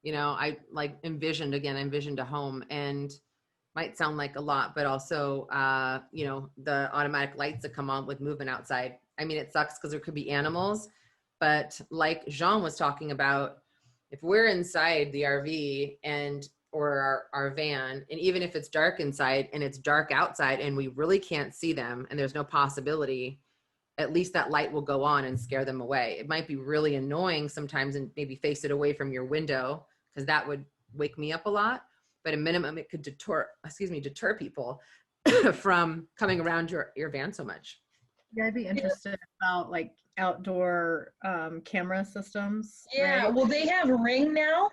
I envisioned a home, and might sound like a lot, but also, the automatic lights that come on with movement outside. I mean, it sucks because there could be animals, but like Jean was talking about, if we're inside the RV or our van, and even if it's dark inside and it's dark outside and we really can't see them and there's no possibility, at least that light will go on and scare them away. It might be really annoying sometimes and maybe face it away from your window, because that would wake me up a lot, but at minimum it could deter people from coming around your van so much. Yeah, I'd be interested about like outdoor camera systems. Yeah, right? Well, they have Ring now.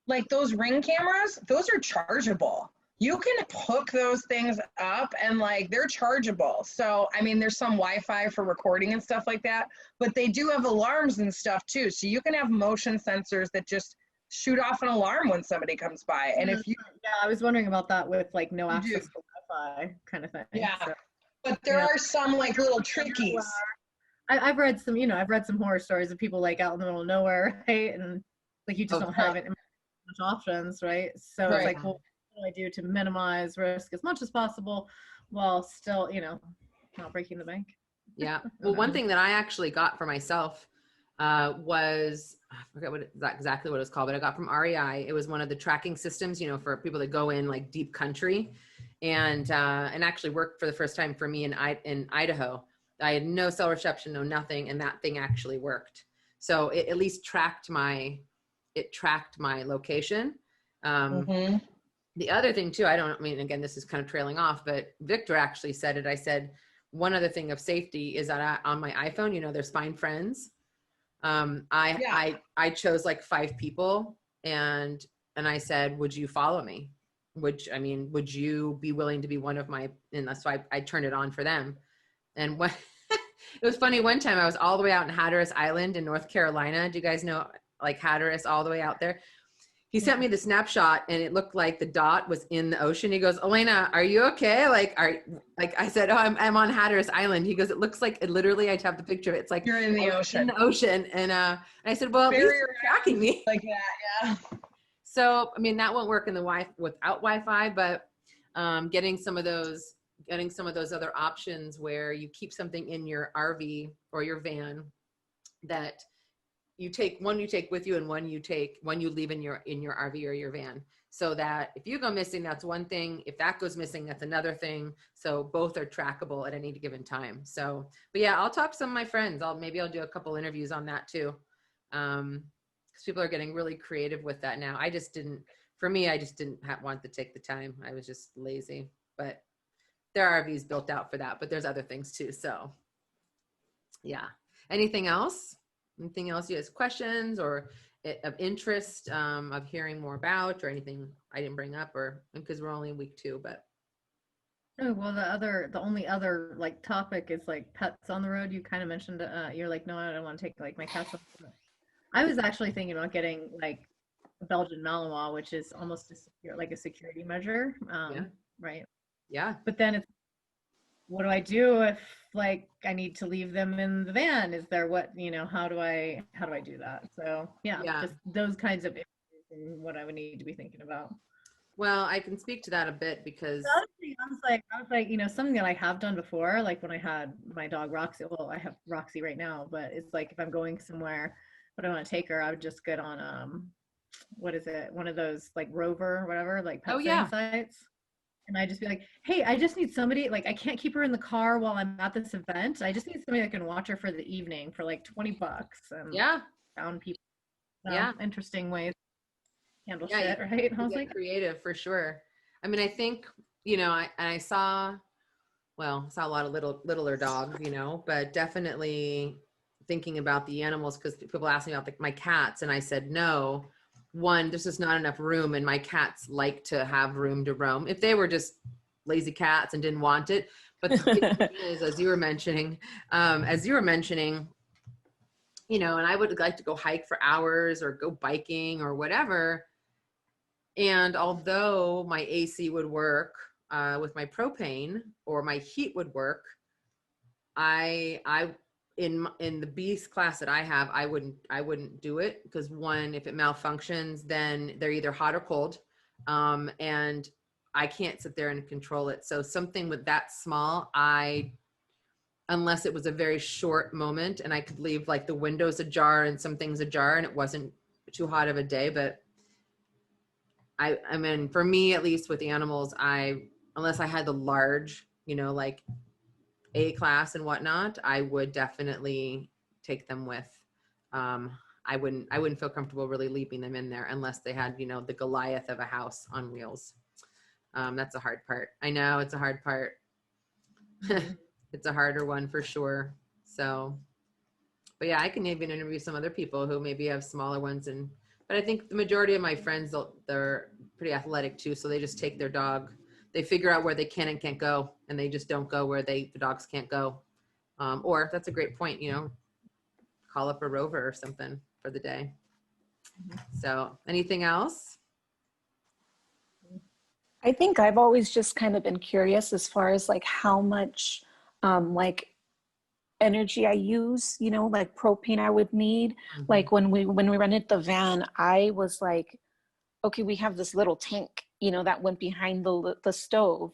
Like those Ring cameras, those are chargeable. You can hook those things up and like they're chargeable. So, I mean, there's some Wi-Fi for recording and stuff like that, but they do have alarms and stuff too. So you can have motion sensors that just shoot off an alarm when somebody comes by. And if you, I was wondering about that with like no access to Wi-Fi kind of thing. Yeah, so, but there are some like little trickies. I've read some horror stories of people like out in the middle of nowhere, right? And like you just don't have it. Much options, right? So it's like, well, what do I do to minimize risk as much as possible while still, not breaking the bank? Yeah. Well, one thing that I actually got for myself was, I forget exactly what it was called, but I got from REI. It was one of the tracking systems, for people that go in like deep country, and actually worked for the first time for me in Idaho. I had no cell reception, no nothing, and that thing actually worked. So it at least tracked my location. The other thing too, again, this is kind of trailing off, but Victor actually said it. I said, one other thing of safety is that on my iPhone, there's Find Friends. I chose like 5 people and I said, would you follow me? Would you be willing to be one of my, and that's why I turned it on for them. And what, it was funny. One time I was all the way out in Hatteras Island in North Carolina. Do you guys know like Hatteras all the way out there? He sent me the snapshot and it looked like the dot was in the ocean. He goes, Elena, are you okay? I said, oh, I'm on Hatteras Island. He goes, it looks like it literally, I have the picture of it. It's like you're in the ocean. In the ocean. And I said, well, at least you're tracking me. Like that, yeah. So, that won't work without Wi-Fi, but getting some of those getting some of those other options where you keep something in your RV or your van that you take with you, and one you leave in your RV or your van, so that if you go missing, that's one thing. If that goes missing, that's another thing. So both are trackable at any given time. So, but yeah, I'll talk to some of my friends. Maybe I'll do a couple interviews on that too. Because people are getting really creative with that now. I just didn't want to take the time. I was just lazy, but there are RVs built out for that, but there's other things too. So yeah. Anything else? Anything else you guys questions or of interest of hearing more about, or anything I didn't bring up, or because we're only in week 2, but. Oh, well, the only other like topic is like pets on the road. You kind of mentioned, you're like, no, I don't want to take like my cats on the road. I was actually thinking about getting like a Belgian Malinois, which is almost like a security measure. Yeah. Right. Yeah. But then it's, what do I do if like I need to leave them in the van? Is there how do I do that? So yeah. Just those kinds of issues and what I would need to be thinking about. Well, I can speak to that a bit because I was like, something that I have done before, like when I had my dog Roxy. Well, I have Roxy right now, but it's like if I'm going somewhere but I want to take her, I would just get on what is it? One of those like Rover or whatever, like pet sitting sites. And I just be like, hey, I just need somebody, like I can't keep her in the car while I'm at this event. I just need somebody that can watch her for the evening for like $20. And found people. Interesting ways to handle shit, right? I was like, creative for sure. I mean, I think, I saw a lot of littler dogs, but definitely thinking about the animals, because people ask me about my cats, and I said, no, one, there's just not enough room, and my cats like to have room to roam. If they were just lazy cats and didn't want it, but the thing is, as you were mentioning, and I would like to go hike for hours or go biking or whatever. And although my AC would work with my propane, or my heat would work, in the beast class that I have, I wouldn't do it, because one, if it malfunctions, then they're either hot or cold, and I can't sit there and control it. So something with that small, unless it was a very short moment and I could leave like the windows ajar and some things ajar and it wasn't too hot of a day, but I mean, for me, at least with the animals, unless I had the large, like A class and whatnot, I would definitely take them with. I wouldn't feel comfortable really leaving them in there unless they had, the Goliath of a house on wheels. That's a hard part. I know it's a hard part. It's a harder one for sure. So, but yeah, I can even interview some other people who maybe have smaller ones, but I think the majority of my friends, they're pretty athletic too. So they just take their dog, they figure out where they can and can't go, and they just don't go where the dogs can't go. Or that's a great point, call up a Rover or something for the day. So anything else? I think I've always just kind of been curious as far as like how much like energy I use, like propane I would need. Mm-hmm. Like when we rented the van, I was like, okay, we have this little tank, that went behind the stove,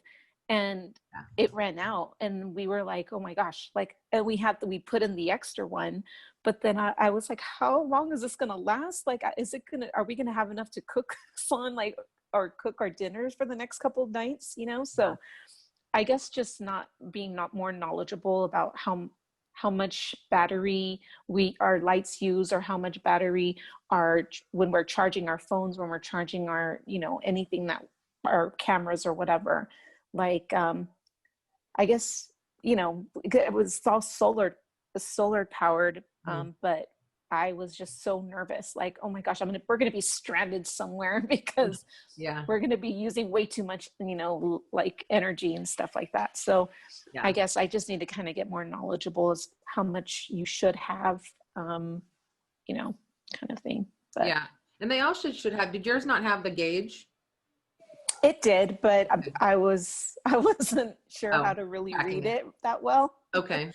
and it ran out, and we were like, oh my gosh, like, and we put in the extra one, but then I was like, how long is this gonna last? Like, are we gonna have enough to cook on, like, or cook our dinners for the next couple of nights, So I guess just not more knowledgeable about how much battery our lights use, or how much battery when we're charging our phones, when we're charging our, anything that our cameras or whatever. Like, I guess, it was all solar powered, but I was just so nervous, like, oh my gosh, we're going to be stranded somewhere because we're going to be using way too much, like energy and stuff like that. So I guess I just need to kind of get more knowledgeable as how much you should have, kind of thing. But yeah. And they all should have, did yours not have the gauge? It did, but I wasn't sure how to really read it that well. Okay.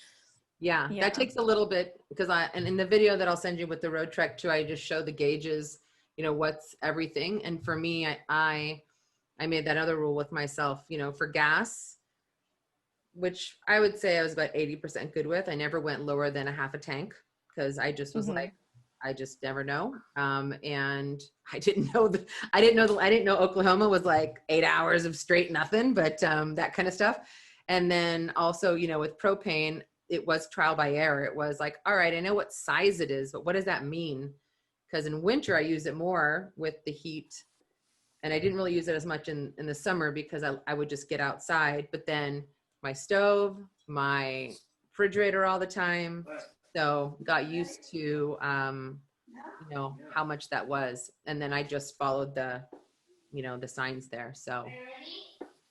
Yeah, that takes a little bit, because and in the video that I'll send you with the road trek too, I just show the gauges, what's everything. And for me, I made that other rule with myself, for gas, which I would say I was about 80% good with. I never went lower than a half a tank because I just was like, I just never know. And I didn't know Oklahoma was like 8 hours of straight nothing, but that kind of stuff. And then also, you know, with propane, it was trial by error. It was like, all right, I know what size it is, but what does that mean? Because in winter, I use it more with the heat. And I didn't really use it as much in the summer because I would just get outside. But then my stove, my refrigerator all the time. So got used to, you know, how much that was. And then I just followed the, you know, the signs there. So,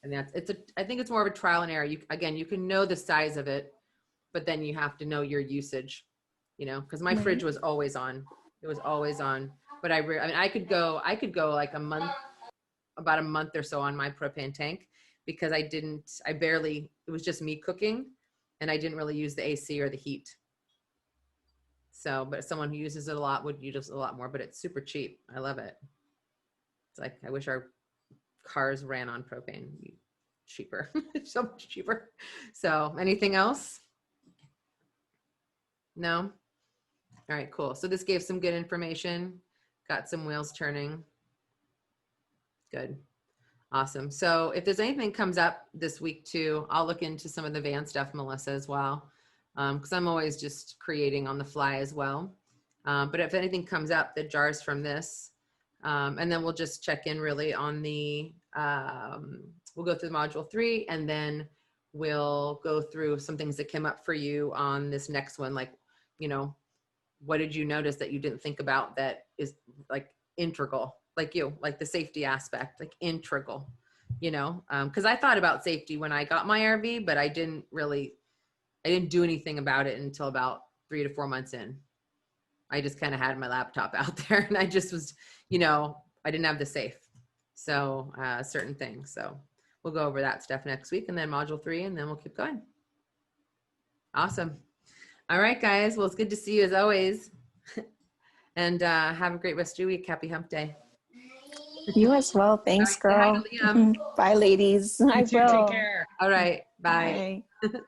and I think it's more of a trial and error. You can know the size of it, but then you have to know your usage, you know, because my fridge was always on. It was always on. But I mean, I could go like about a month or so on my propane tank because it was just me cooking and I didn't really use the AC or the heat. So, but someone who uses it a lot would use it a lot more, but it's super cheap. I love it. It's like, I wish our cars ran on propane. Cheaper, so much cheaper. So anything else? No? All right, cool. So this gave some good information. Got some wheels turning. Good. Awesome. So if there's anything comes up this week too, I'll look into some of the van stuff, Melissa, as well. Because I'm always just creating on the fly as well. But if anything comes up that jars from this, and then we'll just check in really on the, we'll go through module 3 and then we'll go through some things that came up for you on this next one. Like, you know, what did you notice that you didn't think about that is like integral, like the safety aspect, like integral, you know? Cause I thought about safety when I got my RV, but I didn't do anything about it until about 3 to 4 months in. I just kind of had my laptop out there and I just was, you know, I didn't have the safe. So certain things. So we'll go over that stuff next week and then module 3 and then we'll keep going. Awesome. All right, guys. Well, it's good to see you as always. And have a great rest of your week. Happy hump day. You as well. Thanks, All right, girl. say hi to Liam. Bye, ladies. You too, take care. All right. Bye. Bye.